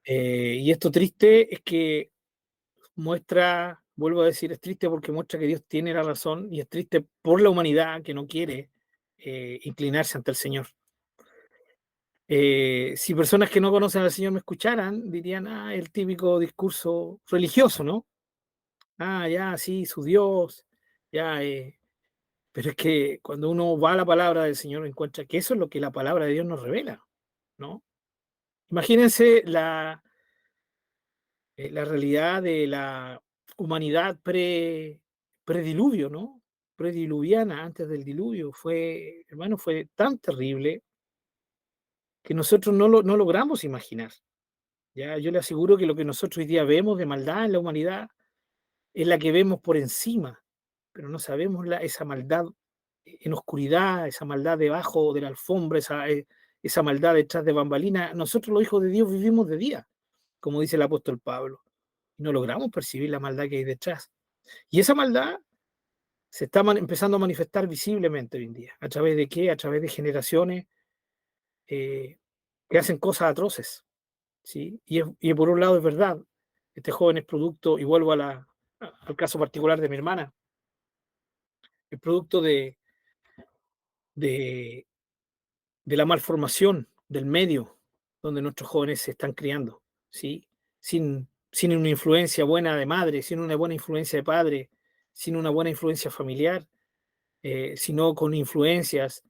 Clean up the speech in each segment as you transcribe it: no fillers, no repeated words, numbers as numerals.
Y esto triste es que muestra, vuelvo a decir, es triste porque muestra que Dios tiene la razón y es triste por la humanidad que no quiere inclinarse ante el Señor. Si personas que no conocen al Señor me escucharan, dirían, el típico discurso religioso, ¿no? Ya, sí, su Dios, ya, pero es que cuando uno va a la palabra del Señor encuentra que eso es lo que la palabra de Dios nos revela, ¿no? Imagínense la realidad de la humanidad prediluvio, ¿no? Prediluviana, antes del diluvio, fue, hermano, fue tan terrible que nosotros no logramos imaginar. Ya, yo le aseguro que lo que nosotros hoy día vemos de maldad en la humanidad es la que vemos por encima, pero no sabemos esa maldad en oscuridad, esa maldad debajo de la alfombra, esa maldad detrás de bambalina. Nosotros los hijos de Dios vivimos de día, como dice el apóstol Pablo, y no logramos percibir la maldad que hay detrás. Y esa maldad se está empezando a manifestar visiblemente hoy en día. ¿A través de qué? A través de generaciones eh, que hacen cosas atroces. ¿Sí? Y por un lado es verdad, este joven es producto, y vuelvo al caso particular de mi hermana, es producto de, de la malformación del medio donde nuestros jóvenes se están criando, ¿sí? Sin una influencia buena de madre, sin una buena influencia de padre, sin una buena influencia familiar, sino con influencias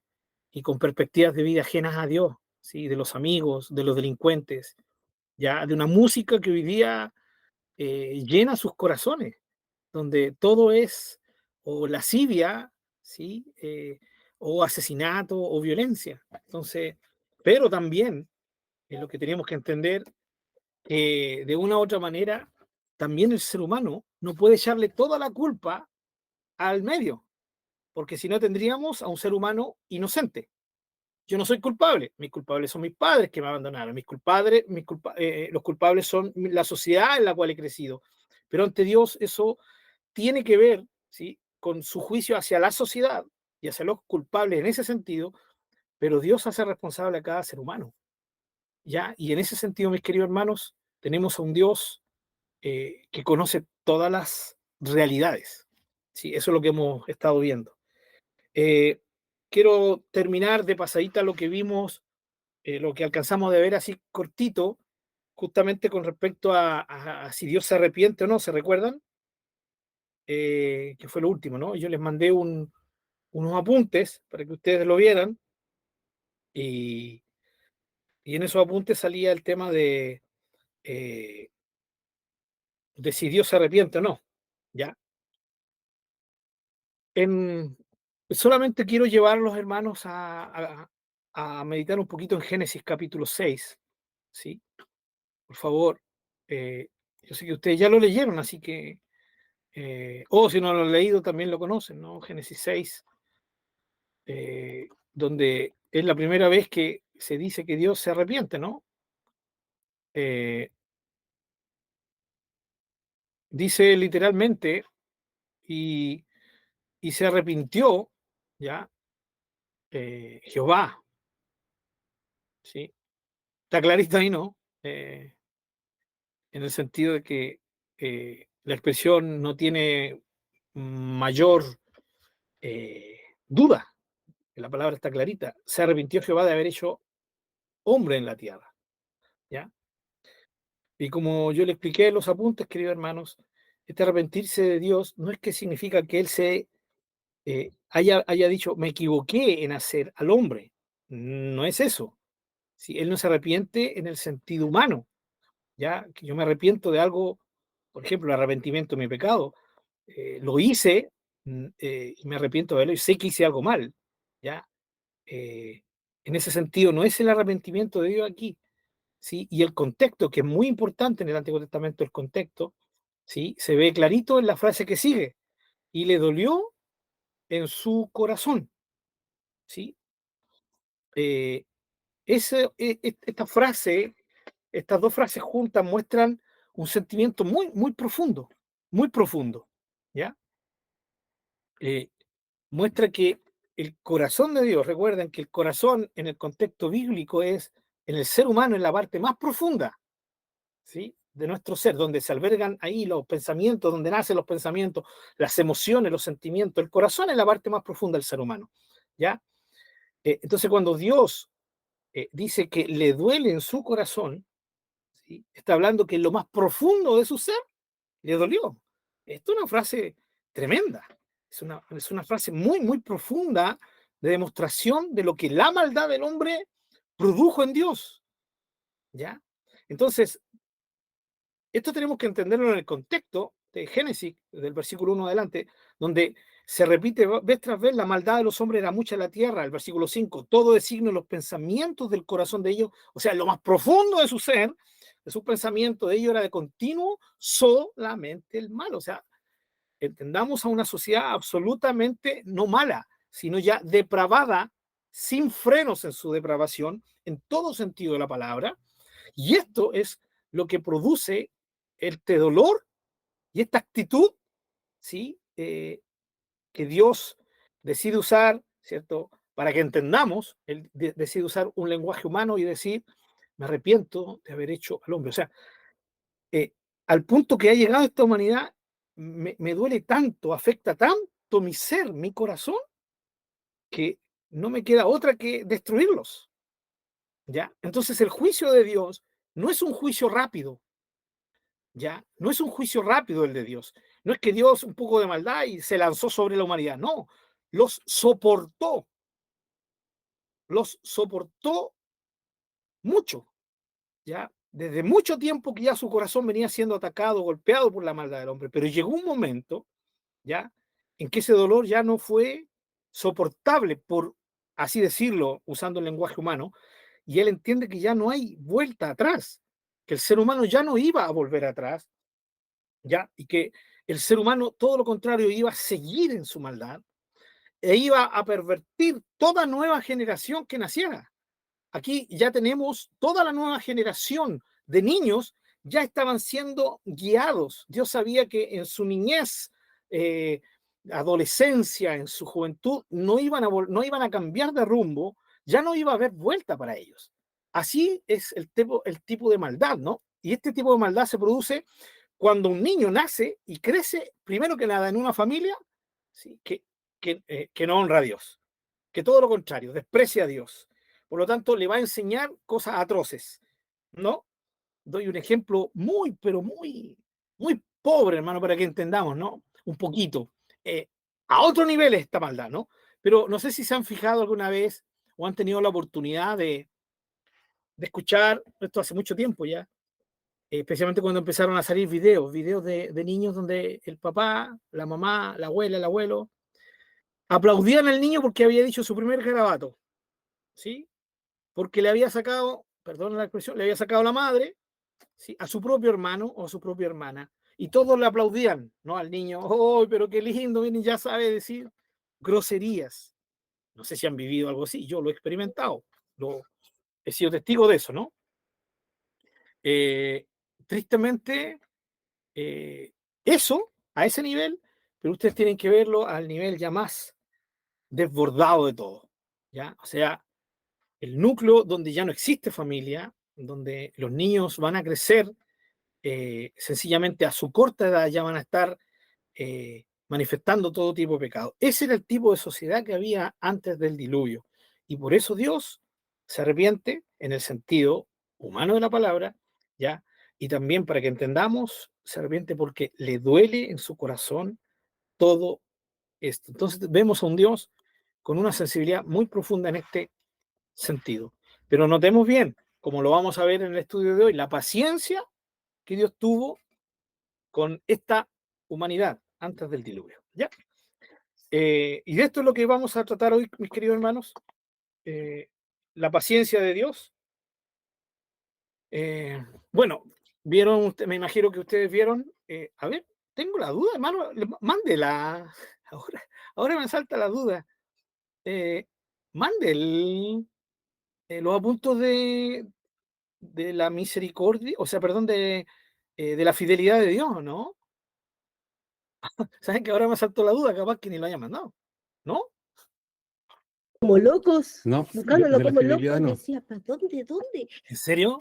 y con perspectivas de vida ajenas a Dios, ¿sí? De los amigos, de los delincuentes, ya de una música que hoy día llena sus corazones, donde todo es o lascivia, ¿sí? O asesinato o violencia. Entonces, pero también es lo que teníamos que entender que de una u otra manera, también el ser humano no puede echarle toda la culpa al medio, porque si no tendríamos a un ser humano inocente. Yo no soy culpable, mis culpables son mis padres que me abandonaron, los culpables son la sociedad en la cual he crecido, pero ante Dios eso tiene que ver, ¿sí? Con su juicio hacia la sociedad y hacia los culpables en ese sentido, pero Dios hace responsable a cada ser humano, ¿ya? Y en ese sentido, mis queridos hermanos, tenemos a un Dios que conoce todas las realidades, ¿sí? Eso es lo que hemos estado viendo. Eh, Quiero terminar de pasadita lo que vimos, lo que alcanzamos de ver así cortito, justamente con respecto a si Dios se arrepiente o no, ¿se recuerdan? Que fue lo último, ¿no? Yo les mandé unos apuntes para que ustedes lo vieran y, y en esos apuntes salía el tema eh, de si Dios se arrepiente o no, ¿ya? En, Solamente quiero llevar a los hermanos a meditar un poquito en Génesis capítulo 6, ¿sí? Por favor, eh, yo sé que ustedes ya lo leyeron, así que, o si no lo han leído, también lo conocen, ¿no? Génesis 6, donde es la primera vez que se dice que Dios se arrepiente, ¿no? Eh, Dice literalmente, y, y se arrepintió, ¿ya? Jehová, ¿sí? Está clarito ahí, ¿no? En el sentido de que la expresión no tiene mayor duda, la palabra está clarita. Se arrepintió Jehová de haber hecho hombre en la tierra, ¿ya? Y como yo le expliqué en los apuntes, queridos hermanos, este arrepentirse de Dios no es que significa que Él haya dicho, me equivoqué en hacer al hombre. No es eso. Si Él no se arrepiente en el sentido humano, ya que yo me arrepiento de algo, por ejemplo, el arrepentimiento de mi pecado, lo hice y me arrepiento de él y sé que hice algo mal, ya. En ese sentido, no es el arrepentimiento de Dios aquí, ¿sí? Y el contexto, que es muy importante en el Antiguo Testamento, el contexto, ¿sí? Se ve clarito en la frase que sigue, y le dolió en su corazón, ¿sí? Eh, Esta frase, estas dos frases juntas muestran un sentimiento muy profundo, muy profundo, ¿ya? Eh, Muestra que el corazón de Dios, recuerden que el corazón en el contexto bíblico es en el ser humano, en la parte más profunda, ¿sí? De nuestro ser, donde se albergan ahí los pensamientos, donde nacen los pensamientos, las emociones, los sentimientos. El corazón es la parte más profunda del ser humano, ¿ya? Entonces, cuando Dios dice que le duele en su corazón, ¿sí? Está hablando que en lo más profundo de su ser le dolió. Esto es una frase tremenda, es una frase muy, muy profunda de demostración de lo que la maldad del hombre produjo en Dios, ¿ya? Entonces, esto tenemos que entenderlo en el contexto de Génesis, del versículo 1 adelante, donde se repite vez tras vez: la maldad de los hombres era mucha en la tierra. El versículo 5, todo designo los pensamientos del corazón de ellos, o sea, lo más profundo de su ser, de su pensamiento de ellos era de continuo solamente el mal. O sea, entendamos a una sociedad absolutamente no mala, sino ya depravada, sin frenos en su depravación, en todo sentido de la palabra. Y esto es lo que produce este dolor y esta actitud, ¿sí? Que Dios decide usar, ¿cierto? Para que entendamos, Él decide usar un lenguaje humano y decir: me arrepiento de haber hecho al hombre. O sea, eh, al punto que ha llegado esta humanidad, me duele tanto, afecta tanto mi ser, mi corazón, que no me queda otra que destruirlos, ¿ya? Entonces el juicio de Dios no es un juicio rápido, ¿ya? No es un juicio rápido el de Dios. No es que Dios, un poco de maldad, y se lanzó sobre la humanidad. No, los soportó mucho, ¿ya? Desde mucho tiempo que ya su corazón venía siendo atacado, golpeado por la maldad del hombre. Pero llegó un momento, ¿ya?, en que ese dolor ya no fue soportable, por así decirlo, usando el lenguaje humano, y él entiende que ya no hay vuelta atrás, que el ser humano ya no iba a volver atrás, ¿ya? Y que el ser humano, todo lo contrario, iba a seguir en su maldad e iba a pervertir toda nueva generación que naciera. Aquí ya tenemos toda la nueva generación de niños, ya estaban siendo guiados. Dios sabía que en su niñez, eh, adolescencia, en su juventud, no iban a cambiar de rumbo, ya no iba a haber vuelta para ellos. Así es el tipo de maldad, ¿no? Y este tipo de maldad se produce cuando un niño nace y crece, primero que nada, en una familia, ¿sí?, que no honra a Dios, que todo lo contrario, desprecia a Dios. Por lo tanto, le va a enseñar cosas atroces, ¿no? Doy un ejemplo muy, pero muy, muy pobre, hermano, para que entendamos, ¿no? Un poquito. Eh, a otro nivel esta maldad, ¿no? Pero no sé si se han fijado alguna vez o han tenido la oportunidad de escuchar, esto hace mucho tiempo ya, especialmente cuando empezaron a salir videos de niños donde el papá, la mamá, la abuela, el abuelo, aplaudían al niño porque había dicho su primer garabato, ¿sí? Porque le había sacado, perdón la expresión, le había sacado la madre, ¿sí?, a su propio hermano o a su propia hermana. Y todos le aplaudían, ¿no?, al niño. ¡Oh, pero qué lindo! Miren, ya sabe decir groserías. No sé si han vivido algo así, yo lo he experimentado, he sido testigo de eso, ¿no? Eh, Tristemente, eso, a ese nivel, pero ustedes tienen que verlo al nivel ya más desbordado de todo, ¿ya? O sea, el núcleo donde ya no existe familia, donde los niños van a crecer, sencillamente a su corta edad ya van a estar manifestando todo tipo de pecado. Ese era el tipo de sociedad que había antes del diluvio. Y por eso Dios se arrepiente en el sentido humano de la palabra, ¿ya? Y también, para que entendamos, se arrepiente porque le duele en su corazón todo esto. Entonces vemos a un Dios con una sensibilidad muy profunda en este sentido. Pero notemos bien, como lo vamos a ver en el estudio de hoy, la paciencia que Dios tuvo con esta humanidad antes del diluvio, ¿ya? Y de esto es lo que vamos a tratar hoy, mis queridos hermanos, eh, la paciencia de Dios. Bueno, vieron, me imagino que ustedes vieron, a ver, tengo la duda, hermano, mándela, ahora me salta la duda. Mande los apuntos de la misericordia, o sea, perdón, de la fidelidad de Dios, ¿no? Saben que ahora me saltó la duda, capaz que ni lo haya mandado, ¿no? Como locos, No, buscándolo de la como locos, fidelidad no. decía, ¿para dónde? ¿Dónde? ¿En serio?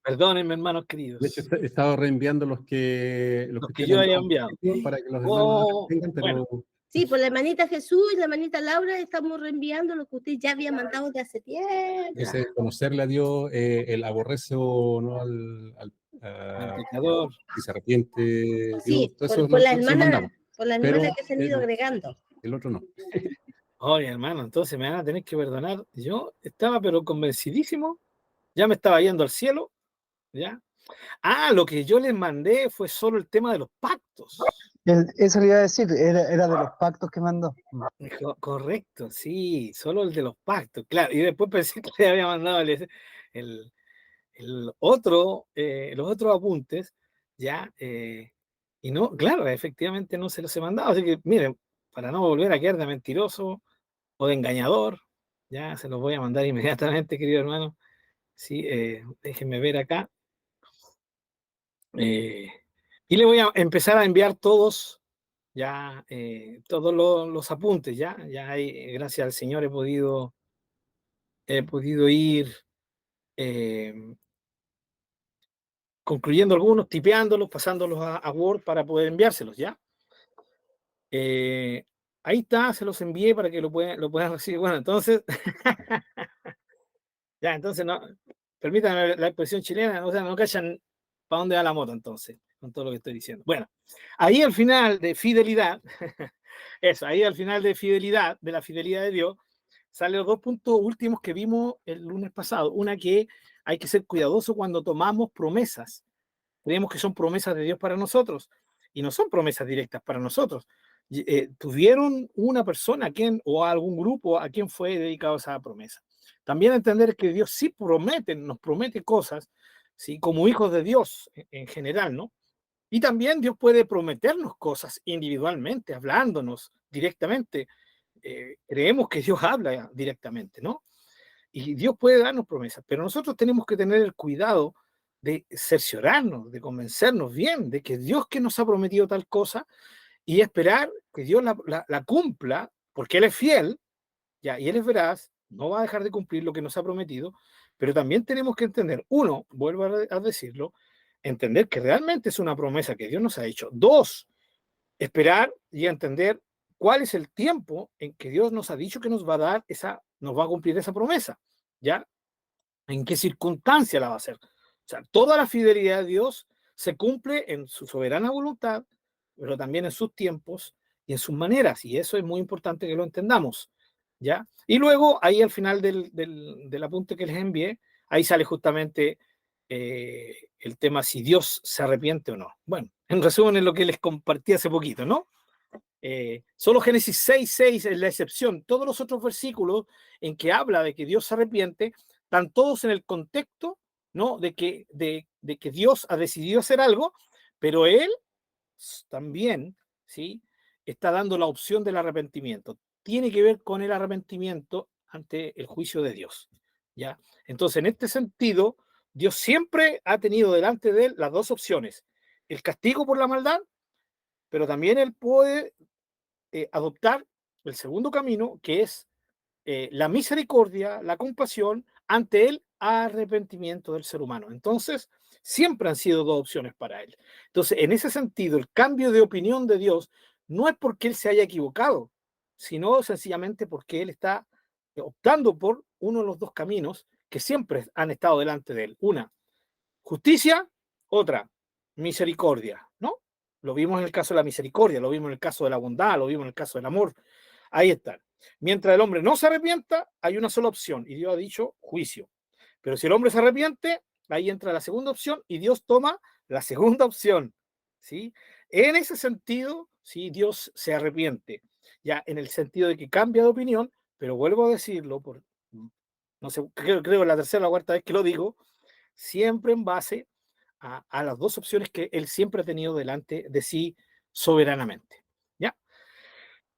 Perdónenme, hermanos De hecho, queridos, he estado reenviando los que los que ustedes yo han haya dado enviado. positivo para que los hermanos Oh, tengan, bueno, pero Sí, por la hermanita Jesús y la hermanita Laura estamos reenviando lo que usted ya había mandado de hace tiempo. dice conocerle a Dios, el aborrece o no al pecador. si se arrepiente Dios, Sí, todo eso por la se lo hermana, mandamos, por la pero hermana que se han ido agregando. el otro no. Oye, hermano, entonces me van a tener que perdonar. Yo estaba pero convencidísimo, ya me estaba yendo al cielo, ¿ya? Ah, lo que yo les mandé fue solo el tema de los pactos. Eso le iba a decir, era de los pactos que mandó. Correcto, sí, solo el de los pactos, claro. Y después pensé que le había mandado el, el otro, los otros apuntes, ¿ya? Y no, claro, efectivamente no se los he mandado. Así que, miren, para no volver a quedar de mentiroso o de engañador, ya se los voy a mandar inmediatamente, querido hermano. Sí, déjenme ver acá. Y le voy a empezar a enviar todos, ya, todos los apuntes, ya hay, gracias al Señor he podido ir eh, concluyendo algunos, tipeándolos, pasándolos a Word para poder enviárselos, ¿ya? Ahí está, se los envié para que lo puedan recibir. Bueno, entonces, ya, entonces, no, permítanme la expresión chilena, o sea, no cachan para dónde va la moto, entonces, con todo lo que estoy diciendo. Bueno, ahí al final de fidelidad, eso, ahí al final de fidelidad, de la fidelidad de Dios, salen los dos puntos últimos que vimos el lunes pasado. Una, que hay que ser cuidadoso cuando tomamos promesas. Creemos que son promesas de Dios para nosotros y no son promesas directas para nosotros. Tuvieron una persona a quien, o a algún grupo a quien fue dedicada esa promesa. También entender que Dios sí promete, nos promete cosas, ¿sí? Como hijos de Dios en general, ¿no? Y también Dios puede prometernos cosas individualmente, hablándonos directamente. Creemos que Dios habla directamente, ¿no? Y Dios puede darnos promesas, pero nosotros tenemos que tener el cuidado de cerciorarnos, de convencernos bien de que Dios que nos ha prometido tal cosa y esperar que Dios la cumpla, porque Él es fiel, ya, y Él es veraz, no va a dejar de cumplir lo que nos ha prometido, pero también tenemos que entender, uno, vuelvo a decirlo, entender que realmente es una promesa que Dios nos ha hecho. Dos, esperar y entender cuál es el tiempo en que Dios nos ha dicho que nos va a dar nos va a cumplir esa promesa, ¿ya? ¿En qué circunstancia la va a hacer? O sea, toda la fidelidad de Dios se cumple en su soberana voluntad, pero también en sus tiempos y en sus maneras, y eso es muy importante que lo entendamos, ¿ya? Y luego, ahí al final del apunte que les envié, ahí sale justamente el tema si Dios se arrepiente o no. Bueno, en resumen es lo que les compartí hace poquito, ¿no? Solo Génesis 6:6 es la excepción. Todos los otros versículos en que habla de que Dios se arrepiente, están todos en el contexto, ¿no? De que Dios ha decidido hacer algo, pero Él también, ¿sí? Está dando la opción del arrepentimiento. Tiene que ver con el arrepentimiento ante el juicio de Dios, ¿ya? Entonces, en este sentido, Dios siempre ha tenido delante de Él las dos opciones: el castigo por la maldad, pero también Él puede adoptar el segundo camino, que es la misericordia, la compasión ante el arrepentimiento del ser humano. Entonces, siempre han sido dos opciones para él. Entonces, en ese sentido, el cambio de opinión de Dios no es porque él se haya equivocado, sino sencillamente porque él está optando por uno de los dos caminos que siempre han estado delante de él. Una, justicia; otra, misericordia, ¿no? Lo vimos en el caso de la misericordia, lo vimos en el caso de la bondad, lo vimos en el caso del amor. Ahí están. Mientras el hombre no se arrepienta, hay una sola opción, y Dios ha dicho juicio. Pero si el hombre se arrepiente, ahí entra la segunda opción y Dios toma la segunda opción, ¿sí? En ese sentido, sí, Dios se arrepiente, ya en el sentido de que cambia de opinión, pero vuelvo a decirlo, no sé, creo la tercera o la cuarta vez que lo digo, siempre en base a las dos opciones que él siempre ha tenido delante de sí soberanamente, ¿ya?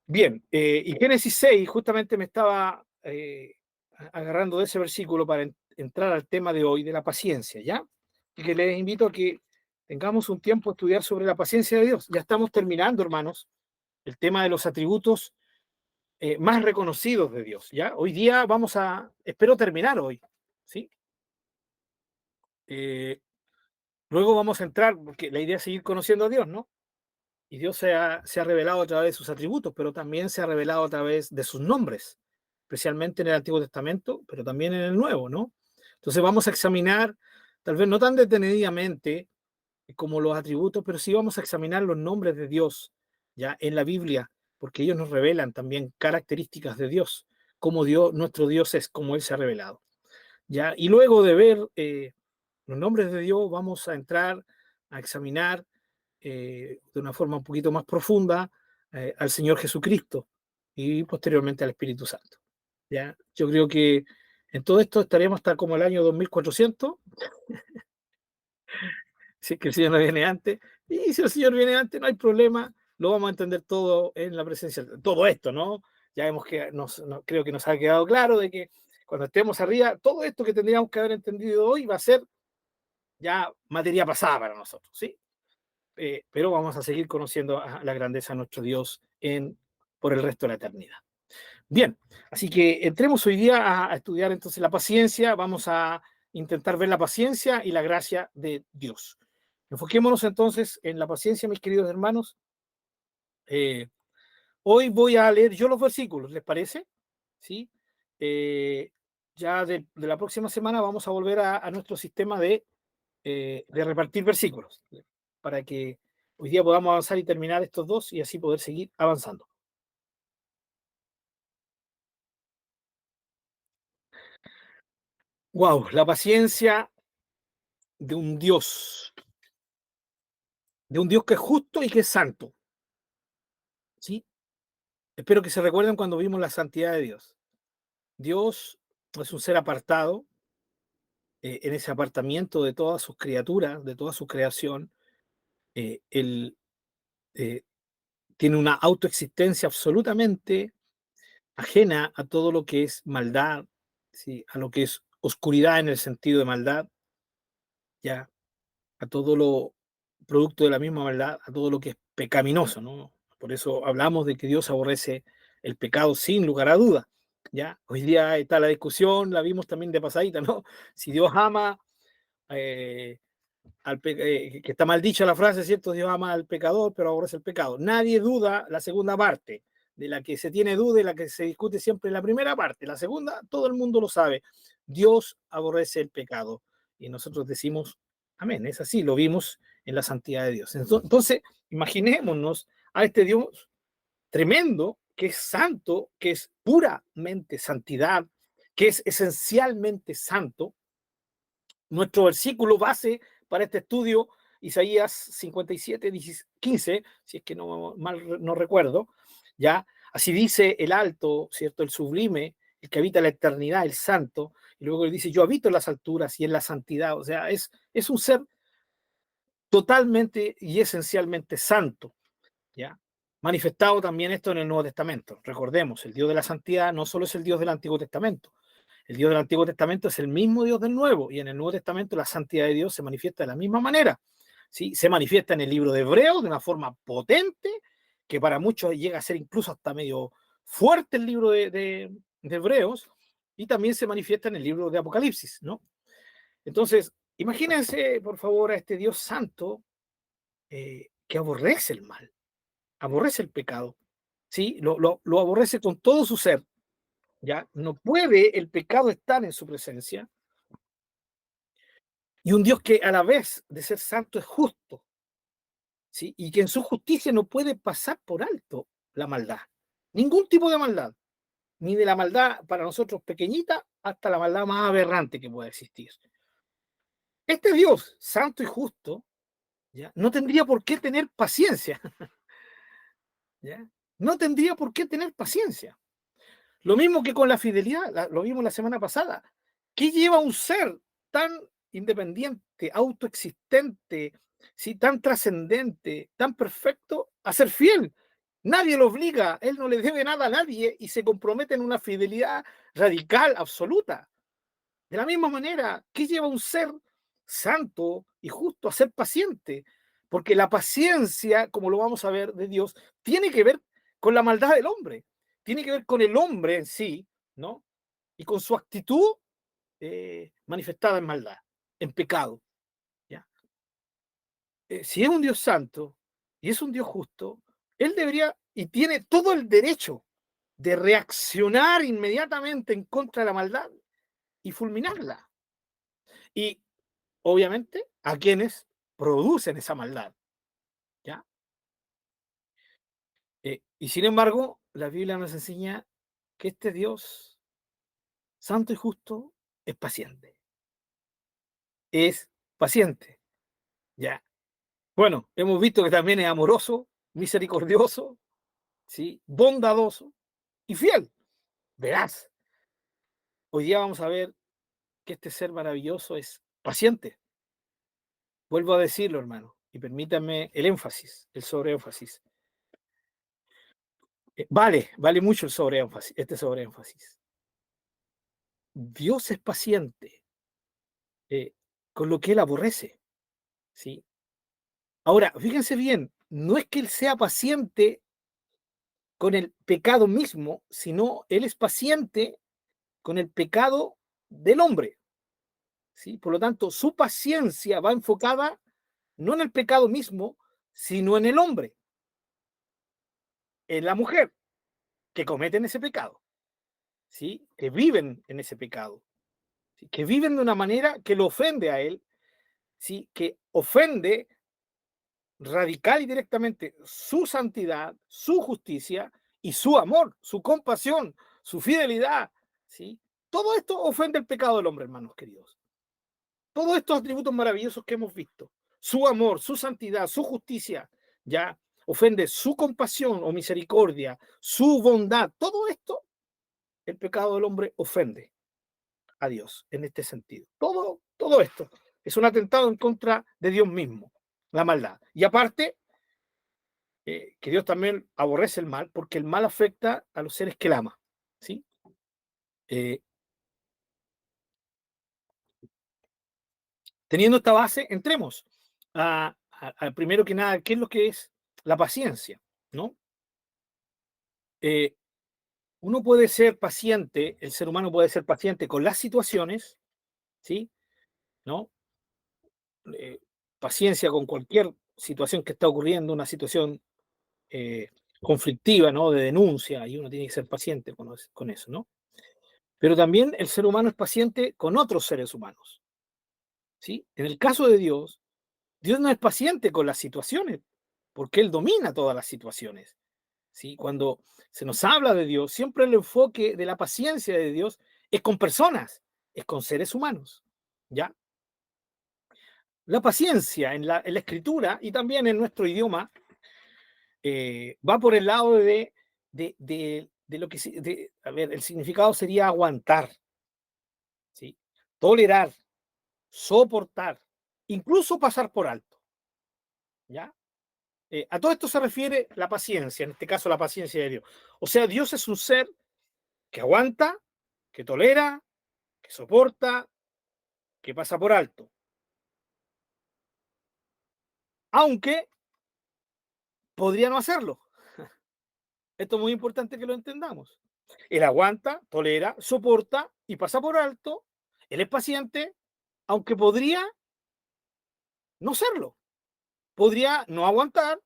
Bien, y Génesis 6 justamente me estaba agarrando de ese versículo para entrar al tema de hoy, de la paciencia, ¿ya? Y que les invito a que tengamos un tiempo a estudiar sobre la paciencia de Dios. Ya estamos terminando, hermanos, el tema de los atributos más reconocidos de Dios, ¿ya? Hoy día espero terminar hoy, ¿sí? Luego vamos a entrar, porque la idea es seguir conociendo a Dios, ¿no? Y Dios se ha revelado a través de sus atributos, pero también se ha revelado a través de sus nombres, especialmente en el Antiguo Testamento, pero también en el Nuevo, ¿no? Entonces vamos a examinar, tal vez no tan detenidamente como los atributos, pero sí vamos a examinar los nombres de Dios ya en la Biblia, porque ellos nos revelan también características de Dios, cómo Dios, nuestro Dios es, cómo Él se ha revelado. ¿Ya? Y luego de ver los nombres de Dios, vamos a entrar a examinar de una forma un poquito más profunda al Señor Jesucristo y posteriormente al Espíritu Santo. ¿Ya? Yo creo que en todo esto estaríamos hasta como el año 2400, si es que el Señor no viene antes, y si el Señor viene antes no hay problema, lo vamos a entender todo en la presencia de todo esto, ¿no? Ya vemos que creo que nos ha quedado claro de que cuando estemos arriba, todo esto que tendríamos que haber entendido hoy va a ser ya materia pasada para nosotros, ¿sí? Pero vamos a seguir conociendo a la grandeza de nuestro Dios por el resto de la eternidad. Bien, así que entremos hoy día a estudiar entonces la paciencia, vamos a intentar ver la paciencia y la gracia de Dios. Enfoquémonos entonces en la paciencia, mis queridos hermanos. Hoy voy a leer yo los versículos, ¿les parece? ¿Sí? Ya de la próxima semana vamos a volver a nuestro sistema de repartir versículos, para que hoy día podamos avanzar y terminar estos dos y así poder seguir avanzando. Wow, la paciencia de un Dios que es justo y que es santo. ¿Sí? Espero que se recuerden cuando vimos la santidad de Dios. Dios es un ser apartado, en ese apartamiento de todas sus criaturas, de toda su creación. Él tiene una autoexistencia absolutamente ajena a todo lo que es maldad, ¿sí? A lo que es oscuridad en el sentido de maldad, ya, a todo lo producto de la misma maldad, a todo lo que es pecaminoso, ¿no? Por eso hablamos de que Dios aborrece el pecado sin lugar a duda, ¿ya? Hoy día está la discusión, la vimos también de pasadita, ¿no? Si Dios ama, que está mal dicha la frase, ¿cierto? Dios ama al pecador, pero aborrece el pecado. Nadie duda la segunda parte, de la que se tiene duda y la que se discute siempre en la primera parte. La segunda, todo el mundo lo sabe. Dios aborrece el pecado. Y nosotros decimos, amén, es así, lo vimos en la santidad de Dios. Entonces, imaginémonos a este Dios tremendo, que es santo, que es puramente santidad, que es esencialmente santo. Nuestro versículo base para este estudio, Isaías 57, 15, si es que no recuerdo, ¿ya? Así dice el alto, ¿cierto? El sublime, el que habita la eternidad, el santo, y luego él dice, yo habito en las alturas y en la santidad, o sea, es un ser totalmente y esencialmente santo, ¿ya? Manifestado también esto en el Nuevo Testamento. Recordemos, el Dios de la santidad no solo es el Dios del Antiguo Testamento. El Dios del Antiguo Testamento es el mismo Dios del Nuevo, y en el Nuevo Testamento la santidad de Dios se manifiesta de la misma manera. ¿Sí? Se manifiesta en el libro de Hebreos de una forma potente, que para muchos llega a ser incluso hasta medio fuerte el libro de Hebreos, y también se manifiesta en el libro de Apocalipsis, ¿no? Entonces, imagínense, por favor, a este Dios santo que aborrece el mal, aborrece el pecado, ¿sí? Lo aborrece con todo su ser. ¿Ya? No puede el pecado estar en su presencia. Y un Dios que a la vez de ser santo es justo, ¿sí? Y que en su justicia no puede pasar por alto la maldad. Ningún tipo de maldad. Ni de la maldad para nosotros pequeñita hasta la maldad más aberrante que pueda existir. Este Dios santo y justo, ¿ya? No tendría por qué tener paciencia. ¿Ya? No tendría por qué tener paciencia. Lo mismo que con la fidelidad, lo vimos la semana pasada. ¿Qué lleva a un ser tan independiente, autoexistente, ¿sí? Tan trascendente, tan perfecto, a ser fiel? Nadie lo obliga, él no le debe nada a nadie y se compromete en una fidelidad radical, absoluta. De la misma manera, ¿qué lleva a un ser santo y justo a ser paciente? Porque la paciencia, como lo vamos a ver de Dios, tiene que ver con la maldad del hombre, tiene que ver con el hombre en sí, ¿no? Y con su actitud manifestada en maldad. en pecado. ¿Ya? Si es un Dios santo y es un Dios justo, Él debería y tiene todo el derecho de reaccionar inmediatamente en contra de la maldad y fulminarla. Y obviamente a quienes producen esa maldad. ¿Ya? Y sin embargo, la Biblia nos enseña que este Dios santo y justo es paciente. Es paciente. ¿Ya? Bueno, hemos visto que también es amoroso, misericordioso, ¿sí? Bondadoso y fiel. Verás. Hoy día vamos a ver que este ser maravilloso es paciente. Vuelvo a decirlo, hermano, y permítanme el énfasis, el sobreénfasis. Vale mucho el sobreénfasis, este sobreénfasis. Dios es paciente con lo que Él aborrece, ¿sí? Ahora, fíjense bien, no es que Él sea paciente con el pecado mismo, sino Él es paciente con el pecado del hombre, ¿sí? Por lo tanto, su paciencia va enfocada no en el pecado mismo, sino en el hombre, en la mujer que cometen ese pecado, ¿sí? Que viven en ese pecado, ¿sí? Que viven de una manera que lo ofende a él, ¿sí? Que ofende radical y directamente su santidad, su justicia y su amor, su compasión, su fidelidad, ¿sí? Todo esto ofende el pecado del hombre, hermanos queridos. Todos estos atributos maravillosos que hemos visto, su amor, su santidad, su justicia, ya ofende su compasión o misericordia, su bondad, todo esto, el pecado del hombre ofende a Dios en este sentido. Todo esto es un atentado en contra de Dios mismo, la maldad. Y aparte, que Dios también aborrece el mal, porque el mal afecta a los seres que él ama, ¿sí? Teniendo esta base, entremos a primero que nada, ¿qué es lo que es la paciencia? ¿No? Uno puede ser paciente, el ser humano puede ser paciente con las situaciones, ¿sí? ¿No? Eh, Paciencia con cualquier situación que está ocurriendo, una situación conflictiva, ¿no? De denuncia, y uno tiene que ser paciente con eso, ¿no? Pero también el ser humano es paciente con otros seres humanos, ¿sí? En el caso de Dios, Dios no es paciente con las situaciones, porque Él domina todas las situaciones, ¿sí? Cuando se nos habla de Dios, siempre el enfoque de la paciencia de Dios es con personas, es con seres humanos, ¿ya? La paciencia en la escritura y también en nuestro idioma va por el lado de lo que, a ver, el significado sería aguantar, ¿sí? Tolerar, soportar, incluso pasar por alto, ¿ya? A todo esto se refiere la paciencia, en este caso la paciencia de Dios. O sea, Dios es un ser que aguanta, que tolera, que soporta, que pasa por alto. Aunque podría no hacerlo. Esto es muy importante que lo entendamos. Él aguanta, tolera, soporta y pasa por alto. Él es paciente, aunque podría no serlo. Podría no aguantar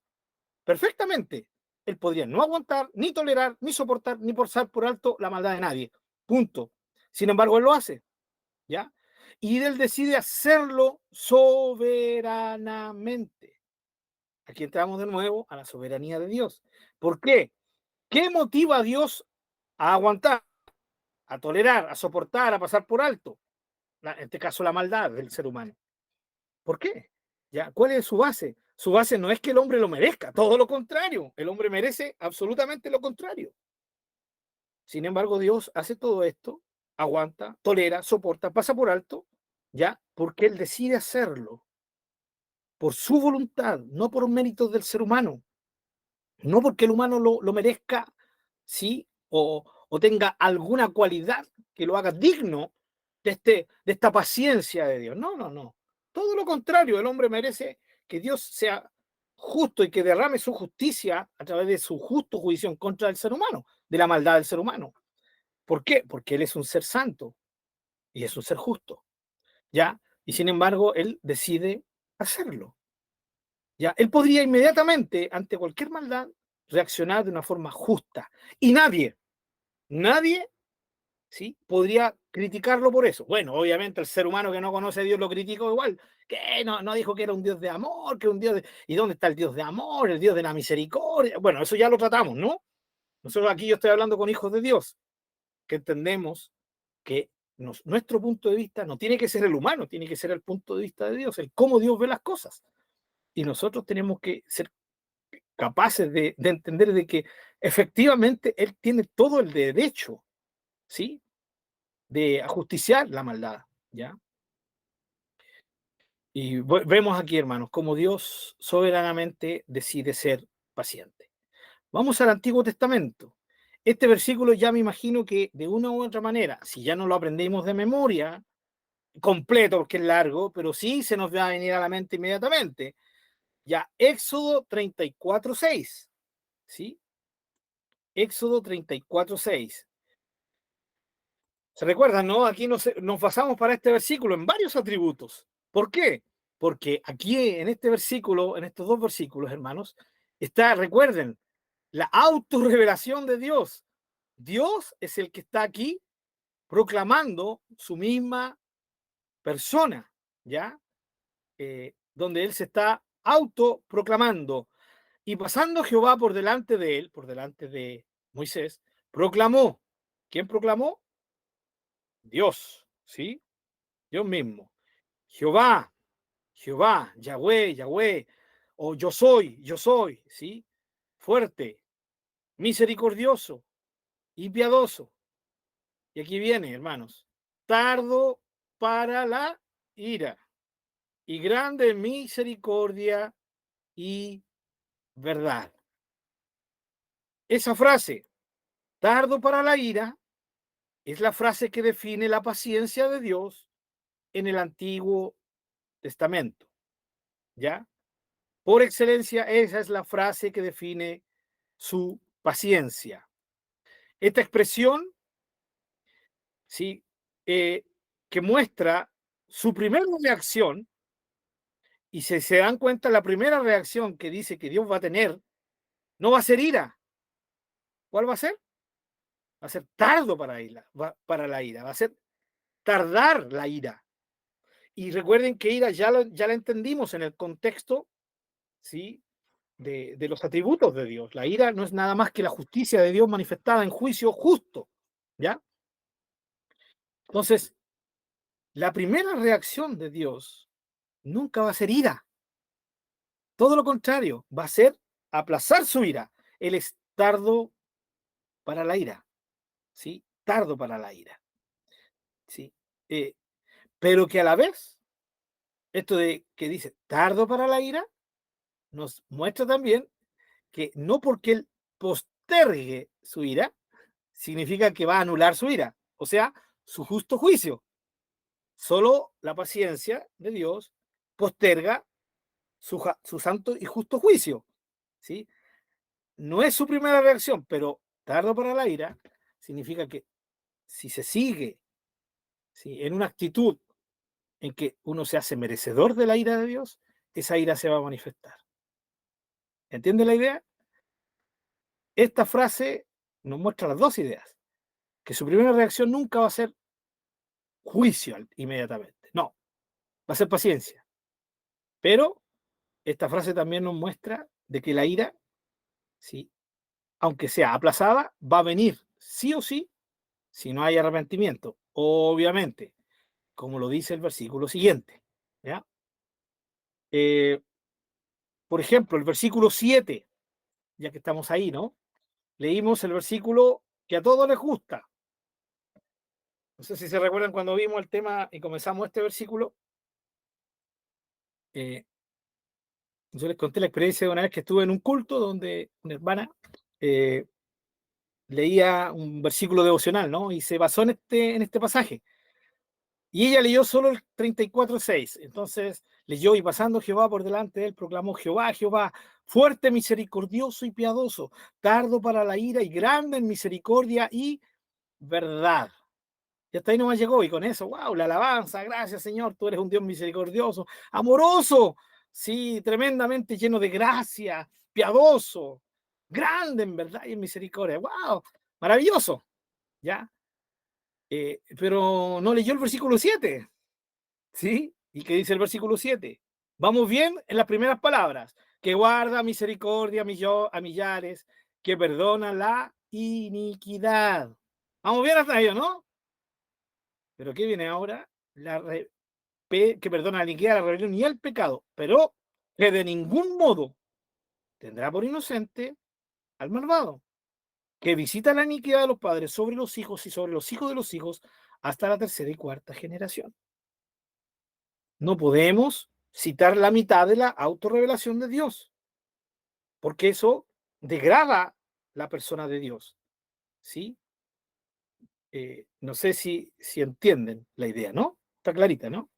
perfectamente. Él podría no aguantar, ni tolerar, ni soportar, ni pasar por alto la maldad de nadie. Punto. Sin embargo, él lo hace. ¿Ya? Y él decide hacerlo soberanamente. Aquí entramos de nuevo a la soberanía de Dios. ¿Por qué? ¿Qué motiva a Dios a aguantar, a tolerar, a soportar, a pasar por alto? En este caso, la maldad del ser humano. ¿Por qué? ¿Ya? ¿Cuál es su base? Su base no es que el hombre lo merezca, todo lo contrario. El hombre merece absolutamente lo contrario. Sin embargo, Dios hace todo esto, aguanta, tolera, soporta, pasa por alto, ¿ya? Porque Él decide hacerlo por su voluntad, no por méritos del ser humano, no porque el humano lo merezca, ¿sí? O tenga alguna cualidad que lo haga digno de esta paciencia de Dios. No, no, no. Todo lo contrario, el hombre merece que Dios sea justo y que derrame su justicia a través de su justo juicio en contra del ser humano, de la maldad del ser humano. ¿Por qué? Porque Él es un ser santo y es un ser justo, ¿ya? Y sin embargo, él decide hacerlo. ¿Ya? Él podría inmediatamente, ante cualquier maldad, reaccionar de una forma justa. Y nadie, ¿sí?, podría criticarlo por eso. Bueno, obviamente el ser humano que no conoce a Dios lo criticó igual, que no dijo que era un Dios de amor, que un Dios de... ¿Y dónde está el Dios de amor, el Dios de la misericordia? Bueno, eso ya lo tratamos, ¿no? Nosotros aquí yo estoy hablando con hijos de Dios, que entendemos que nuestro punto de vista no tiene que ser el humano, tiene que ser el punto de vista de Dios, el cómo Dios ve las cosas. Y nosotros tenemos que ser capaces de entender de que efectivamente Él tiene todo el derecho, ¿sí?, de ajusticiar la maldad, ¿ya? Y vemos aquí, hermanos, cómo Dios soberanamente decide ser paciente. Vamos al Antiguo Testamento. Este versículo ya me imagino que de una u otra manera, si ya no lo aprendimos de memoria, completo porque es largo, pero sí se nos va a venir a la mente inmediatamente. Ya, Éxodo 34:6, ¿sí? Éxodo 34:6. ¿Se recuerdan, no? Aquí nos basamos para este versículo en varios atributos. ¿Por qué? Porque aquí en este versículo, en estos dos versículos, hermanos, está, recuerden, la autorrevelación de Dios. Dios es el que está aquí proclamando su misma persona, ¿ya? Donde él se está autoproclamando. Y pasando Jehová por delante de él, por delante de Moisés, proclamó. ¿Quién proclamó? Dios, ¿sí? Dios mismo. Jehová, Jehová, Yahweh, Yahweh, o yo soy, ¿sí? Fuerte, misericordioso y piadoso. Y aquí viene, hermanos, tardo para la ira y grande misericordia y verdad. Esa frase, tardo para la ira, es la frase que define la paciencia de Dios en el Antiguo Testamento, ¿ya? Por excelencia, esa es la frase que define su paciencia. Esta expresión, ¿sí?, que muestra su primera reacción, y si se dan cuenta, la primera reacción que dice que Dios va a tener no va a ser ira. ¿Cuál va a ser? Va a ser tardo para la ira, va a ser tardar la ira. Y recuerden que ira ya la entendimos en el contexto, ¿sí?, de los atributos de Dios. La ira no es nada más que la justicia de Dios manifestada en juicio justo, ¿ya? Entonces, la primera reacción de Dios nunca va a ser ira. Todo lo contrario, va a ser aplazar su ira. Él es tardo para la ira, ¿sí? Tardo para la ira, ¿sí? Pero que a la vez, esto de que dice tardo para la ira, nos muestra también que no porque él postergue su ira, significa que va a anular su ira, o sea, su justo juicio. Solo la paciencia de Dios posterga su santo y justo juicio, ¿sí? No es su primera reacción, pero tardo para la ira significa que si se sigue, ¿sí?, en una actitud en que uno se hace merecedor de la ira de Dios, esa ira se va a manifestar. ¿Entiende la idea? Esta frase nos muestra las dos ideas, que su primera reacción nunca va a ser juicio inmediatamente, no, va a ser paciencia. Pero esta frase también nos muestra de que la ira, ¿sí?, aunque sea aplazada, va a venir sí o sí si no hay arrepentimiento, obviamente, como lo dice el versículo siguiente, ¿ya? Por ejemplo, el versículo 7, ya que estamos ahí, ¿no? Leímos el versículo que a todos les gusta. No sé si se recuerdan cuando vimos el tema y comenzamos este versículo. Yo les conté la experiencia de una vez que estuve en un culto donde una hermana leía un versículo devocional, ¿no? Y se basó en este pasaje. Y ella leyó solo el 34:6. Entonces leyó: y pasando Jehová por delante de él, proclamó: Jehová, Jehová, fuerte, misericordioso y piadoso, tardo para la ira y grande en misericordia y verdad. Y hasta ahí nomás llegó, y con eso, wow, la alabanza, gracias Señor, tú eres un Dios misericordioso, amoroso, sí, tremendamente lleno de gracia, piadoso, grande en verdad y en misericordia, wow, maravilloso, ¿ya? Pero no leyó el versículo 7, ¿sí? ¿Y qué dice el versículo 7? Vamos bien en las primeras palabras, que guarda misericordia a millares, que perdona la iniquidad. Vamos bien hasta ello, ¿no? Pero ¿qué viene ahora? Que perdona la iniquidad, la rebelión y el pecado, pero que de ningún modo tendrá por inocente al malvado, que visita la iniquidad de los padres sobre los hijos y sobre los hijos de los hijos hasta la tercera y cuarta generación. No podemos citar la mitad de la autorrevelación de Dios, porque eso degrada la persona de Dios, ¿sí? No sé si entienden la idea, ¿no? Está clarita, ¿no?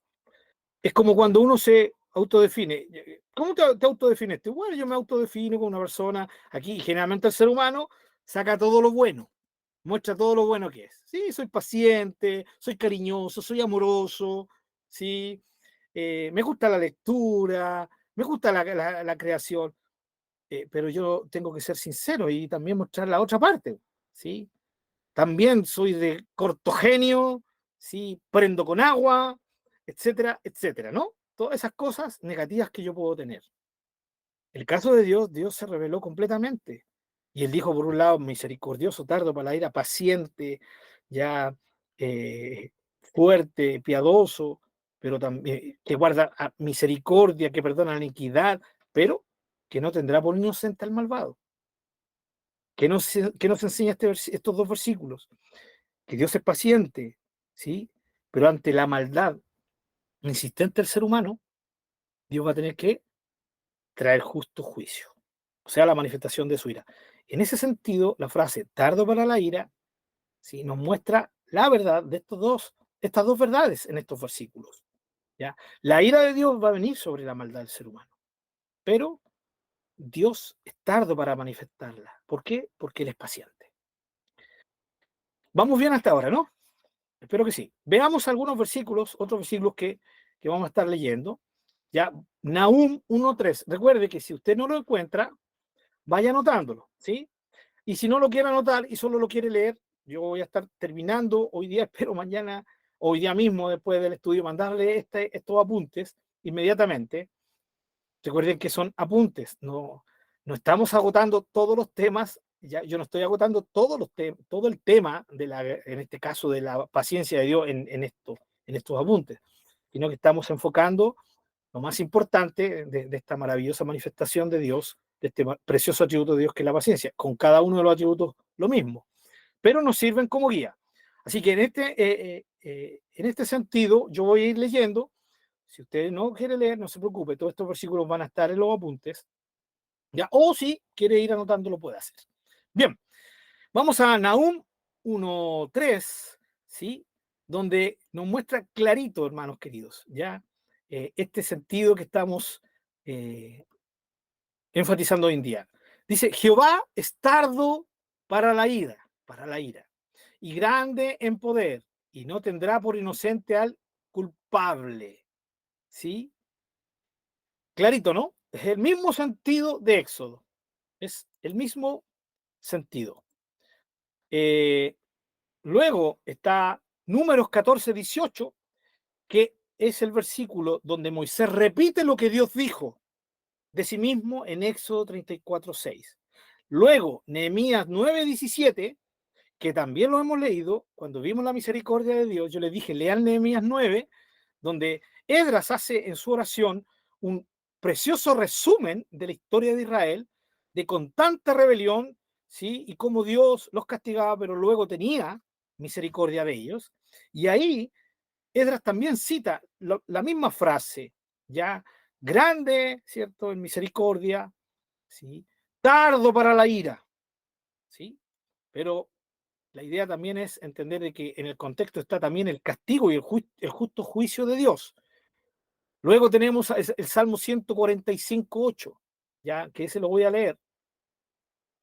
Es como cuando uno se autodefine. ¿Cómo te autodefines? Bueno, yo me autodefino como una persona, aquí generalmente el ser humano saca todo lo bueno, muestra todo lo bueno que es. Sí, soy paciente, soy cariñoso, soy amoroso, sí, me gusta la lectura, me gusta la creación, pero yo tengo que ser sincero y también mostrar la otra parte, ¿sí? También soy de corto genio, ¿sí? Prendo con agua, etcétera, etcétera, ¿no? Todas esas cosas negativas que yo puedo tener. El caso de Dios, Dios se reveló completamente. Y él dijo, por un lado, misericordioso, tardo para la ira, paciente, ya fuerte, piadoso, pero también que guarda misericordia, que perdona la iniquidad, pero que no tendrá por inocente al malvado. Que nos enseña estos dos versículos? Que Dios es paciente, ¿sí? Pero ante la maldad insistente del ser humano, Dios va a tener que traer justo juicio, o sea, la manifestación de su ira. En ese sentido, la frase tardo para la ira, ¿sí? Nos muestra la verdad de estas dos verdades en estos versículos, ¿ya? La ira de Dios va a venir sobre la maldad del ser humano, pero Dios es tardo para manifestarla. ¿Por qué? Porque Él es paciente. Vamos bien hasta ahora, ¿no? Espero que sí. Veamos algunos versículos, otros versículos que vamos a estar leyendo. Ya, Nahum 1:3. Recuerde que si usted no lo encuentra, vaya anotándolo, ¿sí? Y si no lo quiere anotar y solo lo quiere leer, yo voy a estar terminando hoy día, espero mañana, hoy día mismo, después del estudio, mandarle estos apuntes inmediatamente. Recuerden que son apuntes, no estamos agotando todos los temas, ya, yo no estoy agotando todo el tema, en este caso, de la paciencia de Dios en estos apuntes, sino que estamos enfocando lo más importante de esta maravillosa manifestación de Dios, de este precioso atributo de Dios que es la paciencia, con cada uno de los atributos lo mismo, pero nos sirven como guía. Así que en este sentido, yo voy a ir leyendo. Si usted no quiere leer, no se preocupe, todos estos versículos van a estar en los apuntes, ¿ya? O si quiere ir anotando, lo puede hacer. Bien, vamos a Nahum 1:3, ¿sí? Donde nos muestra clarito, hermanos queridos, ¿ya? Este sentido que estamos enfatizando hoy en día. Dice, Jehová es tardo para la ira, y grande en poder, y no tendrá por inocente al culpable, ¿sí? Clarito, ¿no? Es el mismo sentido de Éxodo. Es el mismo sentido. Luego está Números 14:18, que es el versículo donde Moisés repite lo que Dios dijo de sí mismo en Éxodo 34:6. Luego, Nehemías 9:17, que también lo hemos leído, cuando vimos la misericordia de Dios, yo les dije, lean Nehemías 9, donde Esdras hace en su oración un precioso resumen de la historia de Israel, de con tanta rebelión, ¿sí? Y cómo Dios los castigaba, pero luego tenía misericordia de ellos. Y ahí Esdras también cita la misma frase, ya grande, ¿cierto? En misericordia, ¿sí? Tardo para la ira, ¿sí? Pero la idea también es entender de que en el contexto está también el castigo y el justo juicio de Dios. Luego tenemos el Salmo 145:8, ya que ese lo voy a leer.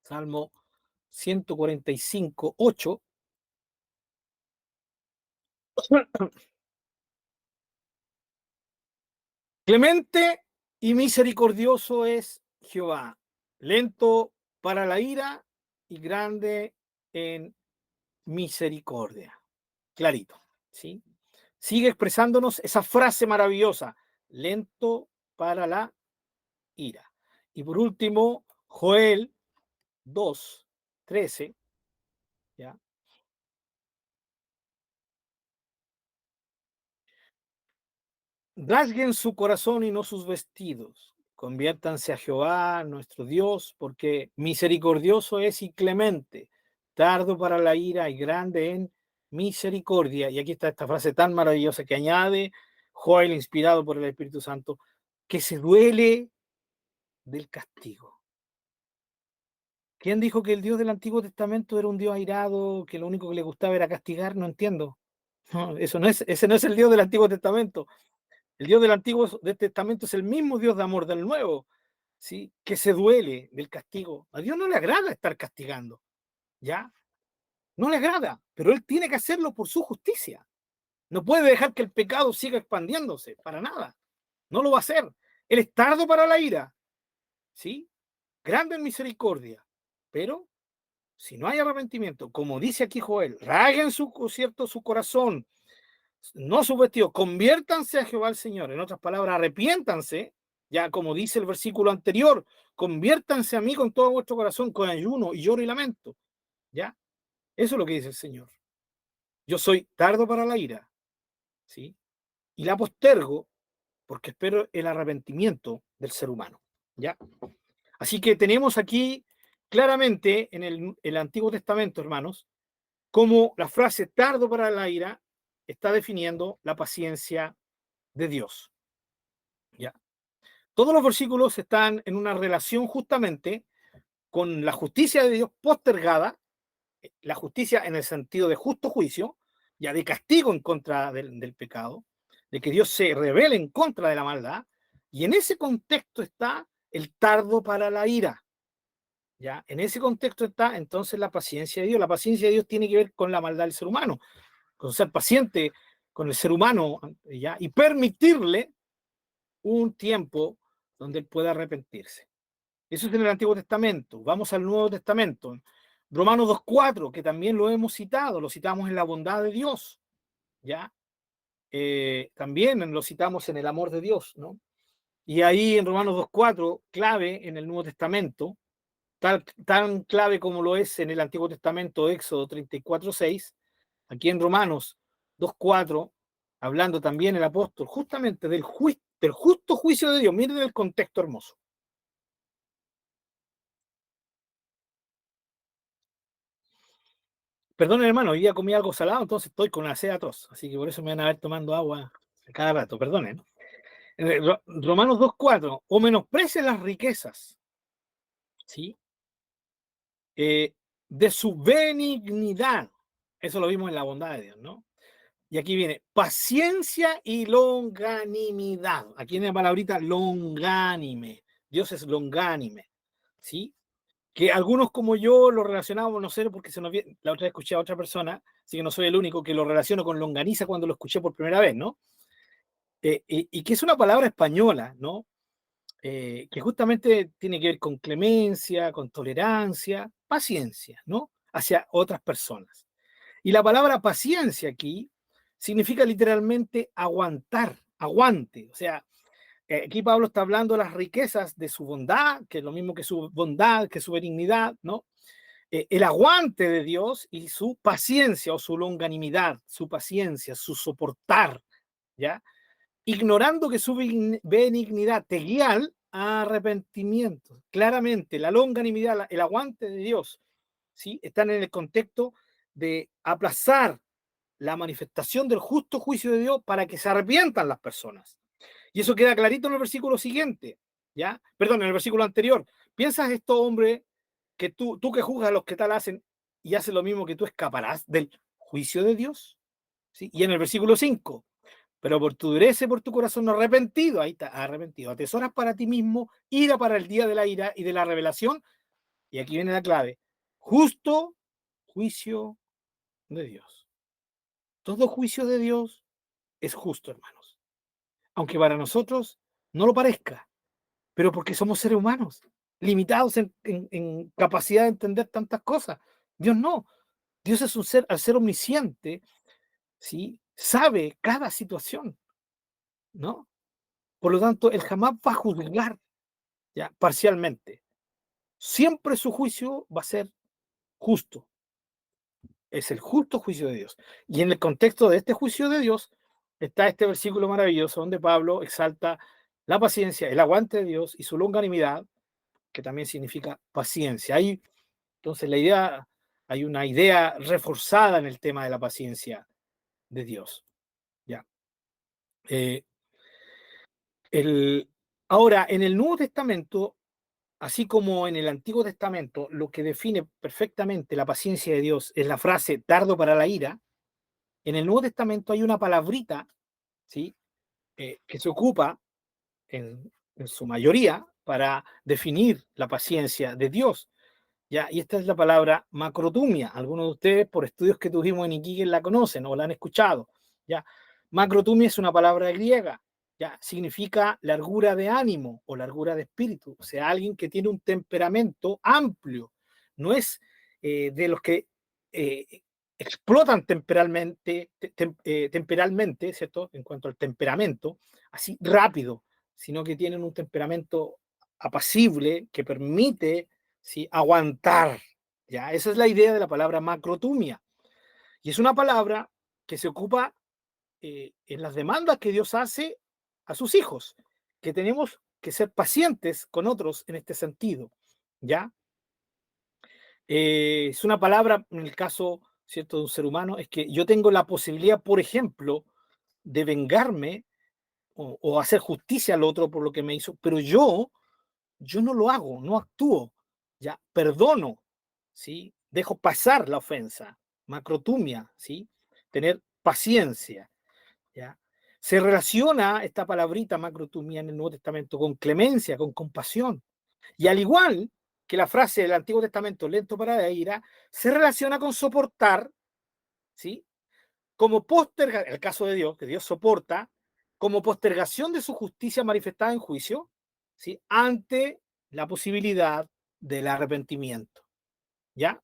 Salmo 145:8. Clemente y misericordioso es Jehová, lento para la ira y grande en misericordia. Clarito, ¿sí? Sigue expresándonos esa frase maravillosa, lento para la ira. Y por último, Joel 2:13, ¿ya? Rasguen su corazón y no sus vestidos. Conviértanse a Jehová, nuestro Dios, porque misericordioso es y clemente, tardo para la ira y grande en misericordia. Y aquí está esta frase tan maravillosa que añade Joel, inspirado por el Espíritu Santo, que se duele del castigo. ¿Quién dijo que el Dios del Antiguo Testamento era un Dios airado, que lo único que le gustaba era castigar? No entiendo. No, ese no es el Dios del Antiguo Testamento. El Dios del Antiguo Testamento es el mismo Dios de amor del Nuevo, ¿sí? Que se duele del castigo. A Dios no le agrada estar castigando, ¿ya? No le agrada, pero Él tiene que hacerlo por su justicia. No puede dejar que el pecado siga expandiéndose, para nada. No lo va a hacer. Él es tardo para la ira, ¿sí? Grande en misericordia, pero si no hay arrepentimiento, como dice aquí Joel, rasguen su corazón, no su vestido, conviértanse a Jehová el Señor. En otras palabras, arrepiéntanse, ya como dice el versículo anterior, conviértanse a mí con todo vuestro corazón, con ayuno y lloro y lamento. ¿Ya? Eso es lo que dice el Señor. Yo soy tardo para la ira, ¿sí? Y la postergo porque espero el arrepentimiento del ser humano, ¿ya? Así que tenemos aquí claramente en el Antiguo Testamento, hermanos, como la frase tardo para la ira está definiendo la paciencia de Dios. ¿Ya? Todos los versículos están en una relación justamente con la justicia de Dios postergada, la justicia en el sentido de justo juicio, ya de castigo en contra del pecado, de que Dios se revele en contra de la maldad, y en ese contexto está el tardo para la ira. ¿Ya? En ese contexto está entonces la paciencia de Dios. La paciencia de Dios tiene que ver con la maldad del ser humano, con ser paciente con el ser humano, ¿ya? Y permitirle un tiempo donde él pueda arrepentirse. Eso es en el Antiguo Testamento. Vamos al Nuevo Testamento. Romanos 2:4, que también lo hemos citado, lo citamos en la bondad de Dios, ¿ya? También lo citamos en el amor de Dios, ¿no? Y ahí en Romanos 2:4, clave en el Nuevo Testamento, tan clave como lo es en el Antiguo Testamento, Éxodo 34:6, aquí en Romanos 2:4, hablando también el apóstol justamente del justo juicio de Dios. Miren el contexto hermoso. Perdón, hermano, hoy día comí algo salado, entonces estoy con la sed atroz, así que por eso me van a ver tomando agua cada rato, perdonen. Romanos 2:4, o menosprecien las riquezas, ¿sí? De su benignidad, eso lo vimos en la bondad de Dios, ¿no? Y aquí viene paciencia y longanimidad. Aquí viene la palabrita longánime. Dios es longánime, ¿sí? Que algunos como yo lo relacionamos, no sé, porque la otra vez escuché a otra persona, así que no soy el único que lo relaciono con longaniza cuando lo escuché por primera vez, ¿no? Y que es una palabra española, ¿no? Que justamente tiene que ver con clemencia, con tolerancia, paciencia, ¿no? Hacia otras personas. Y la palabra paciencia aquí significa literalmente aguantar, aguante. O sea, aquí Pablo está hablando de las riquezas de su bondad, que es lo mismo que su bondad, que su benignidad, ¿no? El aguante de Dios y su paciencia o su longanimidad, su paciencia, su soportar, ¿ya? Ignorando que su benignidad te guía al arrepentimiento. Claramente, la longanimidad, el aguante de Dios, ¿sí? Están en el contexto de aplazar la manifestación del justo juicio de Dios para que se arrepientan las personas. Y eso queda clarito en el versículo siguiente, ¿ya? Perdón, en el versículo anterior. ¿Piensas esto, hombre, que tú que juzgas a los que tal hacen y haces lo mismo que tú, escaparás del juicio de Dios? ¿Sí? Y en el versículo 5, pero por tu dureza y por tu corazón no arrepentido, ahí está, arrepentido, atesoras para ti mismo ira para el día de la ira y de la revelación, y aquí viene la clave, justo juicio de Dios. todo juicio de Dios es justo, hermanos. Aunque para nosotros no lo parezca, pero porque somos seres humanos, limitados en capacidad de entender tantas cosas. Dios no. Dios es un ser, al ser omnisciente, ¿sí? Sabe cada situación, ¿no? Por lo tanto, Él jamás va a juzgar, ¿ya? Parcialmente. Siempre su juicio va a ser justo. Es el justo juicio de Dios. Y en el contexto de este juicio de Dios está este versículo maravilloso donde Pablo exalta la paciencia, el aguante de Dios y su longanimidad, que también significa paciencia. Entonces hay una idea reforzada en el tema de la paciencia de Dios. ¿Ya? Ahora, en el Nuevo Testamento, así como en el Antiguo Testamento, lo que define perfectamente la paciencia de Dios es la frase tardo para la ira. En el Nuevo Testamento hay una palabrita, ¿sí? Que se ocupa en su mayoría para definir la paciencia de Dios. ¿Ya? Y esta es la palabra macrotumia. Algunos de ustedes, por estudios que tuvimos en Iquique, la conocen o la han escuchado. ¿Ya? Macrotumia es una palabra griega. ¿Ya? Significa largura de ánimo o largura de espíritu. O sea, alguien que tiene un temperamento amplio. No es de los que explotan temperalmente, ¿cierto? En cuanto al temperamento, así rápido, sino que tienen un temperamento apacible que permite, ¿sí?, aguantar. ¿Ya? Esa es la idea de la palabra macrotumia. Y es una palabra que se ocupa en las demandas que Dios hace a sus hijos, que tenemos que ser pacientes con otros en este sentido. ¿Ya? Es una palabra, en el caso, ¿cierto?, de un ser humano, es que yo tengo la posibilidad, por ejemplo, de vengarme o hacer justicia al otro por lo que me hizo, pero yo no lo hago, no actúo, ya perdono, ¿sí? Dejo pasar la ofensa, macrotumia, ¿sí? Tener paciencia, ¿ya? Se relaciona esta palabrita macrotumia en el Nuevo Testamento con clemencia, con compasión. Y al igual que la frase del Antiguo Testamento, lento para la ira, se relaciona con soportar, ¿sí? Como postergación, el caso de Dios, que Dios soporta, como postergación de su justicia manifestada en juicio, ¿sí?, ante la posibilidad del arrepentimiento. ¿Ya?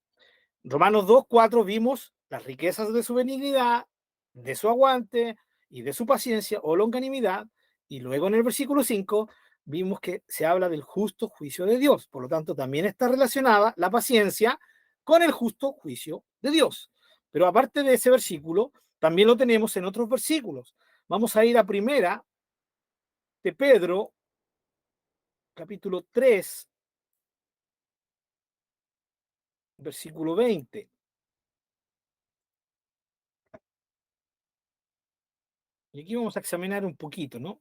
Romanos 2:4 vimos las riquezas de su benignidad, de su aguante y de su paciencia o longanimidad, y luego en el versículo 5 vimos que se habla del justo juicio de Dios. Por lo tanto, también está relacionada la paciencia con el justo juicio de Dios. Pero aparte de ese versículo, también lo tenemos en otros versículos. Vamos a ir a primera de Pedro, capítulo 3, versículo 20. Y aquí vamos a examinar un poquito, ¿no?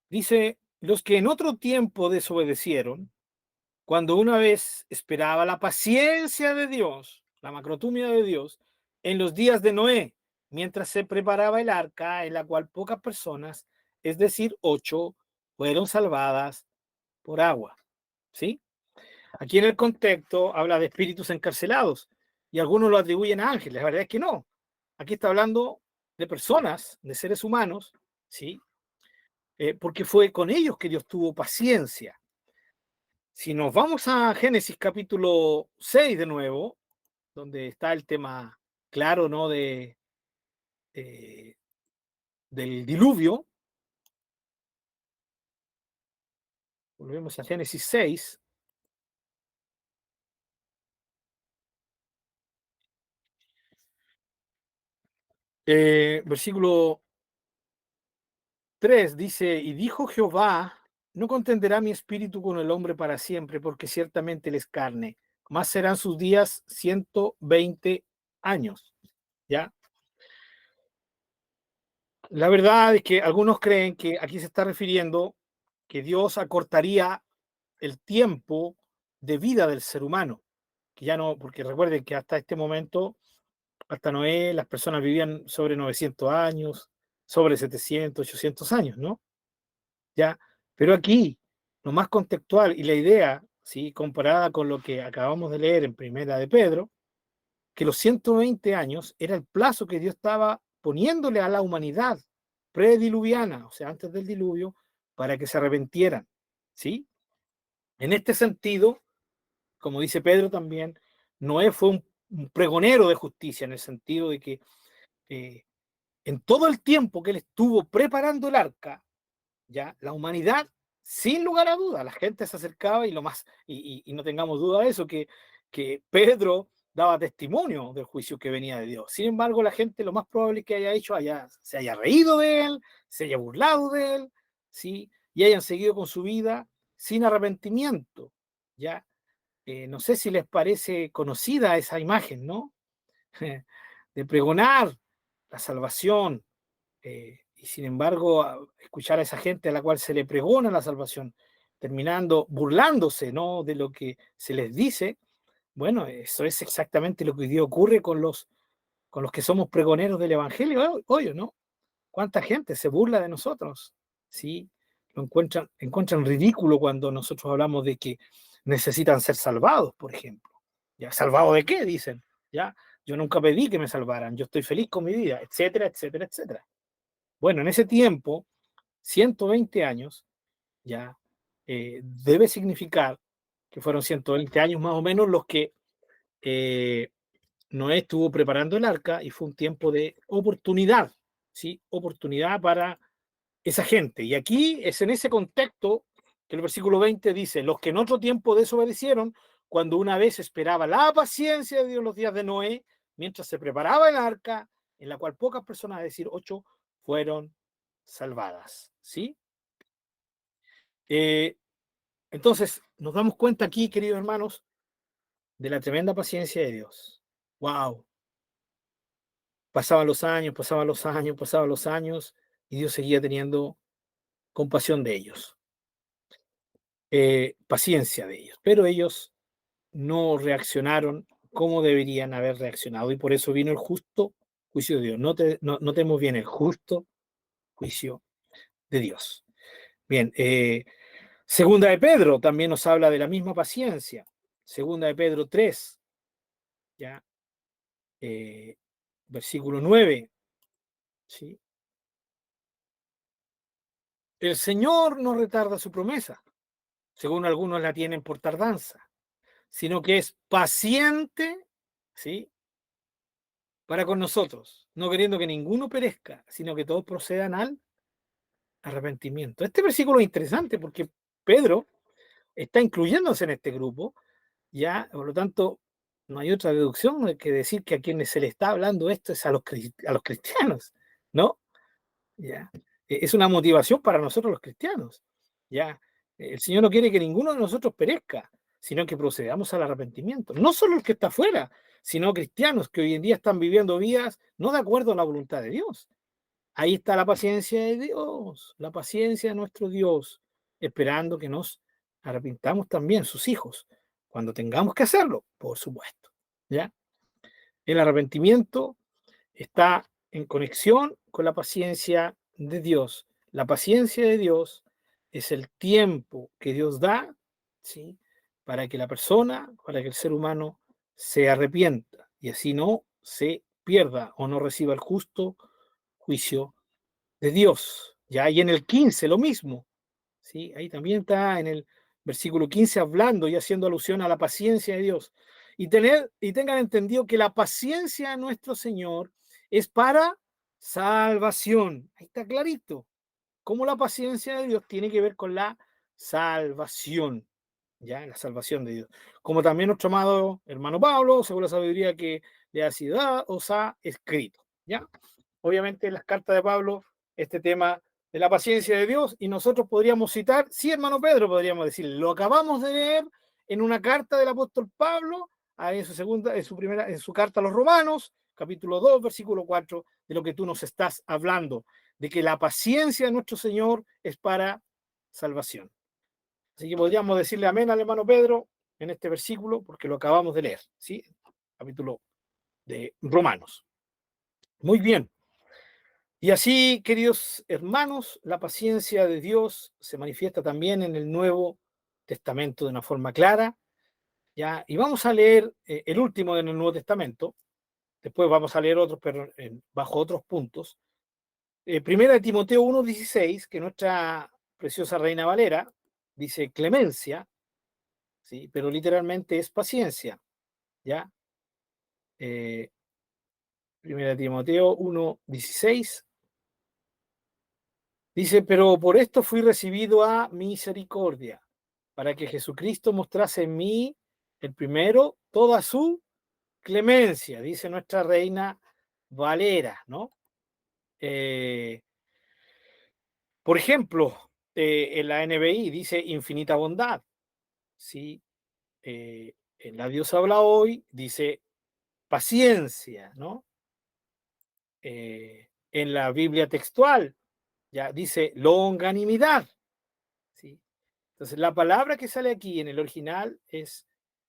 Dice, los que en otro tiempo desobedecieron, cuando una vez esperaba la paciencia de Dios, la macrotumia de Dios, en los días de Noé, mientras se preparaba el arca en la cual pocas personas, es decir, 8, fueron salvadas por agua. ¿Sí? Aquí en el contexto habla de espíritus encarcelados y algunos lo atribuyen a ángeles. La verdad es que no. Aquí está hablando de personas, de seres humanos, ¿sí? Porque fue con ellos que Dios tuvo paciencia. Si nos vamos a Génesis capítulo 6 de nuevo, donde está el tema claro, ¿no?, del diluvio, volvemos a Génesis 6, versículo 3 dice, y dijo Jehová, no contenderá mi espíritu con el hombre para siempre, porque ciertamente él es carne, más serán sus días 120 años. ¿Ya? La verdad es que algunos creen que aquí se está refiriendo que Dios acortaría el tiempo de vida del ser humano, que ya no, porque recuerden que hasta este momento, hasta Noé, las personas vivían sobre 900 años, sobre 700, 800 años, ¿no? Ya, pero aquí, lo más contextual y la idea, ¿sí?, comparada con lo que acabamos de leer en Primera de Pedro, que los 120 años era el plazo que Dios estaba exponiéndole a la humanidad prediluviana, o sea, antes del diluvio, para que se arrepintieran, ¿sí? En este sentido, como dice Pedro también, Noé fue un pregonero de justicia, en el sentido de que en todo el tiempo que él estuvo preparando el arca, ya la humanidad, sin lugar a duda, la gente se acercaba y y no tengamos duda de eso, que Pedro daba testimonio del juicio que venía de Dios. Sin embargo, la gente lo más probable es que haya hecho, se haya reído de él, se haya burlado de él, ¿sí? Y hayan seguido con su vida sin arrepentimiento, ¿ya? No sé si les parece conocida esa imagen, ¿no? De pregonar la salvación, y sin embargo escuchar a esa gente a la cual se le pregona la salvación, terminando burlándose, ¿no?, de lo que se les dice. Bueno, eso es exactamente lo que hoy día ocurre con los que somos pregoneros del Evangelio hoy, ¿no? ¿Cuánta gente se burla de nosotros? ¿Sí? Lo encuentran ridículo cuando nosotros hablamos de que necesitan ser salvados, por ejemplo. ¿Ya? ¿Salvado de qué? Dicen. ¿Ya? Yo nunca pedí que me salvaran, yo estoy feliz con mi vida, etcétera, etcétera, etcétera. Bueno, en ese tiempo, 120 años, ya debe significar que fueron 120 años más o menos los que Noé estuvo preparando el arca, y fue un tiempo de oportunidad, ¿sí? Oportunidad para esa gente. Y aquí es en ese contexto que el versículo 20 dice: los que en otro tiempo desobedecieron, cuando una vez esperaba la paciencia de Dios los días de Noé, mientras se preparaba el arca, en la cual pocas personas, es decir, 8, fueron salvadas, ¿sí? Entonces, nos damos cuenta aquí, queridos hermanos, de la tremenda paciencia de Dios. ¡Wow! Pasaban los años, pasaban los años, pasaban los años, y Dios seguía teniendo compasión de ellos, paciencia de ellos, pero ellos no reaccionaron como deberían haber reaccionado, y por eso vino el justo juicio de Dios. Notemos bien, el justo juicio de Dios. Bien, Segunda de Pedro también nos habla de la misma paciencia. Segunda de Pedro 3, ¿ya? Versículo 9, ¿sí? El Señor no retarda su promesa, según algunos la tienen por tardanza, sino que es paciente, ¿sí?, para con nosotros, no queriendo que ninguno perezca, sino que todos procedan al arrepentimiento. Este versículo es interesante porque Pedro está incluyéndose en este grupo, ya, por lo tanto, no hay otra deducción que decir que a quienes se le está hablando esto es a los cristianos, ¿no? Ya. Es una motivación para nosotros los cristianos, ya. El Señor no quiere que ninguno de nosotros perezca, sino que procedamos al arrepentimiento. No solo el que está afuera, sino cristianos que hoy en día están viviendo vidas no de acuerdo a la voluntad de Dios. Ahí está la paciencia de Dios, la paciencia de nuestro Dios, esperando que nos arrepintamos también, sus hijos, cuando tengamos que hacerlo, por supuesto, ¿ya? El arrepentimiento está en conexión con la paciencia de Dios. La paciencia de Dios es el tiempo que Dios da, ¿sí?, para que la persona, para que el ser humano se arrepienta y así no se pierda o no reciba el justo juicio de Dios. Ya, y en el 15 lo mismo, ¿sí? Ahí también está en el versículo 15 hablando y haciendo alusión a la paciencia de Dios. Y tengan entendido que la paciencia de nuestro Señor es para salvación. Ahí está clarito. Cómo la paciencia de Dios tiene que ver con la salvación, ¿ya? La salvación de Dios. Como también nuestro amado hermano Pablo, según la sabiduría que le ha sido dada, os ha escrito, ¿ya? Obviamente en las cartas de Pablo, este tema de la paciencia de Dios, y nosotros podríamos citar, sí, hermano Pedro, podríamos decir, lo acabamos de leer en una carta del apóstol Pablo, en su carta a los Romanos, capítulo 2, versículo 4, de lo que tú nos estás hablando, de que la paciencia de nuestro Señor es para salvación. Así que podríamos decirle amén al hermano Pedro en este versículo, porque lo acabamos de leer, ¿sí? Capítulo de Romanos. Muy bien. Y así, queridos hermanos, la paciencia de Dios se manifiesta también en el Nuevo Testamento de una forma clara, ¿ya? Y vamos a leer el último en el Nuevo Testamento, después vamos a leer otros, pero bajo otros puntos. Primera de Timoteo 1:16, que nuestra preciosa Reina Valera dice clemencia, ¿sí? Pero literalmente es paciencia, ¿ya? Primera de Timoteo 1:16 dice, pero por esto fui recibido a misericordia, para que Jesucristo mostrase en mí, el primero, toda su clemencia, dice nuestra Reina Valera, ¿no? Por ejemplo, en la NBI dice infinita bondad, ¿sí? En la Dios habla hoy dice paciencia, ¿no? En la Biblia textual ya dice longanimidad, ¿sí? Entonces la palabra que sale aquí en el original es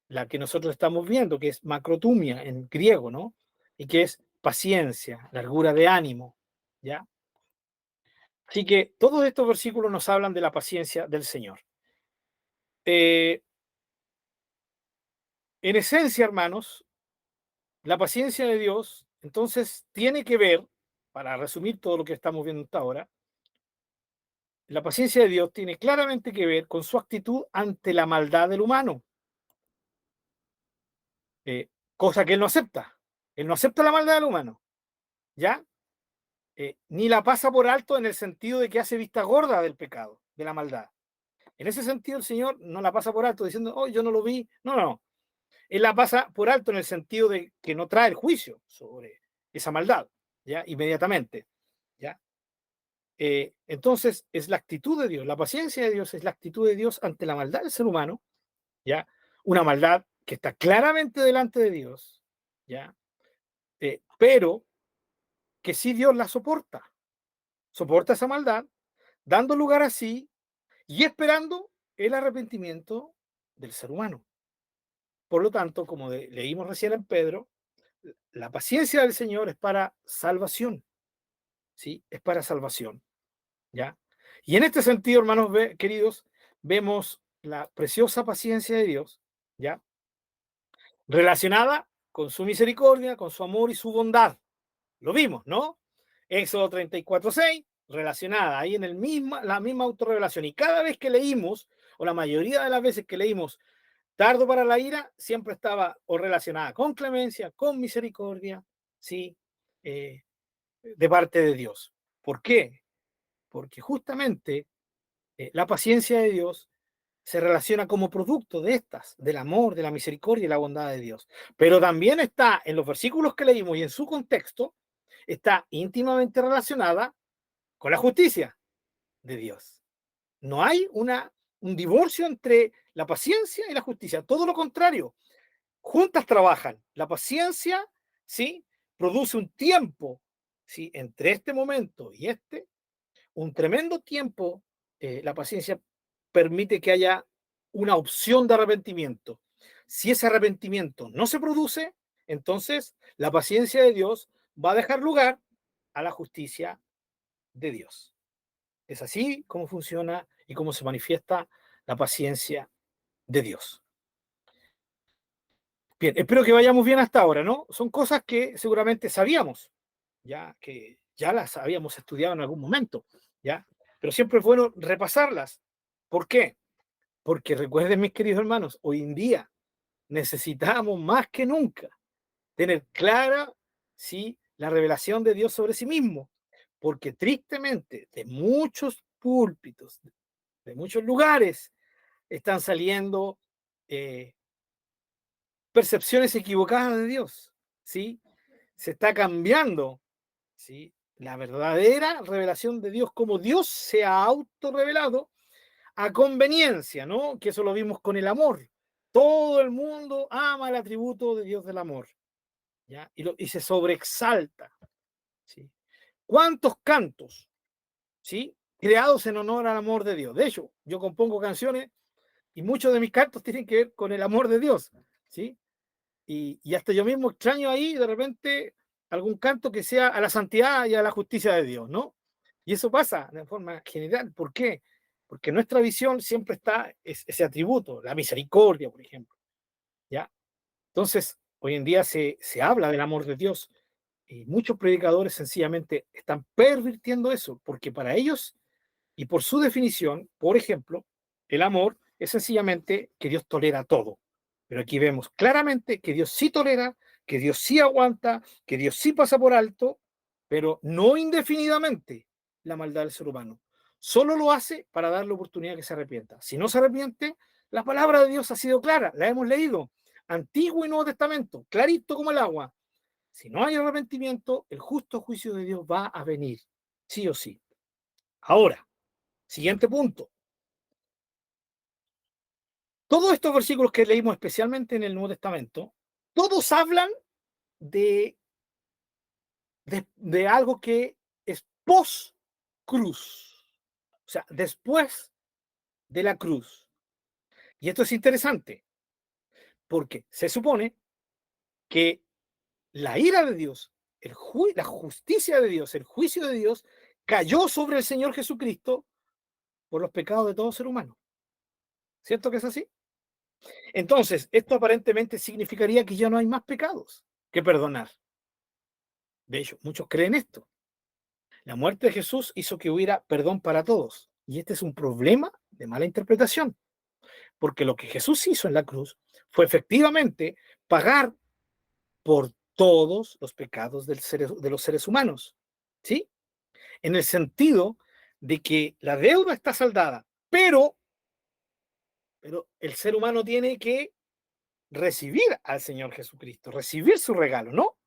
la que nosotros estamos viendo, que es macrotumia en griego, ¿no? Y que es paciencia, largura de ánimo, ¿ya? Así que todos estos versículos nos hablan de la paciencia del Señor. En esencia, hermanos, la paciencia de Dios, entonces, tiene que ver, para resumir todo lo que estamos viendo hasta ahora, la paciencia de Dios tiene claramente que ver con su actitud ante la maldad del humano, cosa que Él no acepta. Él no acepta la maldad del humano, ¿ya? Ni la pasa por alto en el sentido de que hace vista gorda del pecado, de la maldad. En ese sentido, el Señor no la pasa por alto diciendo, oh, yo no lo vi. No, no, no. Él la pasa por alto en el sentido de que no trae el juicio sobre esa maldad, ¿ya? Inmediatamente, ¿ya? Entonces, es la actitud de Dios, la paciencia de Dios es la actitud de Dios ante la maldad del ser humano, ¿ya? Una maldad que está claramente delante de Dios, ¿ya? Pero que sí Dios la soporta esa maldad, dando lugar así y esperando el arrepentimiento del ser humano. Por lo tanto, como leímos recién en Pedro, la paciencia del Señor es para salvación, ¿sí? Es para salvación, ¿ya? Y en este sentido, hermanos queridos, vemos la preciosa paciencia de Dios, ¿ya? Relacionada con su misericordia, con su amor y su bondad. Lo vimos, ¿no? Éxodo 34:6, relacionada ahí en la misma autorrevelación. Y cada vez que leímos, o la mayoría de las veces que leímos, tardo para la ira, siempre estaba o relacionada con clemencia, con misericordia, ¿sí? De parte de Dios. ¿Por qué? Porque justamente la paciencia de Dios se relaciona como producto de estas, del amor, de la misericordia y la bondad de Dios. Pero también está en los versículos que leímos y en su contexto, está íntimamente relacionada con la justicia de Dios. No hay un divorcio entre la paciencia y la justicia, todo lo contrario, juntas trabajan. La paciencia, ¿sí? Produce un tiempo, ¿sí? Entre este momento y un tremendo tiempo. La paciencia permite que haya una opción de arrepentimiento. Si ese arrepentimiento no se produce, entonces la paciencia de Dios va a dejar lugar a la justicia de Dios. Es así como funciona y cómo se manifiesta la paciencia de Dios. Bien, espero que vayamos bien hasta ahora, ¿no? Son cosas que seguramente sabíamos, ya que ya las habíamos estudiado en algún momento, ¿ya? Pero siempre es bueno repasarlas. ¿Por qué? Porque recuerden, mis queridos hermanos, hoy en día necesitamos más que nunca tener clara, ¿sí?, la revelación de Dios sobre sí mismo, porque tristemente de muchos púlpitos, de muchos lugares, están saliendo percepciones equivocadas de Dios, ¿sí? Se está cambiando, ¿sí?, la verdadera revelación de Dios, como Dios se ha autorrevelado a conveniencia, ¿no? Que eso lo vimos con el amor. Todo el mundo ama el atributo de Dios del amor, ¿ya? Y se sobreexalta, ¿sí? ¿Cuántos cantos, ¿sí?, creados en honor al amor de Dios? De hecho, yo compongo canciones y muchos de mis cantos tienen que ver con el amor de Dios, ¿sí? Y hasta yo mismo extraño ahí de repente algún canto que sea a la santidad y a la justicia de Dios, ¿no? Y eso pasa de forma general. ¿Por qué? Porque en nuestra visión siempre está ese atributo, la misericordia, por ejemplo, ¿ya? Entonces, Hoy en día se habla del amor de Dios y muchos predicadores sencillamente están pervirtiendo eso, porque para ellos y por su definición, por ejemplo, el amor es sencillamente que Dios tolera todo. Pero aquí vemos claramente que Dios sí tolera, que Dios sí aguanta, que Dios sí pasa por alto, pero no indefinidamente la maldad del ser humano. Solo lo hace para darle oportunidad que se arrepienta. Si no se arrepiente, la palabra de Dios ha sido clara, la hemos leído. Antiguo y Nuevo Testamento, clarito como el agua. Si no hay arrepentimiento, el justo juicio de Dios va a venir, sí o sí. Ahora, siguiente punto. Todos estos versículos que leímos, especialmente en el Nuevo Testamento, todos hablan de algo que es post-cruz, o sea, después de la cruz. Y esto es interesante, porque se supone que la ira de Dios, la justicia de Dios, el juicio de Dios, cayó sobre el Señor Jesucristo por los pecados de todo ser humano. ¿Cierto que es así? Entonces, esto aparentemente significaría que ya no hay más pecados que perdonar. De hecho, muchos creen esto. La muerte de Jesús hizo que hubiera perdón para todos. Y este es un problema de mala interpretación, porque lo que Jesús hizo en la cruz fue efectivamente pagar por todos los pecados de los seres humanos. ¿Sí? En el sentido de que la deuda está saldada, pero el ser humano tiene que recibir al Señor Jesucristo, recibir su regalo, ¿no?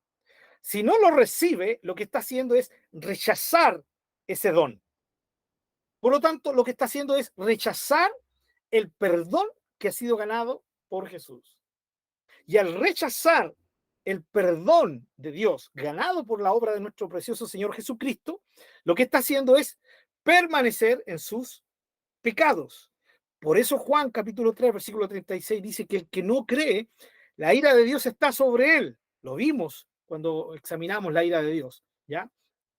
Si no lo recibe, lo que está haciendo es rechazar ese don. Por lo tanto, lo que está haciendo es rechazar el perdón que ha sido ganado por Jesús. Y al rechazar el perdón de Dios ganado por la obra de nuestro precioso Señor Jesucristo, lo que está haciendo es permanecer en sus pecados. Por eso Juan capítulo 3, versículo 36 dice que el que no cree, la ira de Dios está sobre él. Lo vimos cuando examinamos la ira de Dios, ¿ya?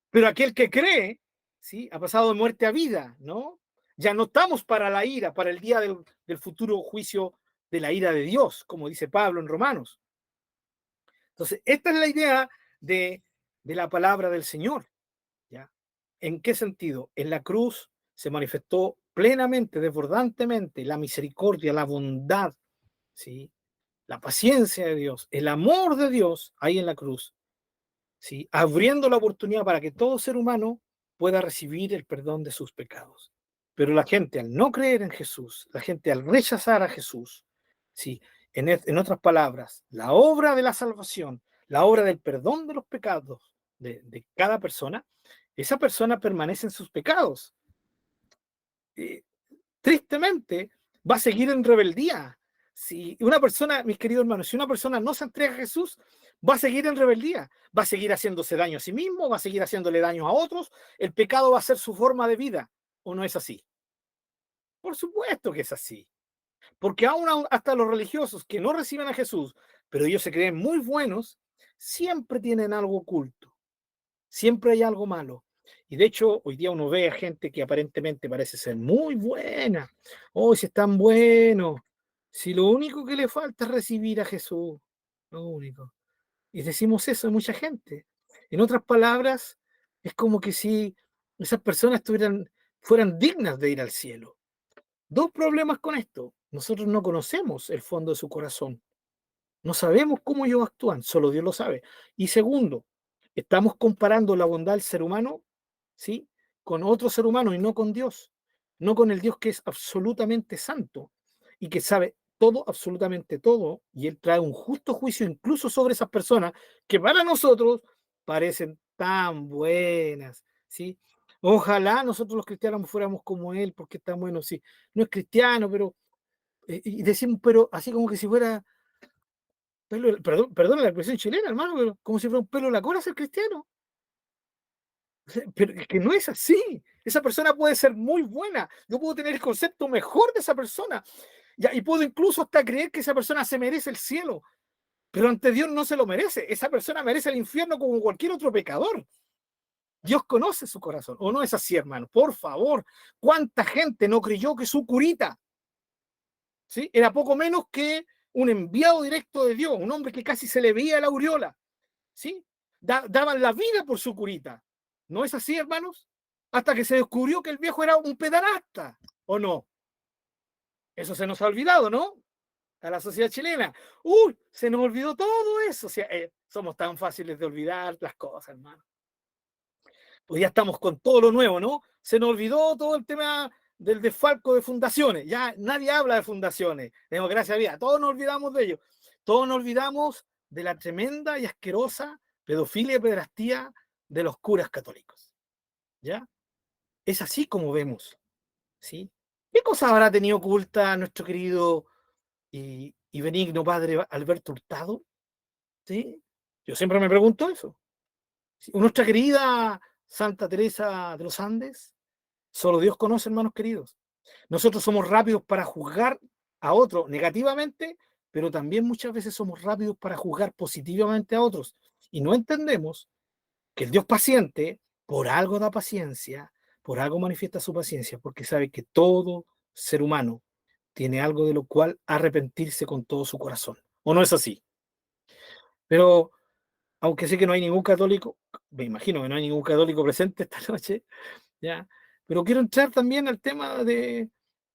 Pero aquel que cree, ¿sí? Ha pasado de muerte a vida, ¿no? Ya no estamos para la ira, para el día del futuro juicio de la ira de Dios, como dice Pablo en Romanos. Entonces, esta es la idea de la palabra del Señor, ¿ya? ¿En qué sentido? En la cruz se manifestó plenamente, desbordantemente, la misericordia, la bondad, ¿sí? La paciencia de Dios, el amor de Dios ahí en la cruz, ¿sí? Abriendo la oportunidad para que todo ser humano pueda recibir el perdón de sus pecados. Pero la gente al no creer en Jesús, la gente al rechazar a Jesús, ¿sí? En otras palabras, la obra de la salvación, la obra del perdón de los pecados de cada persona, esa persona permanece en sus pecados. Tristemente, va a seguir en rebeldía. Si una persona, mis queridos hermanos, si una persona no se entrega a Jesús, va a seguir en rebeldía, va a seguir haciéndose daño a sí mismo, va a seguir haciéndole daño a otros, el pecado va a ser su forma de vida, ¿o no es así? Por supuesto que es así, porque aún hasta los religiosos que no reciben a Jesús, pero ellos se creen muy buenos, siempre tienen algo oculto, siempre hay algo malo. Y de hecho, hoy día uno ve a gente que aparentemente parece ser muy buena. Oh, si es tan bueno. Si lo único que le falta es recibir a Jesús. Lo único. Y decimos eso a mucha gente. En otras palabras, es como que si esas personas fueran dignas de ir al cielo. Dos problemas con esto. Nosotros no conocemos el fondo de su corazón. No sabemos cómo ellos actúan, solo Dios lo sabe. Y segundo, estamos comparando la bondad del ser humano, ¿sí? Con otro ser humano y no con Dios. No con el Dios que es absolutamente santo y que sabe todo, absolutamente todo, y Él trae un justo juicio incluso sobre esas personas que para nosotros parecen tan buenas, ¿sí? Ojalá nosotros los cristianos fuéramos como Él, porque está bueno, sí. No es cristiano, pero, y decimos, pero así como que si fuera perdón la expresión chilena, hermano, pero como si fuera un pelo en la cola ser cristiano. Pero es que no es así. Esa persona puede ser muy buena. Yo puedo tener el concepto mejor de esa persona. Ya, y puedo incluso hasta creer que esa persona se merece el cielo. Pero ante Dios no se lo merece. Esa persona merece el infierno como cualquier otro pecador. Dios conoce su corazón. ¿O no es así, hermano? Por favor. ¿Cuánta gente no creyó que su curita, ¿sí? Era poco menos que un enviado directo de Dios, un hombre que casi se le veía la aureola, ¿sí? Daban la vida por su curita. ¿No es así, hermanos? Hasta que se descubrió que el viejo era un pederasta, ¿o no? Eso se nos ha olvidado, ¿no? A la sociedad chilena. ¡Uy! Se nos olvidó todo eso. O sea, somos tan fáciles de olvidar las cosas, hermano. Pues ya estamos con todo lo nuevo, ¿no? Se nos olvidó todo el tema del desfalco de fundaciones. Ya nadie habla de fundaciones. Democracia Viva. Todos nos olvidamos de ello. Todos nos olvidamos de la tremenda y asquerosa pedofilia y pederastía de los curas católicos. ¿Ya? Es así como vemos. ¿Sí? ¿Qué cosas habrá tenido oculta nuestro querido y benigno padre Alberto Hurtado? ¿Sí? Yo siempre me pregunto eso. ¿Sí? Nuestra querida Santa Teresa de los Andes, solo Dios conoce, hermanos queridos. Nosotros somos rápidos para juzgar a otro negativamente, pero también muchas veces somos rápidos para juzgar positivamente a otros. Y no entendemos que el Dios paciente, por algo da paciencia, por algo manifiesta su paciencia, porque sabe que todo ser humano tiene algo de lo cual arrepentirse con todo su corazón. ¿O no es así? Pero, aunque sé que no hay ningún católico, me imagino que no hay ningún católico presente esta noche, ¿ya? Pero quiero entrar también al tema de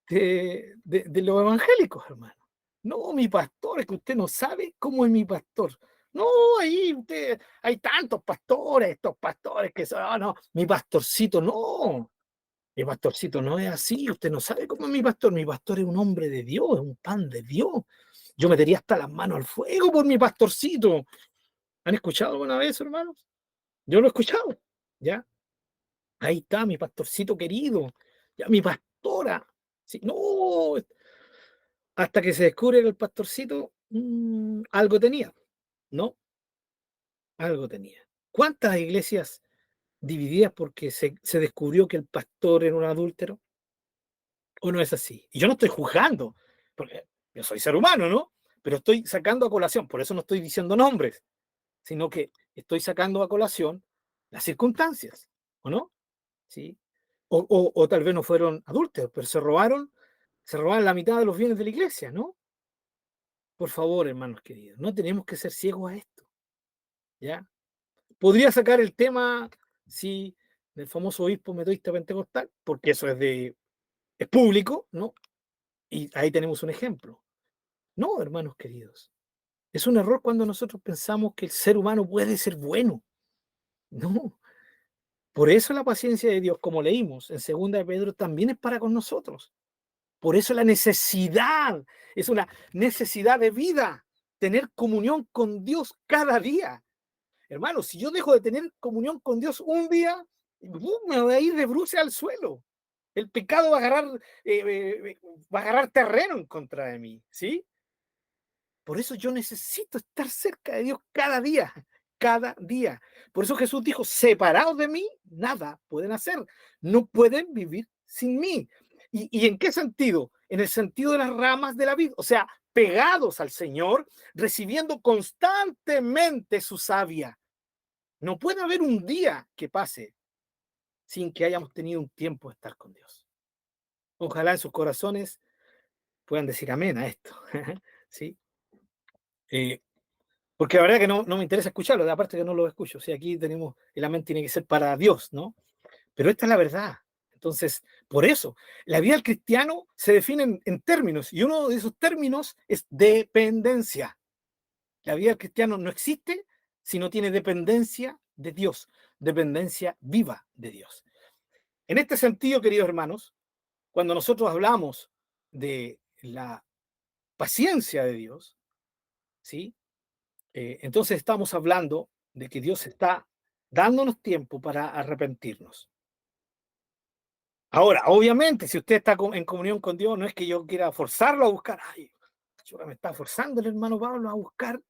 los evangélicos, hermano. No, mi pastor, es que usted no sabe cómo es mi pastor. No, ahí usted, hay tantos pastores, estos pastores que son, no, mi pastorcito, no. Mi pastorcito no es así, usted no sabe cómo es mi pastor. Mi pastor es un hombre de Dios, es un pan de Dios. Yo metería hasta las manos al fuego por mi pastorcito. ¿Han escuchado alguna vez, hermanos? Yo lo he escuchado, ¿ya? Ahí está mi pastorcito querido, ya mi pastora. Sí, no, hasta que se descubre que el pastorcito algo tenía, ¿no? Algo tenía. ¿Cuántas iglesias divididas porque se descubrió que el pastor era un adúltero? ¿O no es así? Y yo no estoy juzgando, porque yo soy ser humano, ¿no? Pero estoy sacando a colación, por eso no estoy diciendo nombres, sino que estoy sacando a colación las circunstancias, ¿o no? ¿Sí? O tal vez no fueron adúlteros, pero se robaron la mitad de los bienes de la iglesia, ¿no? Por favor, hermanos queridos, no tenemos que ser ciegos a esto, ¿ya? Podría sacar el tema, sí, del famoso obispo metodista pentecostal, porque eso es público, ¿no? Y ahí tenemos un ejemplo. No, hermanos queridos, es un error cuando nosotros pensamos que el ser humano puede ser bueno. No, por eso la paciencia de Dios, como leímos en 2 de Pedro, también es para con nosotros. Por eso la necesidad, es una necesidad de vida, tener comunión con Dios cada día. Hermano, si yo dejo de tener comunión con Dios un día, me voy a ir de bruces al suelo. El pecado va a agarrar terreno en contra de mí, ¿sí? Por eso yo necesito estar cerca de Dios cada día, cada día. Por eso Jesús dijo, separados de mí, nada pueden hacer. No pueden vivir sin mí. ¿Y en qué sentido? En el sentido de las ramas de la vid, o sea, pegados al Señor, recibiendo constantemente su savia. No puede haber un día que pase sin que hayamos tenido un tiempo de estar con Dios. Ojalá en sus corazones puedan decir amén a esto. ¿Sí? Porque la verdad que no me interesa escucharlo, aparte que no lo escucho. O sea, aquí tenemos, el amén tiene que ser para Dios, ¿no? Pero esta es la verdad. Entonces, por eso, la vida del cristiano se define en términos, y uno de esos términos es dependencia. La vida del cristiano no existe si no tiene dependencia de Dios, dependencia viva de Dios. En este sentido, queridos hermanos, cuando nosotros hablamos de la paciencia de Dios, ¿sí? Entonces estamos hablando de que Dios está dándonos tiempo para arrepentirnos. Ahora, obviamente, si usted está en comunión con Dios, no es que yo quiera forzarlo a buscar. Ay, me está forzando el hermano Pablo a buscar.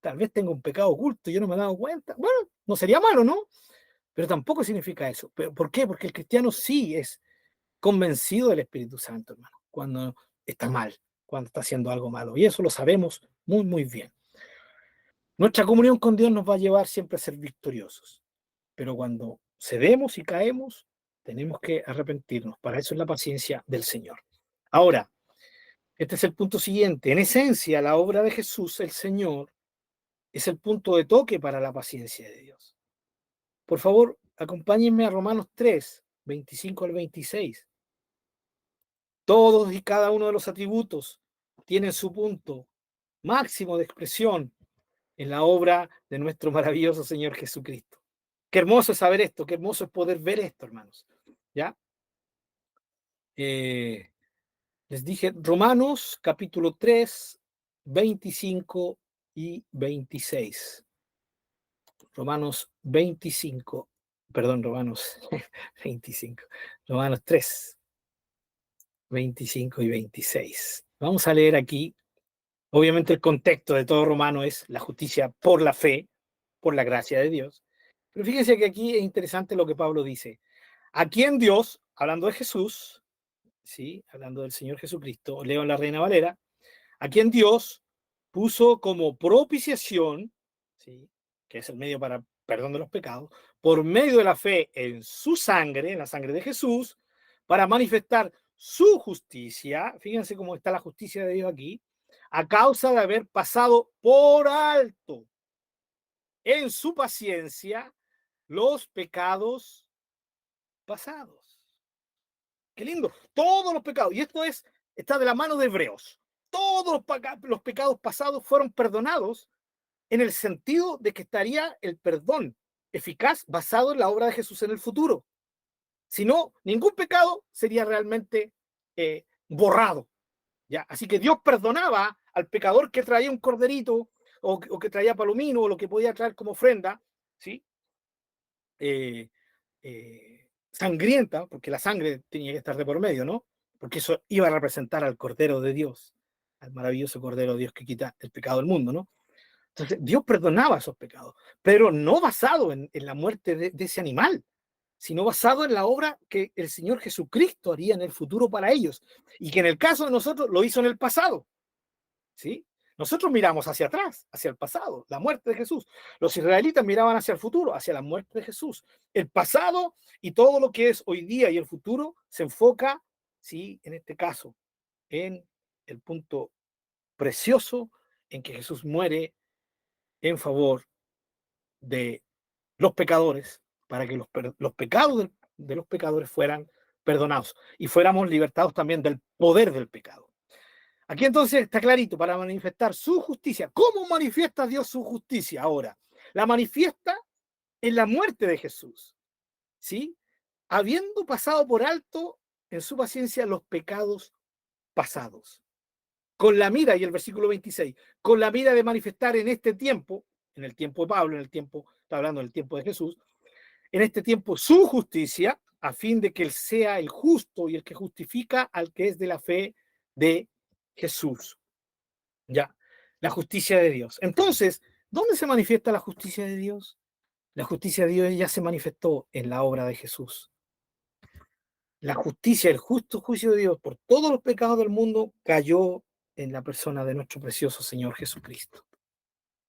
Tal vez tengo un pecado oculto y yo no me he dado cuenta. Bueno, no sería malo, ¿no? Pero tampoco significa eso. ¿Por qué? Porque el cristiano sí es convencido del Espíritu Santo, hermano, cuando está mal, cuando está haciendo algo malo. Y eso lo sabemos muy, muy bien. Nuestra comunión con Dios nos va a llevar siempre a ser victoriosos. Pero cuando cedemos y caemos, tenemos que arrepentirnos. Para eso es la paciencia del Señor. Ahora, Este es el punto siguiente. En esencia, la obra de Jesús, el Señor, es el punto de toque para la paciencia de Dios. Por favor, acompáñenme a Romanos 3, 25 al 26. Todos y cada uno de los atributos tienen su punto máximo de expresión en la obra de nuestro maravilloso Señor Jesucristo. Qué hermoso es saber esto, qué hermoso es poder ver esto, hermanos. ¿Ya? Les dije Romanos capítulo 3, 25 y 26. Romanos 25, perdón, Romanos 25, Romanos 3, 25 y 26. Vamos a leer aquí. Obviamente el contexto de todo Romano es la justicia por la fe, por la gracia de Dios. Pero fíjense que aquí es interesante lo que Pablo dice. A quien Dios, hablando de Jesús, ¿sí? Hablando del Señor Jesucristo, leo en la Reina Valera, a quien Dios puso como propiciación, ¿sí? Que es el medio para perdón de los pecados, por medio de la fe en su sangre, en la sangre de Jesús, para manifestar su justicia. Fíjense cómo está la justicia de Dios aquí, a causa de haber pasado por alto en su paciencia los pecados pasados. Qué lindo, todos los pecados. Y esto está de la mano de Hebreos. Todos los pecados pasados fueron perdonados en el sentido de que estaría el perdón eficaz basado en la obra de Jesús en el futuro. Si no, ningún pecado sería realmente borrado. ¿Ya? Así que Dios perdonaba al pecador que traía un corderito o que traía palomino o lo que podía traer como ofrenda, ¿sí? Sangrienta, porque la sangre tenía que estar de por medio, ¿no? Porque eso iba a representar al Cordero de Dios, al maravilloso Cordero de Dios que quita el pecado del mundo, ¿no? Entonces, Dios perdonaba esos pecados, pero no basado en la muerte de ese animal, sino basado en la obra que el Señor Jesucristo haría en el futuro para ellos, y que en el caso de nosotros lo hizo en el pasado, ¿sí? Nosotros miramos hacia atrás, hacia el pasado, la muerte de Jesús. Los israelitas miraban hacia el futuro, hacia la muerte de Jesús. El pasado y todo lo que es hoy día y el futuro se enfoca, ¿sí? En este caso, en el punto precioso en que Jesús muere en favor de los pecadores, para que los pecados de los pecadores fueran perdonados y fuéramos libertados también del poder del pecado. Aquí entonces está clarito, para manifestar su justicia. ¿Cómo manifiesta Dios su justicia ahora? La manifiesta en la muerte de Jesús, ¿sí? Habiendo pasado por alto en su paciencia los pecados pasados. Con la mira, y el versículo 26, con la mira de manifestar en este tiempo, en el tiempo de Pablo, está hablando del tiempo de Jesús, en este tiempo su justicia, a fin de que él sea el justo y el que justifica al que es de la fe de Jesús. Ya, la justicia de Dios. Entonces, ¿dónde se manifiesta la justicia de Dios? La justicia de Dios ya se manifestó en la obra de Jesús. La justicia, el justo juicio de Dios por todos los pecados del mundo cayó en la persona de nuestro precioso Señor Jesucristo.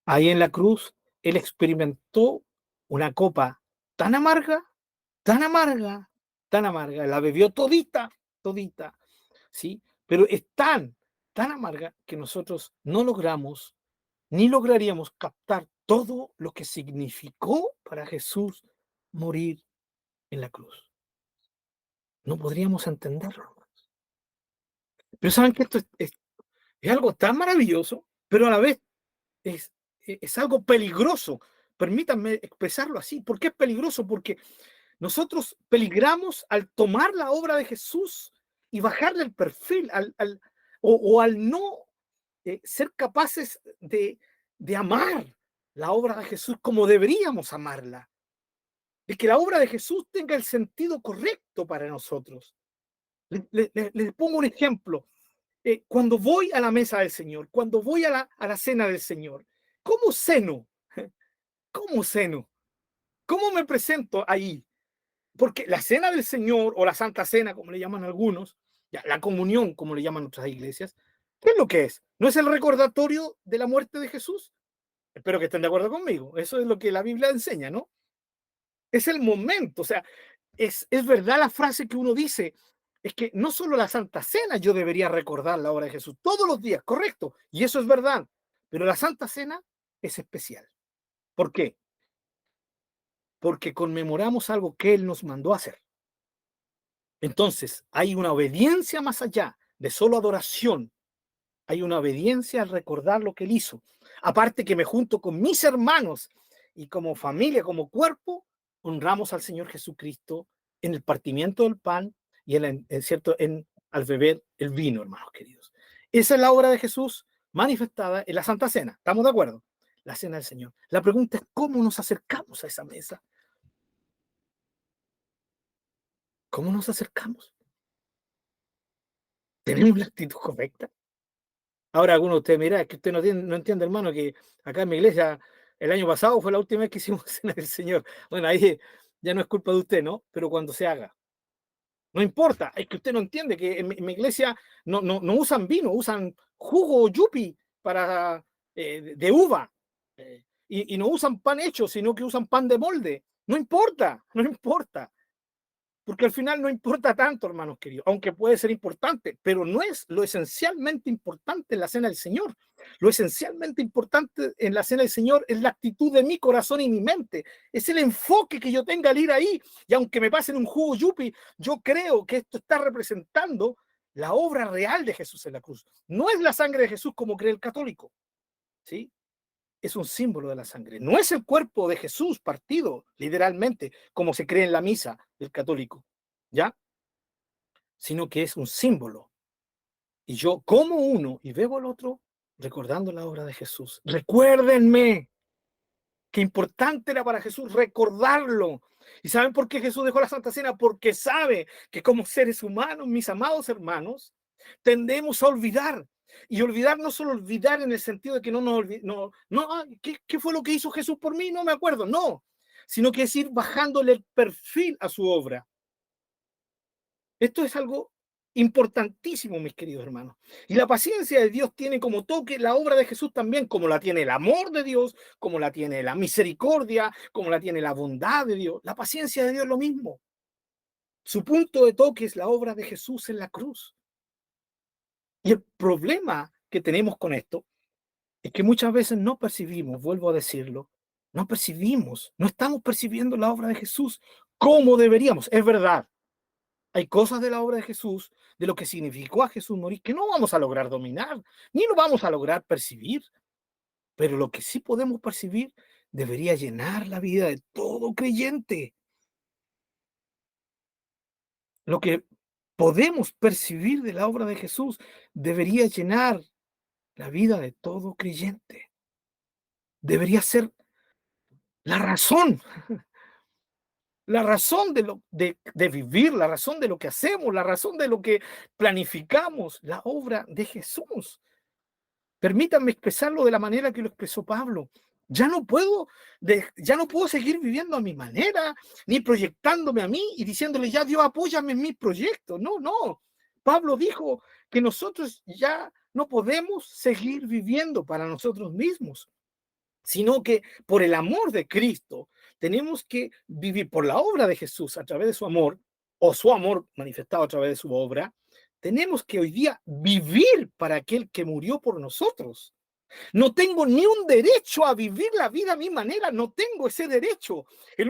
Ahí en la cruz, Él experimentó una copa tan amarga, tan amarga, tan amarga. La bebió todita, todita, ¿sí? Pero es tan amarga que nosotros no logramos ni lograríamos captar todo lo que significó para Jesús morir en la cruz. No podríamos entenderlo. Pero saben que esto es algo tan maravilloso, pero a la vez es algo peligroso. Permítanme expresarlo así. ¿Por qué es peligroso? Porque nosotros peligramos al tomar la obra de Jesús y bajarle el perfil, o al no ser capaces de amar la obra de Jesús como deberíamos amarla. De que la obra de Jesús tenga el sentido correcto para nosotros. Les pongo un ejemplo. Cuando voy a la mesa del Señor, cuando voy a la cena del Señor, ¿cómo ceno? ¿Cómo ceno? ¿Cómo me presento ahí? Porque la cena del Señor, o la Santa Cena, como le llaman algunos, ya, la comunión, como le llaman otras iglesias, ¿qué es lo que es? ¿No es el recordatorio de la muerte de Jesús? Espero que estén de acuerdo conmigo. Eso es lo que la Biblia enseña, ¿no? Es el momento, o sea, es verdad la frase que uno dice, es que no solo la Santa Cena yo debería recordar la obra de Jesús todos los días, correcto, y eso es verdad, pero la Santa Cena es especial. ¿Por qué? Porque conmemoramos algo que Él nos mandó a hacer. Entonces, hay una obediencia más allá de solo adoración. Hay una obediencia al recordar lo que Él hizo. Aparte que me junto con mis hermanos y como familia, como cuerpo, honramos al Señor Jesucristo en el partimiento del pan y al beber el vino, hermanos queridos. Esa es la obra de Jesús manifestada en la Santa Cena. ¿Estamos de acuerdo? La Cena del Señor. La pregunta es, ¿cómo nos acercamos a esa mesa? ¿Cómo nos acercamos? ¿Tenemos la actitud correcta? Ahora alguno de ustedes mira, es que usted no entiende, hermano, que acá en mi iglesia el año pasado fue la última vez que hicimos Cena del Señor. Bueno, ahí ya no es culpa de usted, ¿no? Pero cuando se haga. No importa, es que usted no entiende que en mi iglesia no usan vino, usan jugo yupi para, de uva. Y no usan pan hecho, sino que usan pan de molde. No importa, no importa. Porque al final no importa tanto, hermanos queridos, aunque puede ser importante, pero no es lo esencialmente importante en la Cena del Señor. Lo esencialmente importante en la Cena del Señor es la actitud de mi corazón y mi mente. Es el enfoque que yo tenga al ir ahí. Y aunque me pasen un jugo yupi, yo creo que esto está representando la obra real de Jesús en la cruz. No es la sangre de Jesús como cree el católico, ¿sí? Es un símbolo de la sangre. No es el cuerpo de Jesús partido, literalmente, como se cree en la misa del católico, ¿ya? Sino que es un símbolo. Y yo como uno y bebo el otro, recordando la obra de Jesús. Recuérdenme qué importante era para Jesús recordarlo. ¿Y saben por qué Jesús dejó la Santa Cena? Porque sabe que como seres humanos, mis amados hermanos, tendemos a olvidar. Y olvidar no solo olvidar en el sentido de que ¿qué fue lo que hizo Jesús por mí? No me acuerdo, no. Sino que es ir bajándole el perfil a su obra. Esto es algo importantísimo, mis queridos hermanos. Y la paciencia de Dios tiene como toque la obra de Jesús también, como la tiene el amor de Dios, como la tiene la misericordia, como la tiene la bondad de Dios. La paciencia de Dios es lo mismo. Su punto de toque es la obra de Jesús en la cruz. Y el problema que tenemos con esto es que muchas veces no percibimos, vuelvo a decirlo, no estamos percibiendo la obra de Jesús como deberíamos. Es verdad, hay cosas de la obra de Jesús, de lo que significó a Jesús morir, que no vamos a lograr dominar, ni lo vamos a lograr percibir, pero lo que sí podemos percibir debería llenar la vida de todo creyente. Lo que podemos percibir de la obra de Jesús debería llenar la vida de todo creyente. Debería ser la razón de vivir, la razón de lo que hacemos, la razón de lo que planificamos, la obra de Jesús. Permítanme expresarlo de la manera que lo expresó Pablo. Ya no puedo seguir viviendo a mi manera, ni proyectándome a mí y diciéndole, ya Dios, apóyame en mis proyectos. No. Pablo dijo que nosotros ya no podemos seguir viviendo para nosotros mismos, sino que por el amor de Cristo tenemos que vivir por la obra de Jesús a través de su amor, o su amor manifestado a través de su obra. Tenemos que hoy día vivir para aquel que murió por nosotros. No tengo ni un derecho a vivir la vida a mi manera, no tengo ese derecho. La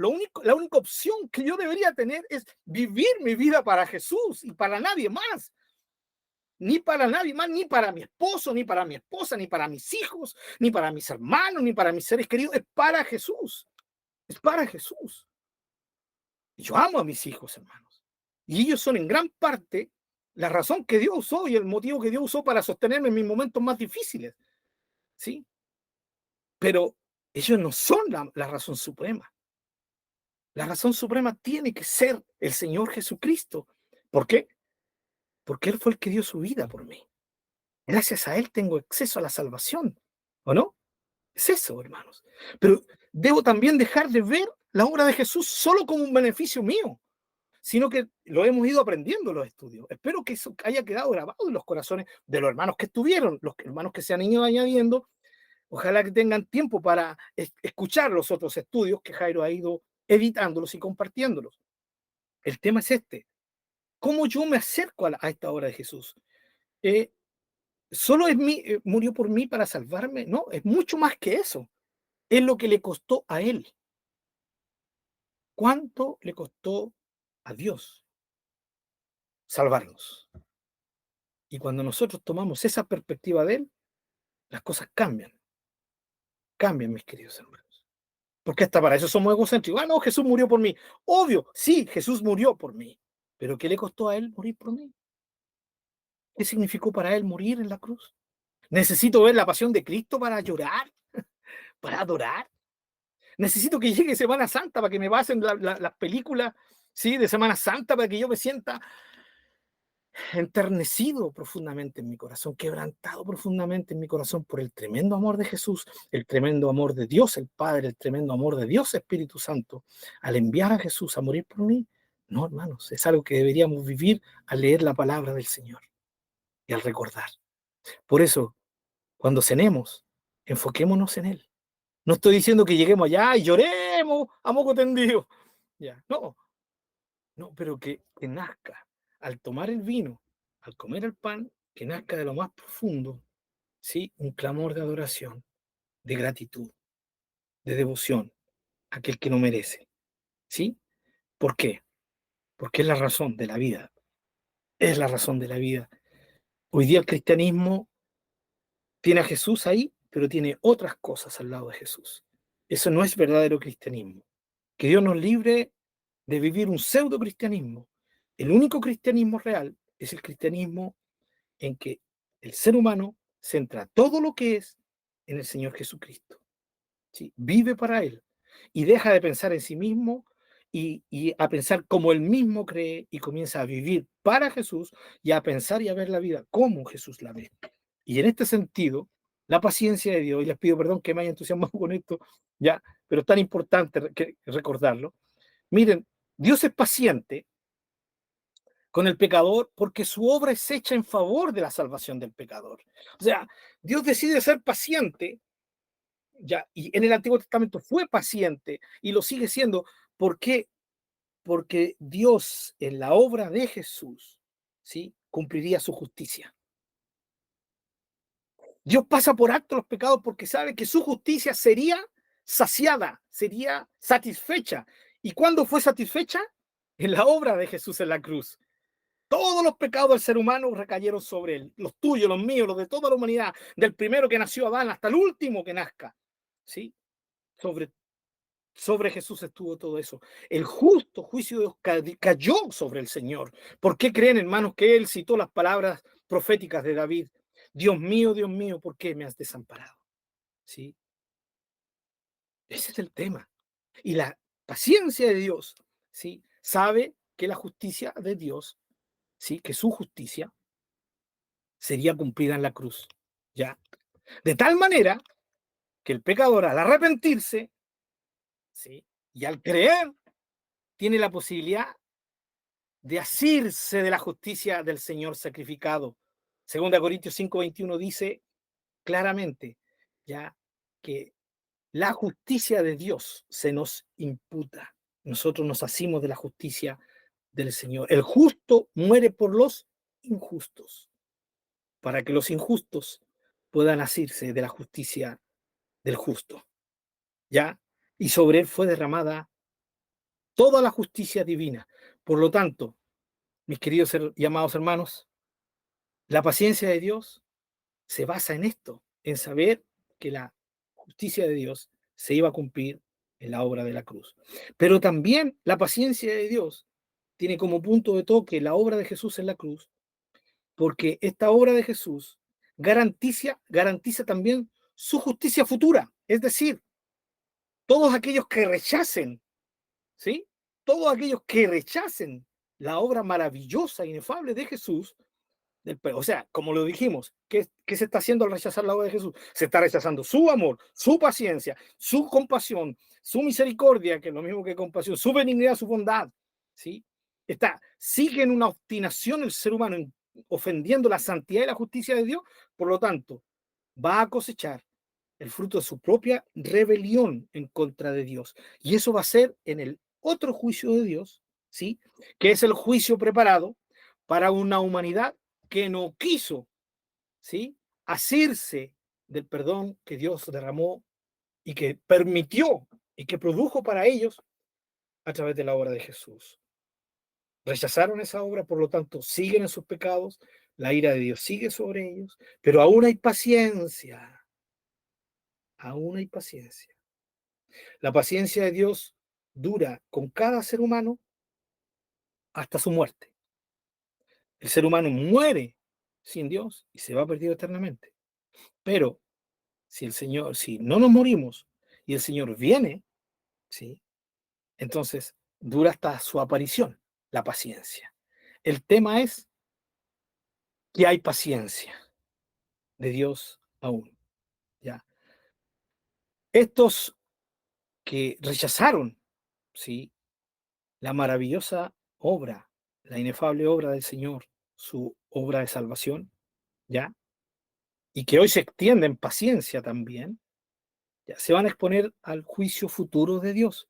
única opción que yo debería tener es vivir mi vida para Jesús y para nadie más. Ni para nadie más, ni para mi esposo, ni para mi esposa, ni para mis hijos, ni para mis hermanos, ni para mis seres queridos. Es para Jesús. Es para Jesús. Y yo amo a mis hijos, hermanos. Y ellos son en gran parte la razón que Dios usó y el motivo que Dios usó para sostenerme en mis momentos más difíciles. ¿Sí? Pero ellos no son la razón suprema. La razón suprema tiene que ser el Señor Jesucristo. ¿Por qué? Porque Él fue el que dio su vida por mí. Gracias a Él tengo acceso a la salvación, ¿o no? Es eso, hermanos. Pero debo también dejar de ver la obra de Jesús solo como un beneficio mío, sino que lo hemos ido aprendiendo en los estudios. Espero que eso haya quedado grabado en los corazones de los hermanos que estuvieron, los hermanos que se han ido añadiendo. Ojalá que tengan tiempo para escuchar los otros estudios que Jairo ha ido editándolos y compartiéndolos. El tema es este. ¿Cómo yo me acerco a esta obra de Jesús? ¿Solo murió por mí para salvarme? No, es mucho más que eso. Es lo que le costó a Él. ¿Cuánto le costó a Dios salvarnos? Y cuando nosotros tomamos esa perspectiva de Él, las cosas cambian. Cambian, mis queridos hermanos. Porque hasta para eso somos egocéntricos. Ah, no, Jesús murió por mí. Obvio, sí, Jesús murió por mí. ¿Pero qué le costó a Él morir por mí? ¿Qué significó para Él morir en la cruz? ¿Necesito ver la pasión de Cristo para llorar? ¿Para adorar? ¿Necesito que llegue Semana Santa para que me pasen las películas, ¿sí?, de Semana Santa para que yo me sienta enternecido profundamente en mi corazón, quebrantado profundamente en mi corazón por el tremendo amor de Jesús, el tremendo amor de Dios el Padre, el tremendo amor de Dios Espíritu Santo, al enviar a Jesús a morir por mí? No, hermanos, es algo que deberíamos vivir al leer la palabra del Señor y al recordar. Por eso, cuando cenemos, enfoquémonos en Él. No estoy diciendo que lleguemos allá y lloremos a moco tendido. Ya, no, pero que nazca al tomar el vino, al comer el pan, que nazca de lo más profundo, ¿sí?, un clamor de adoración, de gratitud, de devoción a aquel que no merece. ¿Sí? ¿Por qué? Porque es la razón de la vida. Es la razón de la vida. Hoy día el cristianismo tiene a Jesús ahí, pero tiene otras cosas al lado de Jesús. Eso no es verdadero cristianismo. Que Dios nos libre de vivir un pseudo cristianismo. El único cristianismo real es el cristianismo en que el ser humano centra todo lo que es en el Señor Jesucristo. ¿Sí? Vive para Él y deja de pensar en sí mismo y a pensar como Él mismo cree y comienza a vivir para Jesús y a pensar y a ver la vida como Jesús la ve. Y en este sentido, la paciencia de Dios, y les pido perdón que me haya entusiasmado con esto, ya, pero es tan importante recordarlo. Miren, Dios es paciente con el pecador porque su obra es hecha en favor de la salvación del pecador. O sea, Dios decide ser paciente, ya, y en el Antiguo Testamento fue paciente y lo sigue siendo. ¿Por qué? Porque Dios en la obra de Jesús, ¿sí?, cumpliría su justicia. Dios pasa por alto los pecados porque sabe que su justicia sería saciada, sería satisfecha. ¿Y cuándo fue satisfecha? En la obra de Jesús en la cruz. Todos los pecados del ser humano recayeron sobre él, los tuyos, los míos, los de toda la humanidad, del primero que nació Adán hasta el último que nazca. ¿Sí? Sobre Jesús estuvo todo eso. El justo juicio de Dios cayó sobre el Señor. ¿Por qué creen, hermanos, que él citó las palabras proféticas de David? Dios mío, ¿por qué me has desamparado? ¿Sí? Ese es el tema. Y la paciencia de Dios, ¿sí?, sabe que la justicia de Dios, ¿sí?, que su justicia sería cumplida en la cruz. ¿Ya? De tal manera que el pecador, al arrepentirse, ¿sí?, y al creer, tiene la posibilidad de asirse de la justicia del Señor sacrificado. 2 Corintios 5:21 dice claramente, ya, que la justicia de Dios se nos imputa. Nosotros nos asimos de la justicia del Señor. El justo muere por los injustos, para que los injustos puedan asirse de la justicia del justo. ¿Ya? Y sobre él fue derramada toda la justicia divina. Por lo tanto, mis queridos y amados hermanos, la paciencia de Dios se basa en esto, en saber que la justicia de Dios se iba a cumplir en la obra de la cruz. Pero también la paciencia de Dios tiene como punto de toque la obra de Jesús en la cruz, porque esta obra de Jesús garantiza también su justicia futura. Es decir, todos aquellos que rechacen, ¿sí?, todos aquellos que rechacen la obra maravillosa e inefable de Jesús, o sea, como lo dijimos, ¿qué se está haciendo al rechazar la obra de Jesús? Se está rechazando su amor, su paciencia, su compasión, su misericordia, que es lo mismo que compasión, su benignidad, su bondad, ¿sí? Sigue en una obstinación el ser humano, ofendiendo la santidad y la justicia de Dios. Por lo tanto, va a cosechar el fruto de su propia rebelión en contra de Dios. Y eso va a ser en el otro juicio de Dios, ¿sí?, que es el juicio preparado para una humanidad que no quiso, ¿sí?, asirse del perdón que Dios derramó y que permitió y que produjo para ellos a través de la obra de Jesús. Rechazaron esa obra, por lo tanto, siguen en sus pecados, la ira de Dios sigue sobre ellos, pero aún hay paciencia, aún hay paciencia. La paciencia de Dios dura con cada ser humano hasta su muerte. El ser humano muere sin Dios y se va perdido eternamente. Pero si no nos morimos y el Señor viene, ¿sí?, entonces dura hasta su aparición, la paciencia. El tema es que hay paciencia de Dios aún, ¿ya? Estos que rechazaron, ¿sí?, la maravillosa obra, la inefable obra del Señor, su obra de salvación, ¿ya?, y que hoy se extiende en paciencia también, ya se van a exponer al juicio futuro de Dios,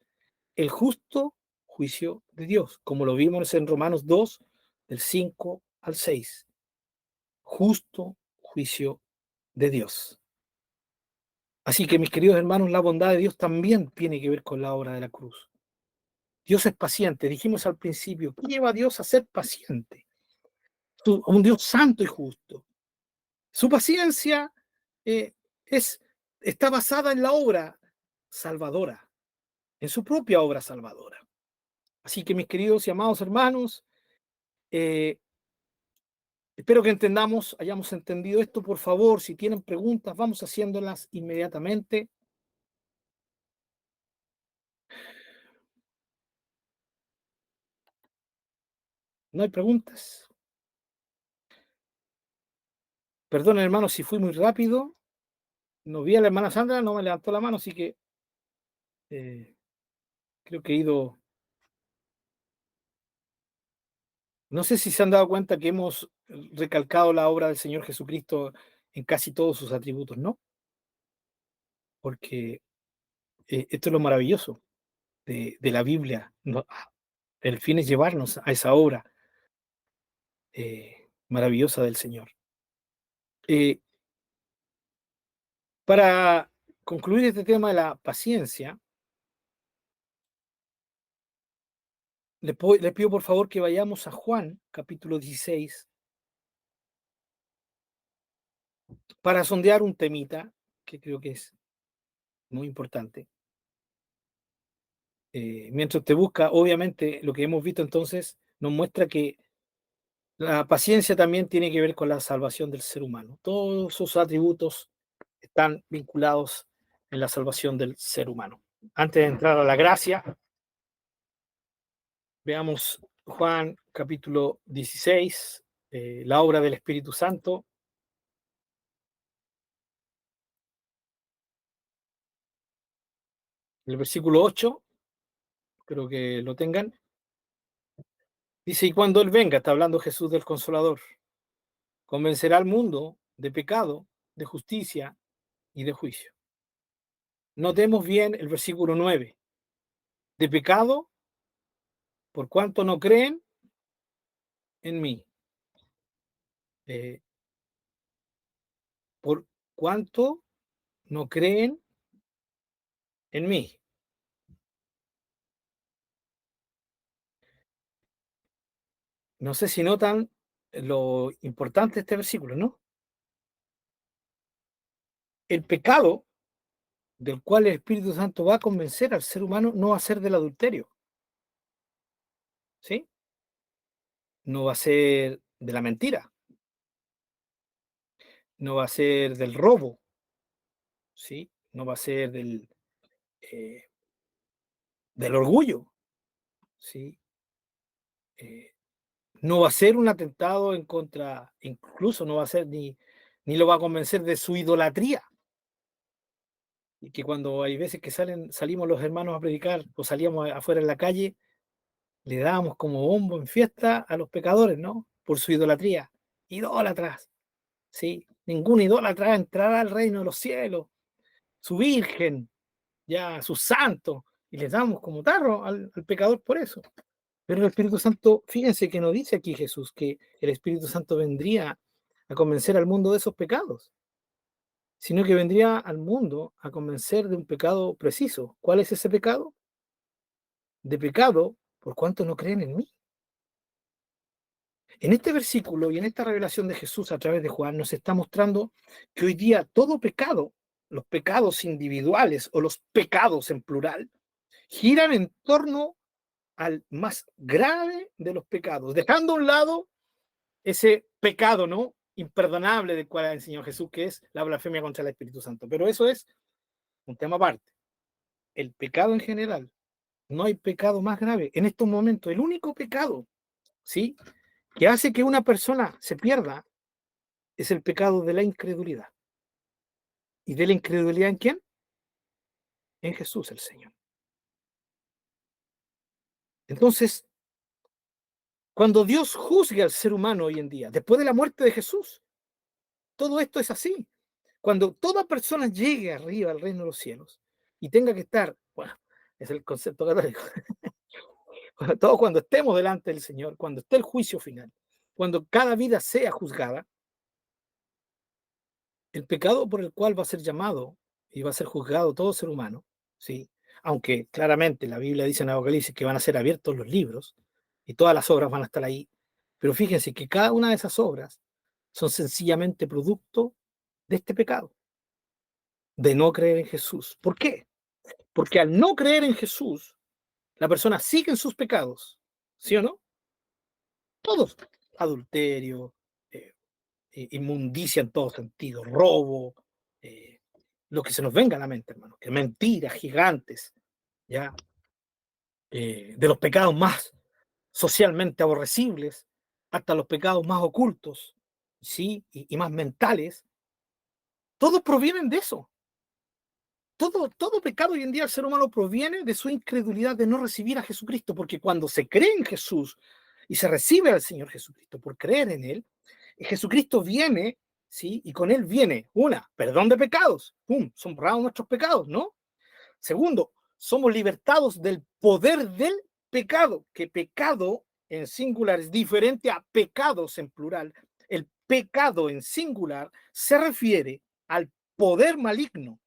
el justo juicio de Dios, como lo vimos en Romanos 2, del 5 al 6. Justo juicio de Dios. Así que, mis queridos hermanos, la bondad de Dios también tiene que ver con la obra de la cruz. Dios es paciente. Dijimos al principio, ¿qué lleva a Dios a ser paciente? Un Dios santo y justo. Su paciencia eh, está basada en la obra salvadora, en su propia obra salvadora. Así que, mis queridos y amados hermanos, espero que hayamos entendido esto. Por favor, si tienen preguntas, vamos haciéndolas inmediatamente. ¿No hay preguntas? Perdón, hermano, si fui muy rápido. No vi a la hermana Sandra, no me levantó la mano, así que creo que he ido. No sé si se han dado cuenta que hemos recalcado la obra del Señor Jesucristo en casi todos sus atributos, ¿no? Porque esto es lo maravilloso de la Biblia. El fin es llevarnos a esa obra maravillosa del Señor. Para concluir este tema de la paciencia, les pido por favor que vayamos a Juan, capítulo 16, para sondear un temita que creo que es muy importante. Mientras te busca, obviamente, lo que hemos visto entonces nos muestra que la paciencia también tiene que ver con la salvación del ser humano. Todos sus atributos están vinculados en la salvación del ser humano. Antes de entrar a la gracia, veamos Juan capítulo 16, la obra del Espíritu Santo. El versículo 8, creo que lo tengan. Dice, y cuando Él venga, está hablando Jesús del Consolador, convencerá al mundo de pecado, de justicia y de juicio. Notemos bien el versículo 9. De pecado, por cuanto no creen en mí. Por cuanto no creen en mí. No sé si notan lo importante de este versículo, ¿no? El pecado del cual el Espíritu Santo va a convencer al ser humano no va a ser del adulterio, ¿sí? No va a ser de la mentira, no va a ser del robo, ¿sí? No va a ser eh, del orgullo, ¿sí? No va a ser un atentado en contra, incluso no va a ser ni lo va a convencer de su idolatría. Y que cuando hay veces que salimos los hermanos a predicar o salíamos afuera en la calle, le dábamos como bombo en fiesta a los pecadores, ¿no? Por su idolatría. Idólatras, ¿sí? Ningún idólatra entrará al reino de los cielos. Su virgen, ya, sus santos. Y les damos como tarro al pecador por eso. Pero el Espíritu Santo, fíjense que no dice aquí Jesús que el Espíritu Santo vendría a convencer al mundo de esos pecados, sino que vendría al mundo a convencer de un pecado preciso. ¿Cuál es ese pecado? De pecado por cuanto no creen en mí. En este versículo y en esta revelación de Jesús a través de Juan nos está mostrando que hoy día todo pecado, los pecados individuales o los pecados en plural, giran en torno al más grave de los pecados, dejando a un lado ese pecado, ¿no?, imperdonable del cual enseñó Jesús, que es la blasfemia contra el Espíritu Santo. Pero eso es un tema aparte. El pecado en general, no hay pecado más grave. En estos momentos, el único pecado, ¿sí?, que hace que una persona se pierda es el pecado de la incredulidad. ¿Y de la incredulidad en quién? En Jesús el Señor. Entonces, cuando Dios juzgue al ser humano hoy en día, después de la muerte de Jesús, todo esto es así. Cuando toda persona llegue arriba al reino de los cielos y tenga que estar, bueno, es el concepto católico, todo cuando estemos delante del Señor, cuando esté el juicio final, cuando cada vida sea juzgada, el pecado por el cual va a ser llamado y va a ser juzgado todo ser humano, ¿sí? Aunque claramente la Biblia dice en Apocalipsis que van a ser abiertos los libros y todas las obras van a estar ahí, pero fíjense que cada una de esas obras son sencillamente producto de este pecado, de no creer en Jesús. ¿Por qué? Porque al no creer en Jesús, la persona sigue en sus pecados, ¿sí o no? Todos, adulterio, eh, inmundicia en todo sentido, robo, lo que se nos venga a la mente, hermano, que mentiras gigantes, ¿ya? De los pecados más socialmente aborrecibles hasta los pecados más ocultos, ¿sí? Y más mentales, todos provienen de eso. Todo pecado hoy en día del ser humano proviene de su incredulidad de no recibir a Jesucristo, porque cuando se cree en Jesús y se recibe al Señor Jesucristo por creer en Él, Jesucristo viene, ¿sí? Y con Él viene, perdón de pecados, ¡pum!, son borrados nuestros pecados, ¿no? Segundo, somos libertados del poder del pecado, que pecado en singular es diferente a pecados en plural. El pecado en singular se refiere al poder maligno,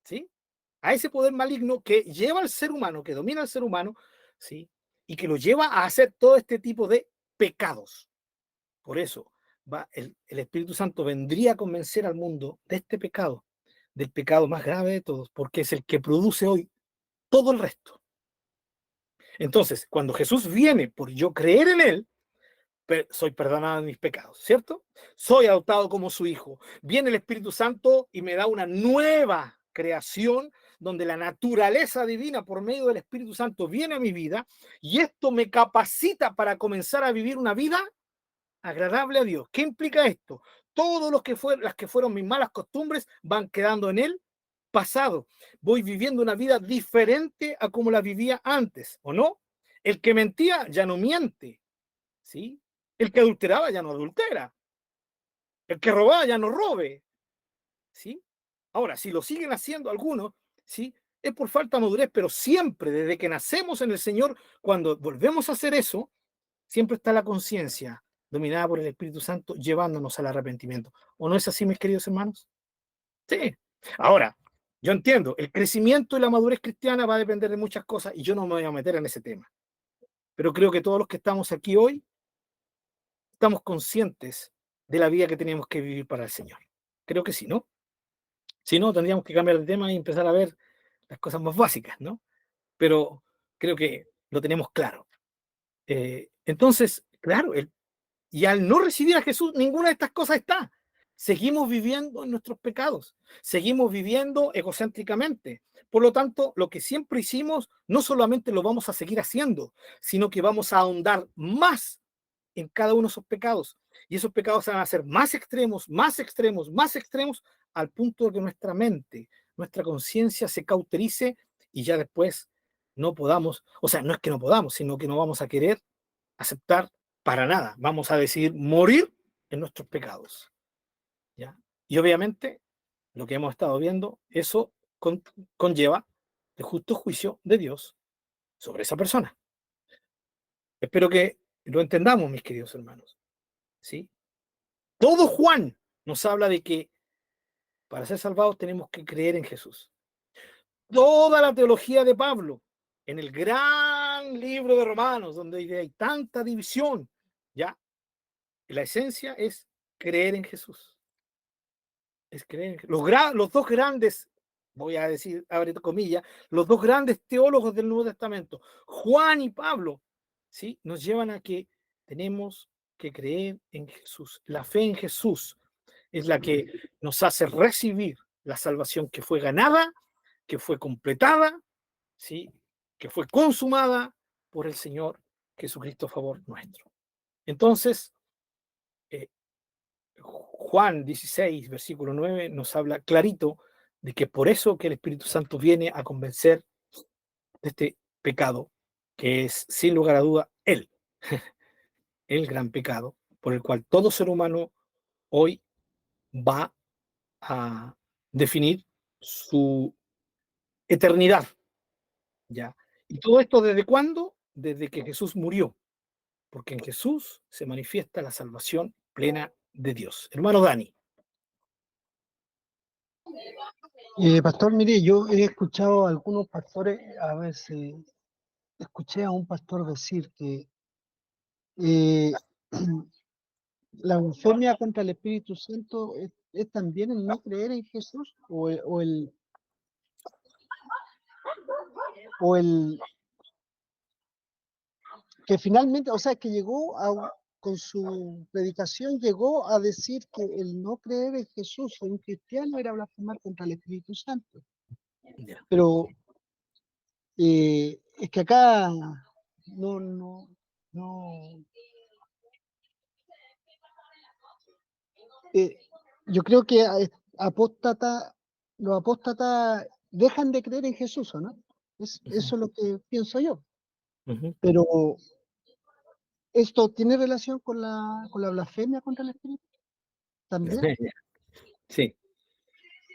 ¿sí? A ese poder maligno que lleva al ser humano, que domina al ser humano, ¿sí? Y que lo lleva a hacer todo este tipo de pecados. Por eso el Espíritu Santo vendría a convencer al mundo de este pecado, del pecado más grave de todos, porque es el que produce hoy todo el resto. Entonces, cuando Jesús viene por yo creer en Él, soy perdonado de mis pecados, ¿cierto? Soy adoptado como su hijo. Viene el Espíritu Santo y me da una nueva creación donde la naturaleza divina por medio del Espíritu Santo viene a mi vida y esto me capacita para comenzar a vivir una vida agradable a Dios. ¿Qué implica esto? Todo las que fueron mis malas costumbres van quedando en el pasado. Voy viviendo una vida diferente a como la vivía antes, ¿o no? El que mentía ya no miente, ¿sí? El que adulteraba ya no adultera. El que robaba ya no robe, ¿sí? Ahora, si lo siguen haciendo algunos, ¿sí?, es por falta de madurez, pero siempre, desde que nacemos en el Señor, cuando volvemos a hacer eso, siempre está la conciencia dominada por el Espíritu Santo llevándonos al arrepentimiento. ¿O no es así, mis queridos hermanos? Sí. Ahora, yo entiendo, el crecimiento y la madurez cristiana va a depender de muchas cosas y yo no me voy a meter en ese tema. Pero creo que todos los que estamos aquí hoy estamos conscientes de la vida que tenemos que vivir para el Señor. Creo que sí, ¿no? Si no, tendríamos que cambiar de tema y empezar a ver las cosas más básicas, ¿no? Pero creo que lo tenemos claro. Entonces, claro, y al no recibir a Jesús, ninguna de estas cosas está. Seguimos viviendo en nuestros pecados, seguimos viviendo egocéntricamente. Por lo tanto, lo que siempre hicimos, no solamente lo vamos a seguir haciendo, sino que vamos a ahondar más en cada uno de esos pecados. Y esos pecados van a ser más extremos, más extremos, más extremos, al punto de que nuestra mente, nuestra conciencia se cauterice y ya después no podamos, o sea, no es que no podamos, sino que no vamos a querer aceptar para nada. Vamos a decidir morir en nuestros pecados, ¿ya? Y obviamente, lo que hemos estado viendo, eso conlleva el justo juicio de Dios sobre esa persona. Espero que lo entendamos, mis queridos hermanos. ¿Sí? Todo Juan nos habla de que para ser salvados tenemos que creer en Jesús. Toda la teología de Pablo, en el gran libro de Romanos, donde hay tanta división, ¿ya? La esencia es creer en Jesús. Es creer en los dos grandes, voy a decir, abre comillas, los dos grandes teólogos del Nuevo Testamento, Juan y Pablo, ¿sí? Nos llevan a que tenemos que creer en Jesús. La fe en Jesús es la que nos hace recibir la salvación que fue ganada, que fue completada, ¿sí? Que fue consumada por el Señor Jesucristo a favor nuestro. Entonces, Juan 16, versículo 9, nos habla clarito de que por eso que el Espíritu Santo viene a convencer de este pecado, que es sin lugar a duda el gran pecado, por el cual todo ser humano hoy va a definir su eternidad, ¿ya? ¿Y todo esto desde cuándo? Desde que Jesús murió, porque en Jesús se manifiesta la salvación plena de Dios. Hermano Dani. Pastor, mire, yo he escuchado a algunos pastores, a veces, escuché a un pastor decir que eh, la blasfemia contra el Espíritu Santo es también el no creer en Jesús o el que finalmente, o sea, que llegó con su predicación, llegó a decir que el no creer en Jesús o un cristiano era blasfemar contra el Espíritu Santo. Pero es que acá no, yo creo que los apóstatas dejan de creer en Jesús, ¿o no? Eso es lo que pienso yo. Pero ¿esto tiene relación con la blasfemia contra el Espíritu? ¿También? Sí.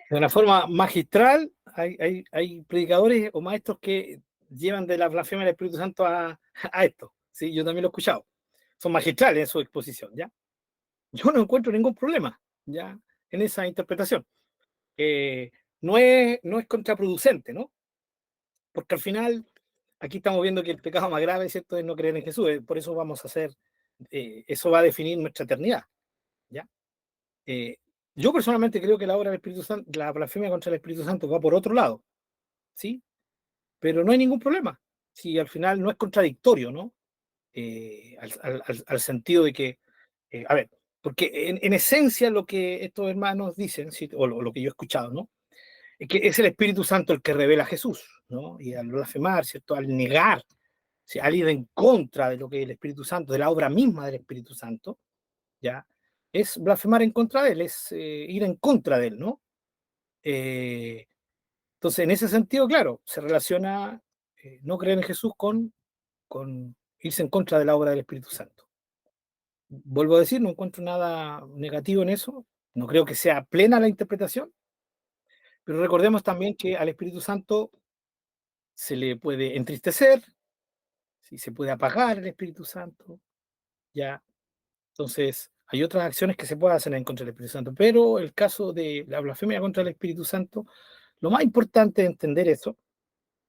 De una forma magistral, hay predicadores o maestros que llevan de la blasfemia del Espíritu Santo a esto. Sí, yo también lo he escuchado. Son magistrales en su exposición, ¿ya? Yo no encuentro ningún problema, ¿ya? En esa interpretación. No es contraproducente, ¿no? Porque al final, aquí estamos viendo que el pecado más grave, ¿cierto?, es no creer en Jesús. Por eso vamos a hacer, eso va a definir nuestra eternidad, ¿ya? Yo personalmente creo que la obra del Espíritu Santo, la blasfemia contra el Espíritu Santo va por otro lado, ¿sí? Pero no hay ningún problema. Si al final no es contradictorio, ¿no? Al sentido de que, a ver, porque en esencia lo que estos hermanos dicen, ¿sí? O lo que yo he escuchado, ¿no? Es que es el Espíritu Santo el que revela a Jesús, ¿no? Y al blasfemar, ¿cierto? Al negar, ¿sí? Al ir en contra de lo que es el Espíritu Santo, de la obra misma del Espíritu Santo, ¿ya? Es blasfemar en contra de él, es ir en contra de él, ¿no? Entonces, en ese sentido, claro, se relaciona no creer en Jesús con irse en contra de la obra del Espíritu Santo. Vuelvo a decir, no encuentro nada negativo en eso, no creo que sea plena la interpretación, pero recordemos también que al Espíritu Santo se le puede entristecer, ¿sí? Se puede apagar el Espíritu Santo, ¿ya? Entonces, hay otras acciones que se pueden hacer en contra del Espíritu Santo, pero el caso de la blasfemia contra el Espíritu Santo, lo más importante de entender eso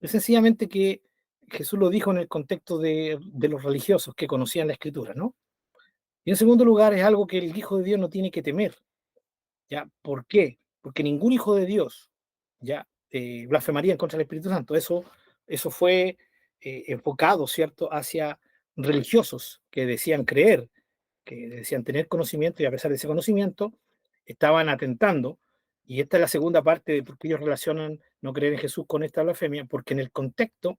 es sencillamente que Jesús lo dijo en el contexto de los religiosos que conocían la Escritura, ¿no? Y en segundo lugar, es algo que el Hijo de Dios no tiene que temer, ¿ya? ¿Por qué? Porque ningún hijo de Dios, ¿ya? Blasfemaría en contra del Espíritu Santo. Eso fue enfocado, ¿cierto?, hacia religiosos que decían creer, que decían tener conocimiento y a pesar de ese conocimiento estaban atentando. Y esta es la segunda parte de por qué ellos relacionan no creer en Jesús con esta blasfemia, porque en el contexto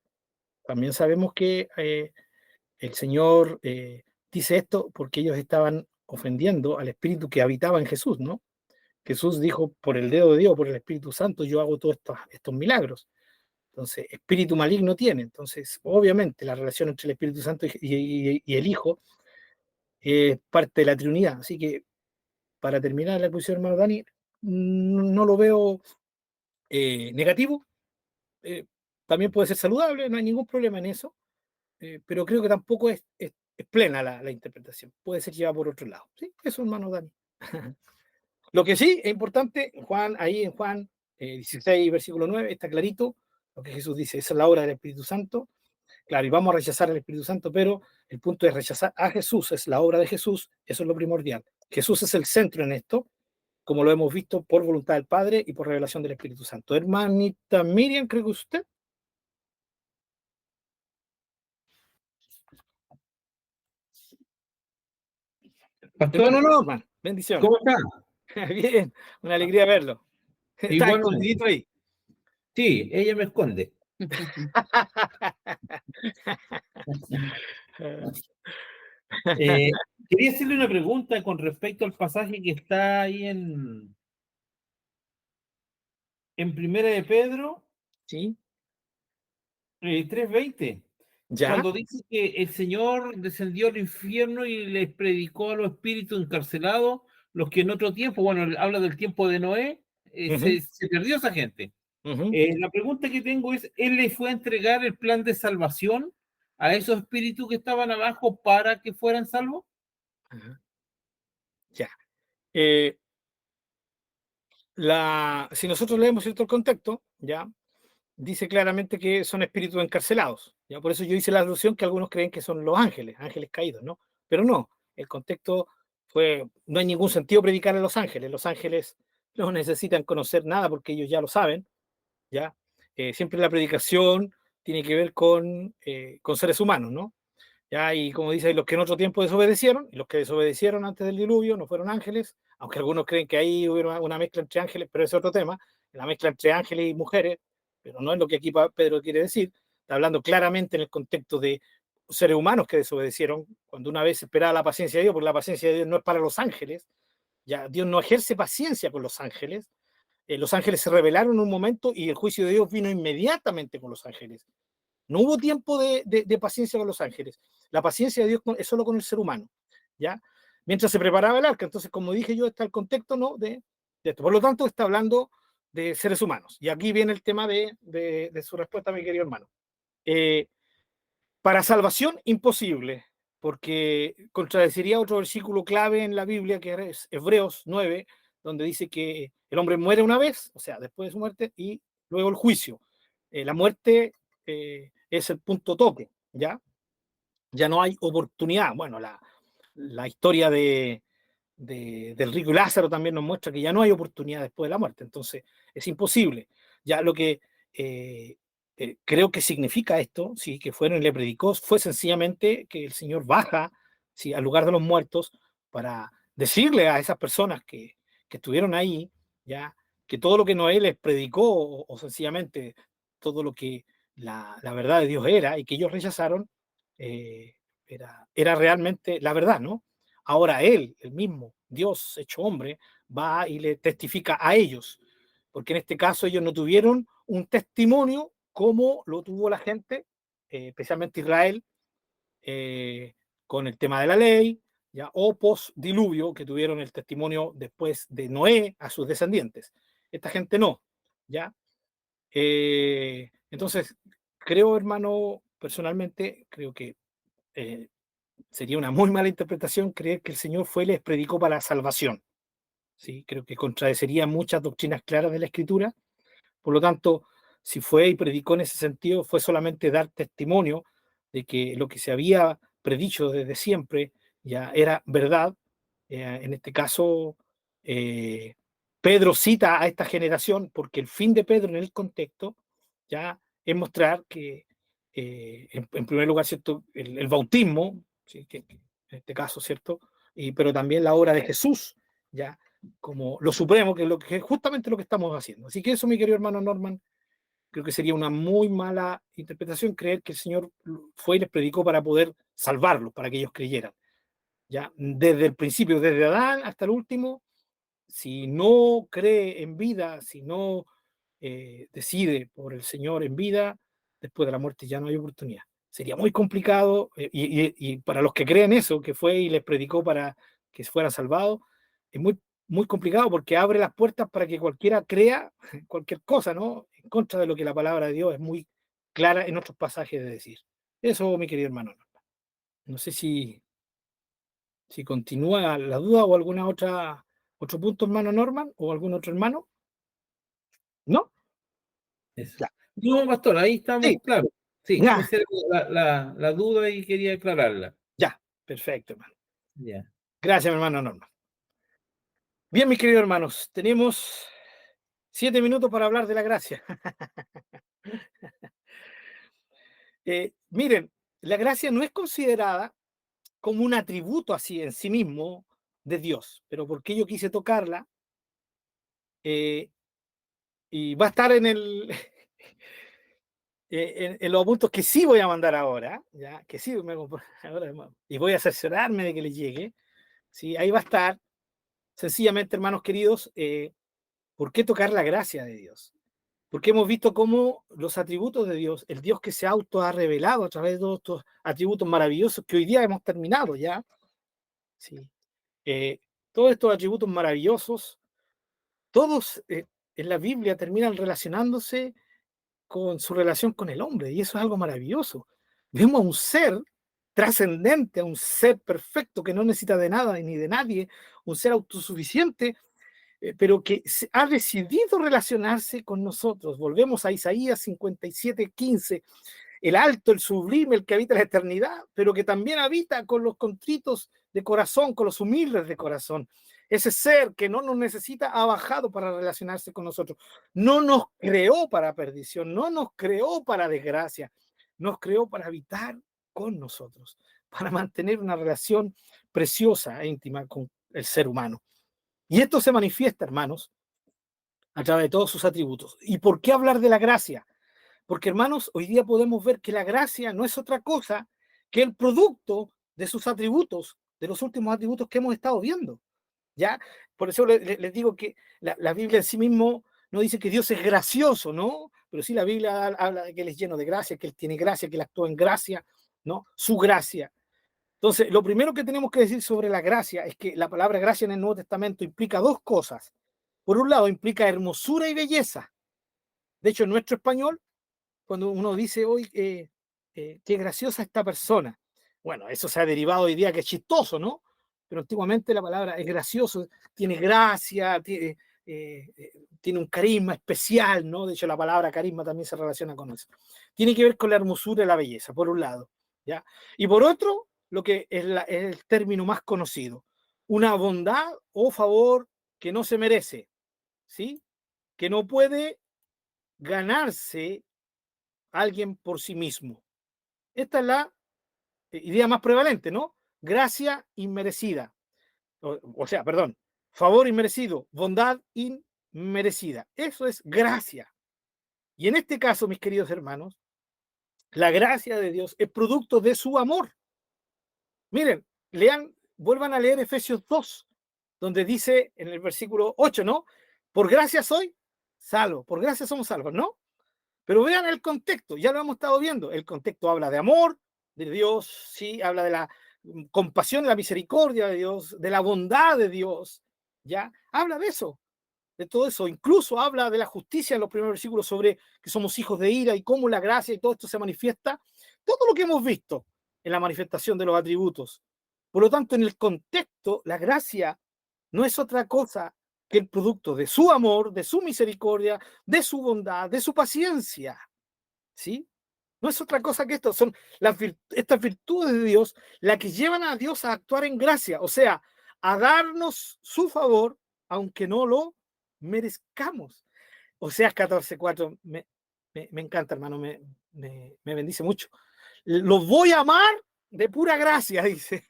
también sabemos que el Señor dice esto porque ellos estaban ofendiendo al Espíritu que habitaba en Jesús, ¿no? Jesús dijo, por el dedo de Dios, por el Espíritu Santo, yo hago todos estos milagros. Entonces, espíritu maligno tiene. Entonces, obviamente, la relación entre el Espíritu Santo y el Hijo es parte de la Trinidad. Así que, para terminar la exposición, hermano Dani, no lo veo negativo. También puede ser saludable, no hay ningún problema en eso. pero creo que tampoco es plena la interpretación. Puede ser llevada por otro lado. ¿Sí? Eso, hermano Dani. Lo que sí es importante, ahí en Juan 16, versículo 9, está clarito lo que Jesús dice, esa es la obra del Espíritu Santo. Claro, y vamos a rechazar al Espíritu Santo, pero el punto es rechazar a Jesús, es la obra de Jesús, eso es lo primordial. Jesús es el centro en esto, como lo hemos visto por voluntad del Padre y por revelación del Espíritu Santo. Hermanita Miriam, creo que usted. Pastor, Hermano Norman, bendiciones. ¿cómo está? Bien, una alegría verlo. Está Igualmente. escondidito ahí. Sí, ella me esconde. Quería hacerle una pregunta con respecto al pasaje que está ahí en Primera de Pedro ¿Sí? 3:20, ¿Ya? cuando dice que el Señor descendió al infierno y les predicó a los espíritus encarcelados, los que en otro tiempo, bueno, habla del tiempo de Noé, se perdió esa gente. La pregunta que tengo es, ¿él le fue a entregar el plan de salvación a esos espíritus que estaban abajo para que fueran salvos? Ya. Si nosotros leemos cierto el contexto, ya dice claramente que son espíritus encarcelados. Ya por eso yo hice la alusión que algunos creen que son los ángeles, ángeles caídos, ¿no? Pero no, el contexto no hay ningún sentido predicar a los ángeles. Los ángeles no necesitan conocer nada porque ellos ya lo saben, ¿ya? Siempre la predicación tiene que ver con seres humanos, ¿no? ¿Ya? Y como dice, los que en otro tiempo desobedecieron, y los que desobedecieron antes del diluvio no fueron ángeles, aunque algunos creen que ahí hubo una mezcla entre ángeles, pero ese es otro tema, la mezcla entre ángeles y mujeres, pero no es lo que aquí Pedro quiere decir, está hablando claramente en el contexto de seres humanos que desobedecieron, cuando una vez esperaba la paciencia de Dios, porque la paciencia de Dios no es para los ángeles, ya Dios no ejerce paciencia con los ángeles se rebelaron en un momento y el juicio de Dios vino inmediatamente con los ángeles. No hubo tiempo de paciencia con los ángeles. La paciencia de Dios es solo con el ser humano, ¿ya? Mientras se preparaba el arca. Entonces, como dije yo, está el contexto, ¿no? de esto. Por lo tanto, está hablando de seres humanos. Y aquí viene el tema de su respuesta, mi querido hermano. Para salvación, imposible, porque contradeciría otro versículo clave en la Biblia, que es Hebreos 9, donde dice que el hombre muere una vez, o sea, después de su muerte, y luego el juicio. La muerte es el punto tope, ¿ya? Ya no hay oportunidad. Bueno, la historia del rico y Lázaro también nos muestra que ya no hay oportunidad después de la muerte, entonces es imposible. Ya lo que creo que significa esto, sí, que fueron y le predicó, fue sencillamente que el Señor baja, sí, al lugar de los muertos para decirle a esas personas que estuvieron ahí, ya, que todo lo que Noé les predicó o sencillamente todo lo que la verdad de Dios era y que ellos rechazaron, era realmente la verdad, ¿no? Ahora él, el mismo Dios hecho hombre, va y le testifica a ellos, porque en este caso ellos no tuvieron un testimonio como lo tuvo la gente, especialmente Israel, con el tema de la ley, ya, o post-diluvio, que tuvieron el testimonio después de Noé a sus descendientes. Esta gente no, ¿ya? Entonces, creo, hermano, personalmente, creo que sería una muy mala interpretación creer que el Señor fue y les predicó para la salvación. ¿Sí? Creo que contradeciría muchas doctrinas claras de la Escritura. Por lo tanto, si fue y predicó en ese sentido, fue solamente dar testimonio de que lo que se había predicho desde siempre ya era verdad. En este caso, Pedro cita a esta generación porque el fin de Pedro en el contexto ya es mostrar que, en primer lugar, ¿cierto? El bautismo, ¿sí? que en este caso, ¿cierto? Pero también la obra de Jesús, ya como lo supremo, que es justamente lo que estamos haciendo. Así que eso, mi querido hermano Norman, creo que sería una muy mala interpretación creer que el Señor fue y les predicó para poder salvarlos, para que ellos creyeran. Ya, desde el principio, desde Adán hasta el último, si no cree en vida, si no decide por el Señor en vida, después de la muerte ya no hay oportunidad. Sería muy complicado, y para los que creen eso, que fue y les predicó para que fueran salvados, es muy complicado porque abre las puertas para que cualquiera crea cualquier cosa, ¿no? En contra de lo que la palabra de Dios es muy clara en otros pasajes de decir. Eso, mi querido hermano. No sé si continúa la duda o alguna otro punto, hermano Norman, o algún otro hermano. ¿No? Eso. Ya. No, pastor, ahí estamos Sí. claros. Sí, Ya, esa era la duda y quería aclararla. ya. Perfecto, hermano. Ya. Gracias, mi hermano Norman. Bien, mis queridos hermanos, tenemos 7 minutos para hablar de la gracia. Miren, la gracia no es considerada como un atributo así en sí mismo de Dios, pero porque yo quise tocarla, y va a estar en en los puntos que sí voy a mandar ahora, ya que sí ahora, y voy a cerciorarme de que le llegue, ¿sí? Ahí va a estar, sencillamente, hermanos queridos, ¿por qué tocar la gracia de Dios? Porque hemos visto cómo los atributos de Dios, el Dios que se auto ha revelado a través de todos estos atributos maravillosos que hoy día hemos terminado ya, ¿sí? Todos estos atributos maravillosos, todos en la Biblia terminan relacionándose con su relación con el hombre, y eso es algo maravilloso. Vemos a un ser trascendente, a un ser perfecto que no necesita de nada ni de nadie, un ser autosuficiente, pero que ha decidido relacionarse con nosotros. Volvemos a Isaías 57:15, el alto, el sublime, el que habita la eternidad, pero que también habita con los contritos de corazón, con los humildes de corazón. Ese ser que no nos necesita ha bajado para relacionarse con nosotros. No nos creó para perdición, no nos creó para desgracia, nos creó para habitar con nosotros, para mantener una relación preciosa e íntima con el ser humano. Y esto se manifiesta, hermanos, a través de todos sus atributos. ¿Y por qué hablar de la gracia? Porque, hermanos, hoy día podemos ver que la gracia no es otra cosa que el producto de sus atributos, de los últimos atributos que hemos estado viendo. ¿Ya? Por eso les digo que la Biblia en sí mismo no dice que Dios es gracioso, ¿no? Pero sí la Biblia habla de que Él es lleno de gracia, que Él tiene gracia, que Él actúa en gracia, ¿no? Su gracia. Entonces, lo primero que tenemos que decir sobre la gracia es que la palabra gracia en el Nuevo Testamento implica dos cosas. Por un lado, implica hermosura y belleza. De hecho, en nuestro español, cuando uno dice hoy, qué graciosa esta persona, bueno, eso se ha derivado hoy día que es chistoso, ¿no? Pero antiguamente la palabra es gracioso, tiene gracia, tiene un carisma especial, ¿no? De hecho, la palabra carisma también se relaciona con eso. Tiene que ver con la hermosura y la belleza, por un lado, ¿ya? Y por otro, lo que es el término más conocido, una bondad o favor que no se merece, ¿sí? Que no puede ganarse alguien por sí mismo. Esta es la idea más prevalente, ¿no? Gracia inmerecida. O sea, perdón, favor inmerecido, bondad inmerecida. Eso es gracia. Y en este caso, mis queridos hermanos, la gracia de Dios es producto de su amor. Miren, vuelvan a leer Efesios 2, donde dice en el versículo 8, ¿no? Por gracia soy salvo, por gracia somos salvos, ¿no? Pero vean el contexto, ya lo hemos estado viendo. El contexto habla de amor de Dios, sí, habla de la compasión, de la misericordia de Dios, de la bondad de Dios, ¿ya? Habla de eso, de todo eso. Incluso habla de la justicia en los primeros versículos sobre que somos hijos de ira y cómo la gracia y todo esto se manifiesta. Todo lo que hemos visto en la manifestación de los atributos. Por lo tanto, en el contexto, la gracia no es otra cosa que el producto de su amor, de su misericordia, de su bondad, de su paciencia. ¿Sí? No es otra cosa que esto, son estas virtudes de Dios las que llevan a Dios a actuar en gracia, o sea, a darnos su favor, aunque no lo merezcamos. Oseas 14:4, me encanta, hermano, me bendice mucho. Los voy a amar de pura gracia, dice.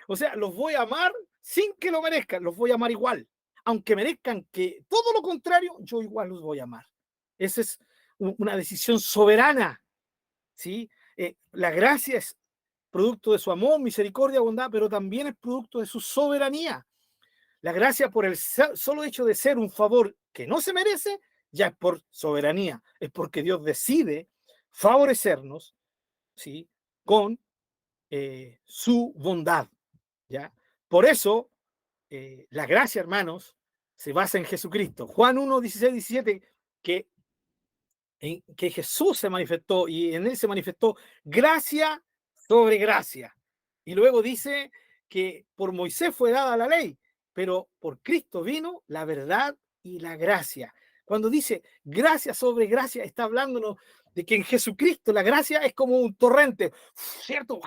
O sea, los voy a amar sin que lo merezcan, los voy a amar igual. Aunque merezcan que todo lo contrario, yo igual los voy a amar. Esa es una decisión soberana, ¿sí? La gracia es producto de su amor, misericordia, bondad, pero también es producto de su soberanía. La gracia, por el solo hecho de ser un favor que no se merece, ya es por soberanía, es porque Dios decide favorecernos, ¿sí? Con su bondad, ¿ya? Por eso, la gracia, hermanos, se basa en Jesucristo. Juan 1, 16, 17, que en que Jesús se manifestó y en él se manifestó gracia sobre gracia. Y luego dice que por Moisés fue dada la ley, pero por Cristo vino la verdad y la gracia. Cuando dice gracia sobre gracia, está hablándonos de que en Jesucristo la gracia es como un torrente, ¿cierto?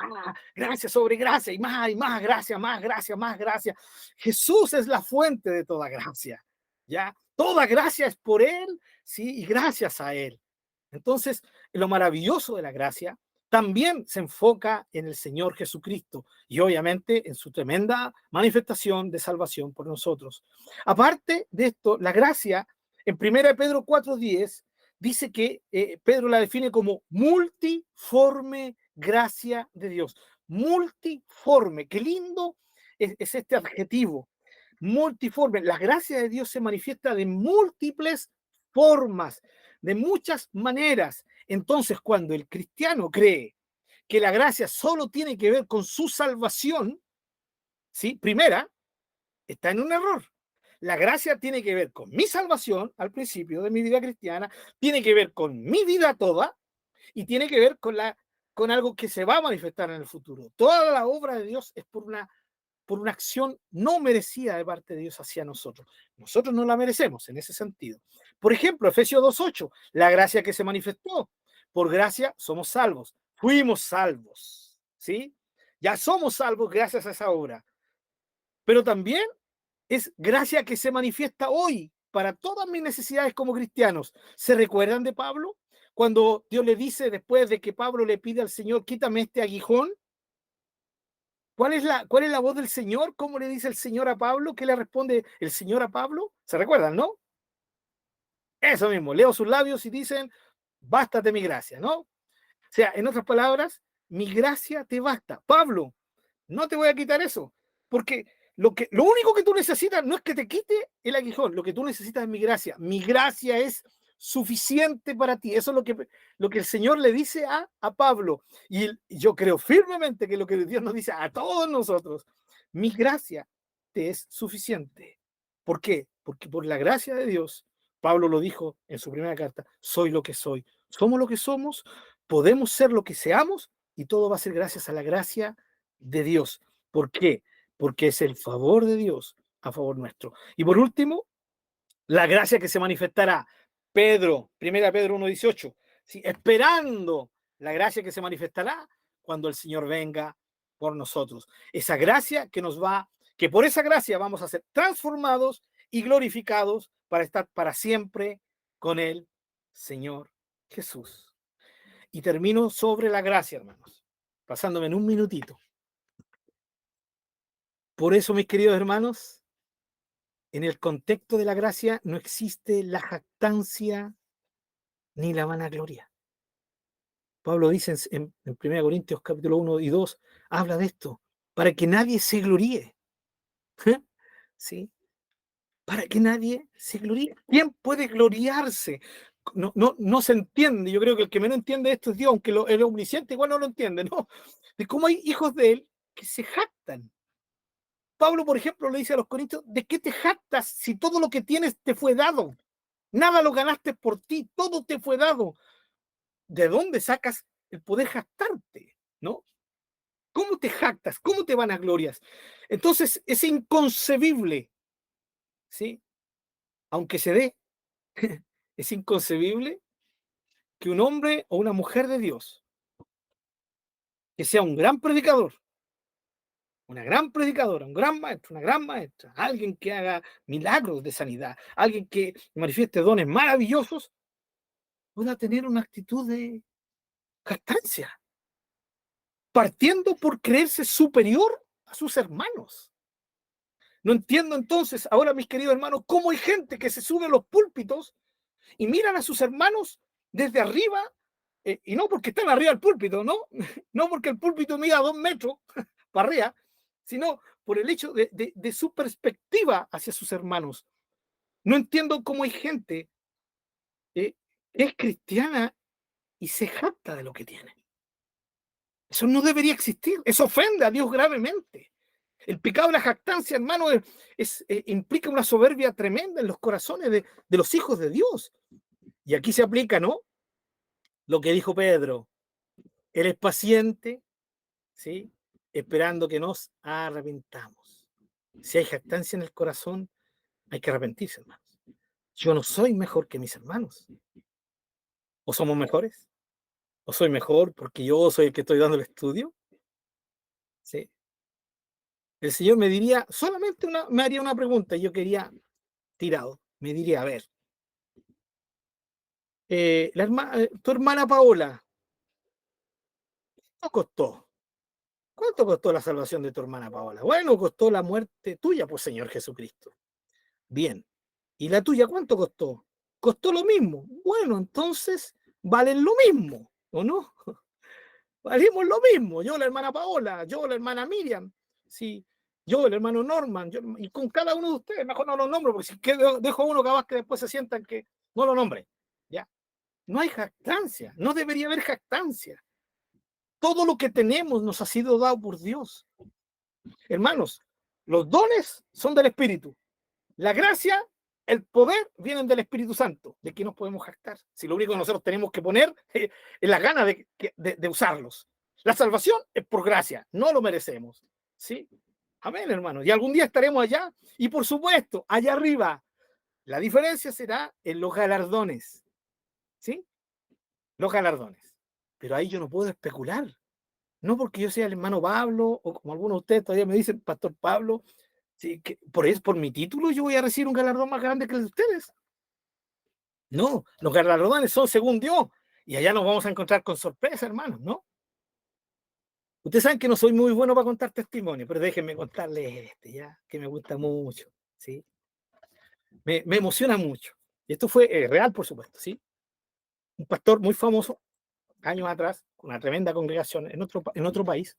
Gracia sobre gracia y más gracia, más gracia, más gracia. Jesús es la fuente de toda gracia, ¿ya? Toda gracia es por Él, ¿sí? Y gracias a Él. Entonces, lo maravilloso de la gracia también se enfoca en el Señor Jesucristo y obviamente en su tremenda manifestación de salvación por nosotros. Aparte de esto, la gracia, en 1 Pedro 4:10, dice que Pedro la define como multiforme gracia de Dios. Multiforme, qué lindo es este adjetivo. Multiforme. La gracia de Dios se manifiesta de múltiples formas, de muchas maneras. Entonces, cuando el cristiano cree que la gracia solo tiene que ver con su salvación, ¿sí? Primera, está en un error. La gracia tiene que ver con mi salvación al principio de mi vida cristiana, tiene que ver con mi vida toda y tiene que ver con algo que se va a manifestar en el futuro. Toda la obra de Dios es por una acción no merecida de parte de Dios hacia nosotros. Nosotros no la merecemos en ese sentido. Por ejemplo, Efesios 2:8, la gracia que se manifestó. Por gracia somos salvos. Fuimos salvos, ¿sí? Ya somos salvos gracias a esa obra. Pero también es gracia que se manifiesta hoy para todas mis necesidades como cristianos. ¿Se recuerdan de Pablo? Cuando Dios le dice, después de que Pablo le pide al Señor, quítame este aguijón, ¿cuál es la voz del Señor? ¿Cómo le dice el Señor a Pablo? ¿Qué le responde el Señor a Pablo? ¿Se recuerdan, no? Eso mismo, leo sus labios y dicen, bástate mi gracia, ¿no? O sea, en otras palabras, mi gracia te basta. Pablo, no te voy a quitar eso, porque lo único que tú necesitas no es que te quite el aguijón, lo que tú necesitas es mi gracia. Mi gracia es suficiente para ti. Eso es lo que el Señor le dice a Pablo. Y yo creo firmemente que lo que Dios nos dice a todos nosotros, mi gracia te es suficiente. ¿Por qué? Porque por la gracia de Dios, Pablo lo dijo en su primera carta, soy lo que soy. Somos lo que somos, podemos ser lo que seamos y todo va a ser gracias a la gracia de Dios. ¿Por qué? Porque es el favor de Dios a favor nuestro. Y por último, la gracia que se manifestará. Primera Pedro 1:18, ¿sí? Esperando la gracia que se manifestará cuando el Señor venga por nosotros. Esa gracia que por esa gracia vamos a ser transformados y glorificados para estar para siempre con el Señor Jesús. Y termino sobre la gracia, hermanos, pasándome en un minutito. Por eso, mis queridos hermanos, en el contexto de la gracia no existe la jactancia ni la vanagloria. Pablo dice en 1 Corintios capítulo 1 y 2, habla de esto, para que nadie se gloríe. ¿Sí? Para que nadie se gloríe. ¿Quién puede gloriarse? No se entiende. Yo creo que el que menos entiende esto es Dios, aunque el omnisciente igual no lo entiende, ¿no? De cómo hay hijos de él que se jactan. Pablo, por ejemplo, le dice a los corintios, ¿de qué te jactas si todo lo que tienes te fue dado? Nada lo ganaste por ti, todo te fue dado. ¿De dónde sacas el poder jactarte? ¿No? ¿Cómo te jactas? ¿Cómo te vanaglorias? Entonces, es inconcebible, ¿sí? Aunque se dé, es inconcebible que un hombre o una mujer de Dios, que sea un gran predicador, una gran predicadora, un gran maestro, una gran maestra, alguien que haga milagros de sanidad, alguien que manifieste dones maravillosos, pueda tener una actitud de jactancia, partiendo por creerse superior a sus hermanos. No entiendo entonces, ahora mis queridos hermanos, cómo hay gente que se sube a los púlpitos y miran a sus hermanos desde arriba, y no porque están arriba del púlpito, no porque el púlpito mida 2 metros para arriba, sino por el hecho de su perspectiva hacia sus hermanos. No entiendo cómo hay gente que es cristiana y se jacta de lo que tiene. Eso no debería existir. Eso ofende a Dios gravemente. El pecado de la jactancia, hermano, implica una soberbia tremenda en los corazones de los hijos de Dios. Y aquí se aplica, ¿no? lo que dijo Pedro. Él es paciente, ¿sí? Esperando que nos arrepentamos. Si hay jactancia en el corazón, hay que arrepentirse, hermanos. Yo no soy mejor que mis hermanos. ¿O somos mejores? ¿O soy mejor porque yo soy el que estoy dando el estudio? ¿Sí? El Señor me diría, solamente me haría una pregunta, y yo quería tirado. Me diría, a ver, tu hermana Paola, ¿cuánto costó? ¿Cuánto costó la salvación de tu hermana Paola? Bueno, costó la muerte tuya, pues Señor Jesucristo. Bien. ¿Y la tuya cuánto costó? Costó lo mismo. Bueno, entonces valen lo mismo, ¿o no? Valimos lo mismo. Yo, la hermana Paola, yo, la hermana Miriam, sí, yo, el hermano Norman, y con cada uno de ustedes, mejor no los nombro, porque si dejo uno capaz que después se sientan que no lo nombre. ¿Ya? No hay jactancia, no debería haber jactancia. Todo lo que tenemos nos ha sido dado por Dios. Hermanos, los dones son del Espíritu. La gracia, el poder vienen del Espíritu Santo. ¿De qué nos podemos jactar? Si lo único que nosotros tenemos que poner es la gana de usarlos. La salvación es por gracia, no lo merecemos. ¿Sí? Amén, hermanos. Y algún día estaremos allá. Y por supuesto, allá arriba, la diferencia será en los galardones. ¿Sí? Los galardones. Pero ahí yo no puedo especular. No porque yo sea el hermano Pablo, o como algunos de ustedes todavía me dicen, Pastor Pablo, sí, que por mi título yo voy a recibir un galardón más grande que el de ustedes. No, los galardones son según Dios. Y allá nos vamos a encontrar con sorpresa, hermanos, ¿no? Ustedes saben que no soy muy bueno para contar testimonio, pero déjenme contarles ya, que me gusta mucho, ¿sí? Me emociona mucho. Y esto fue real, por supuesto, ¿sí? Un pastor muy famoso, años atrás, con una tremenda congregación en otro país.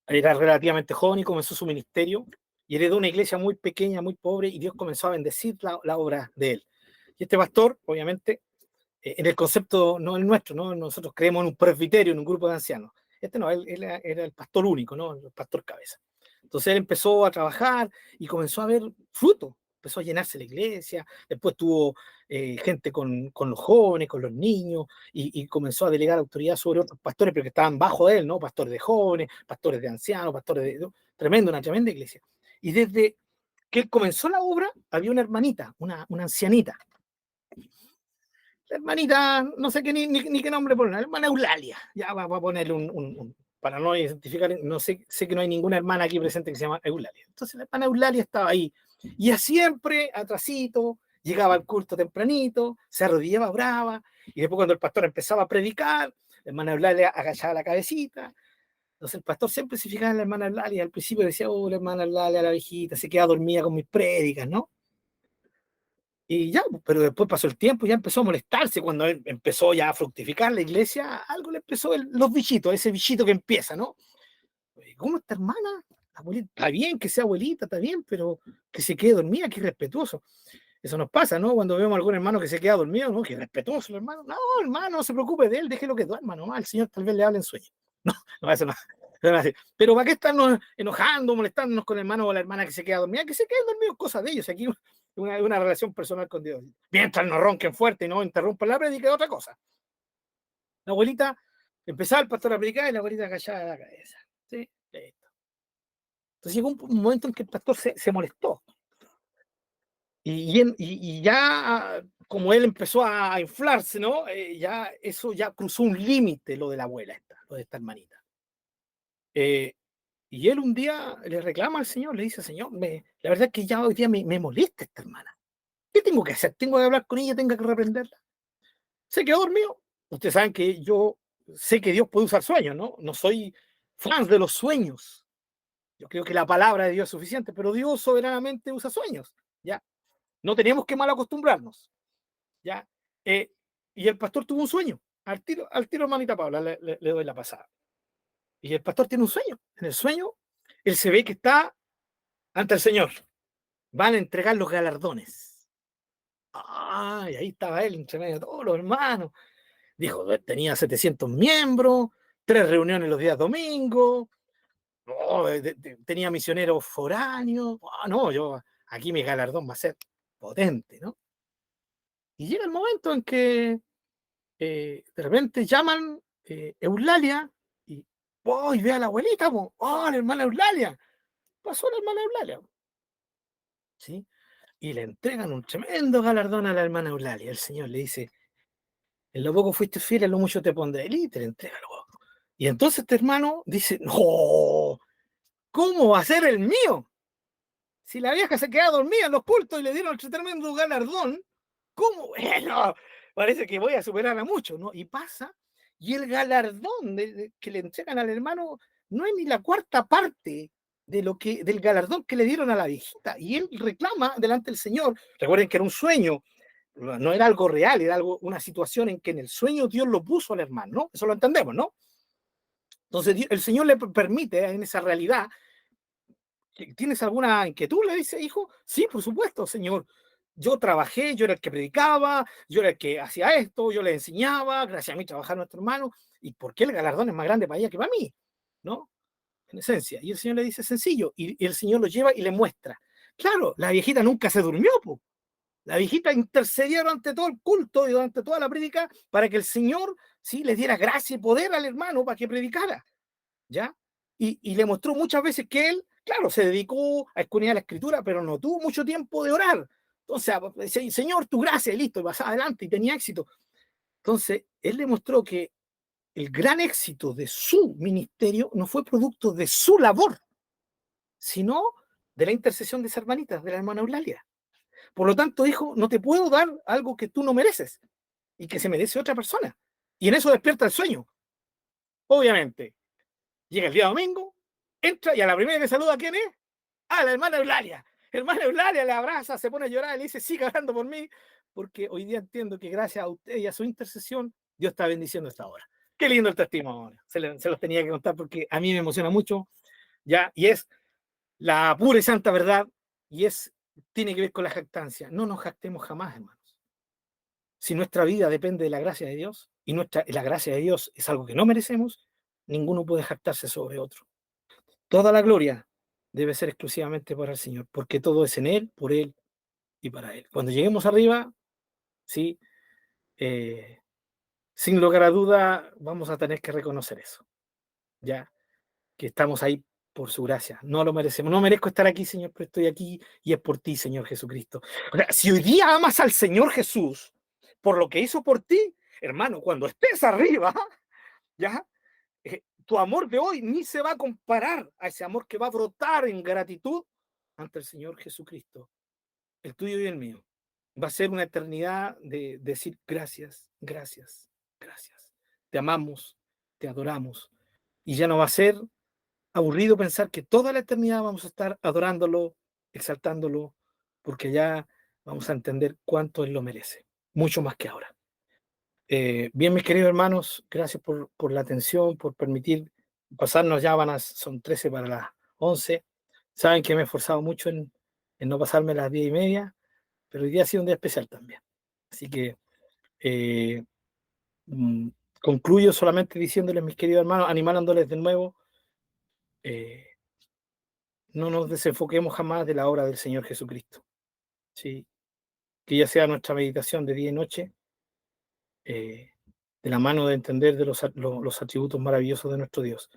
Era relativamente joven y comenzó su ministerio y heredó una iglesia muy pequeña, muy pobre, y Dios comenzó a bendecir la obra de él. Y este pastor, obviamente, en el concepto, no el nuestro, ¿no? Nosotros creemos en un presbiterio, en un grupo de ancianos. Este no, él era el pastor único, ¿no? El pastor cabeza. Entonces él empezó a trabajar y comenzó a ver fruto. Empezó a llenarse la iglesia, después tuvo gente con los jóvenes, con los niños, y comenzó a delegar autoridad sobre otros pastores, pero que estaban bajo de él, ¿no? Pastores de jóvenes, pastores de ancianos, pastores de... una tremenda iglesia. Y desde que él comenzó la obra, había una hermanita, una ancianita. La hermanita, no sé qué ni qué nombre poner, la hermana Eulalia. Ya va a ponerle para no identificar, no sé que no hay ninguna hermana aquí presente que se llama Eulalia. Entonces la hermana Eulalia estaba ahí. Y siempre atrasito, llegaba al culto tempranito, se arrodillaba brava, y después cuando el pastor empezaba a predicar, la hermana Eulalia agachaba la cabecita. Entonces el pastor siempre se fijaba en la hermana Eulalia, al principio decía, oh, la hermana Eulalia, la viejita, se queda dormida con mis prédicas, ¿no? Y ya, pero después pasó el tiempo y ya empezó a molestarse cuando él empezó ya a fructificar la iglesia, algo le empezó los bichitos, ese bichito que empieza, ¿no? ¿Cómo esta hermana? Abuelita, está bien que sea abuelita, está bien, pero que se quede dormida, que irrespetuoso. Eso nos pasa, ¿no? Cuando vemos a algún hermano que se queda dormido, ¿no? Que irrespetuoso el hermano. No, hermano, no se preocupe de él, déjelo que duerma, nomás. El Señor tal vez le hable en sueño. No, eso no. Pero ¿para qué estarnos enojando, molestándonos con el hermano o la hermana que se queda dormida? Que se queden dormidos, cosas de ellos. Aquí una relación personal con Dios. Mientras no ronquen fuerte y no interrumpan la prédica, otra cosa. La abuelita, empezaba el pastor a predicar y la abuelita agachaba la cabeza. ¿Sí? Listo. Entonces llegó un momento en que el pastor se molestó. Y ya, como él empezó a inflarse, ¿no? Ya eso ya cruzó un límite, lo de la abuela, lo de esta hermanita. Y él un día le reclama al Señor, le dice, Señor, la verdad es que ya hoy día me molesta esta hermana. ¿Qué tengo que hacer? ¿Tengo que hablar con ella? ¿Tengo que reprenderla? ¿Se quedó dormido? Ustedes saben que yo sé que Dios puede usar sueños, ¿no? No soy fan de los sueños. Yo creo que la palabra de Dios es suficiente, pero Dios soberanamente usa sueños, ¿ya? No tenemos que mal acostumbrarnos, ¿ya? Y el pastor tuvo un sueño. Al tiro hermanita Paula, le doy la pasada. Y el pastor tiene un sueño. En el sueño, él se ve que está ante el Señor. Van a entregar los galardones. Y ahí estaba él, entre medio de todos los hermanos. Dijo, tenía 700 miembros, 3 reuniones los días domingos, tenía misioneros foráneos. No, aquí mi galardón va a ser potente, ¿no? Y llega el momento en que de repente llaman Eulalia y ve a la abuelita, la hermana Eulalia. Pasó la hermana Eulalia. ¿Sí? Y le entregan un tremendo galardón a la hermana Eulalia. El Señor le dice, en lo poco fuiste fiel, en lo mucho te pondré. Y te le entrega lo poco. Y entonces este hermano dice, no, ¿cómo va a ser el mío? Si la vieja se queda dormida en los cultos y le dieron el tremendo galardón, ¿cómo? Bueno, parece que voy a superar a muchos, ¿no? Y pasa, y el galardón que le entregan al hermano no es ni la cuarta parte del galardón que le dieron a la viejita. Y él reclama delante del Señor. Recuerden que era un sueño, no era algo real, era una situación en que en el sueño Dios lo puso al hermano, ¿no? Eso lo entendemos, ¿no? Entonces el Señor le permite en esa realidad. ¿Tienes alguna inquietud? Le dice, hijo. Sí, por supuesto, Señor. Yo trabajé, yo era el que predicaba, yo era el que hacía esto, yo le enseñaba, gracias a mí trabajaba nuestro hermano. ¿Y por qué el galardón es más grande para ella que para mí? ¿No? En esencia. Y el Señor le dice, sencillo. Y el Señor lo lleva y le muestra. Claro, la viejita nunca se durmió, po. La viejita intercedió durante todo el culto y durante toda la prédica para que el Señor, sí, le diera gracia y poder al hermano para que predicara. ¿Ya? Y le mostró muchas veces que él, claro, se dedicó a escudriñar la escritura, pero no tuvo mucho tiempo de orar. Entonces, decía, Señor, tu gracia, y listo, y pasaba adelante y tenía éxito. Entonces, él le mostró que el gran éxito de su ministerio no fue producto de su labor, sino de la intercesión de esa hermanita, de la hermana Eulalia. Por lo tanto, hijo, no te puedo dar algo que tú no mereces y que se merece otra persona. Y en eso despierta el sueño. Obviamente, llega el día domingo, entra y a la primera que saluda, ¿a quién es? A la hermana Eulalia. Hermana Eulalia le abraza, se pone a llorar y le dice, siga orando por mí, porque hoy día entiendo que gracias a usted y a su intercesión, Dios está bendiciendo esta hora. Qué lindo el testimonio. Se los tenía que contar porque a mí me emociona mucho, ¿ya? Y es la pura y santa verdad, y tiene que ver con la jactancia. No nos jactemos jamás, hermanos. Si nuestra vida depende de la gracia de Dios, y la gracia de Dios es algo que no merecemos, ninguno puede jactarse sobre otro. Toda la gloria debe ser exclusivamente para el Señor, porque todo es en Él, por Él y para Él. Cuando lleguemos arriba, sí, sin lugar a duda, vamos a tener que reconocer eso, ya, que estamos ahí por su gracia. No lo merecemos. No merezco estar aquí, Señor, pero estoy aquí y es por ti, Señor Jesucristo. O sea, si hoy día amas al Señor Jesús por lo que hizo por ti, hermano, cuando estés arriba, ya, tu amor de hoy ni se va a comparar a ese amor que va a brotar en gratitud ante el Señor Jesucristo, el tuyo y el mío. Va a ser una eternidad de decir gracias, gracias, gracias. Te amamos, te adoramos. Y ya no va a ser aburrido pensar que toda la eternidad vamos a estar adorándolo, exaltándolo, porque ya vamos a entender cuánto Él lo merece, mucho más que ahora. Bien, mis queridos hermanos, gracias por la atención, por permitir pasarnos, son 13 para las 11. Saben que me he esforzado mucho en no pasarme las 10:30, pero hoy día ha sido un día especial también. Así que concluyo solamente diciéndoles, mis queridos hermanos, animándoles de nuevo, no nos desenfoquemos jamás de la obra del Señor Jesucristo. ¿Sí? Que ya sea nuestra meditación de día y noche, de la mano de entender de los atributos maravillosos de nuestro Dios.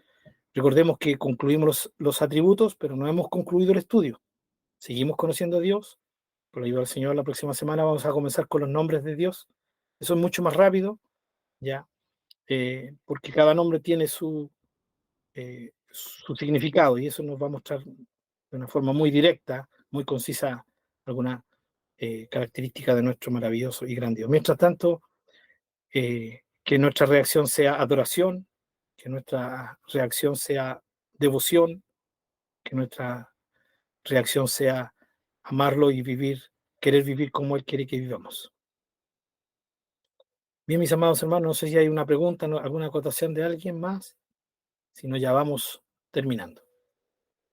Recordemos que concluimos los atributos, pero no hemos concluido el estudio. Seguimos conociendo a Dios. Por la ayuda del Señor, la próxima semana vamos a comenzar con los nombres de Dios. Eso es mucho más rápido, ¿ya? Porque cada nombre tiene su significado y eso nos va a mostrar de una forma muy directa, muy concisa, alguna característica de nuestro maravilloso y gran Dios. Mientras tanto, que nuestra reacción sea adoración, que nuestra reacción sea devoción, que nuestra reacción sea amarlo y querer vivir como Él quiere que vivamos. Bien, mis amados hermanos, no sé si hay una pregunta, alguna acotación de alguien más, si no ya vamos terminando.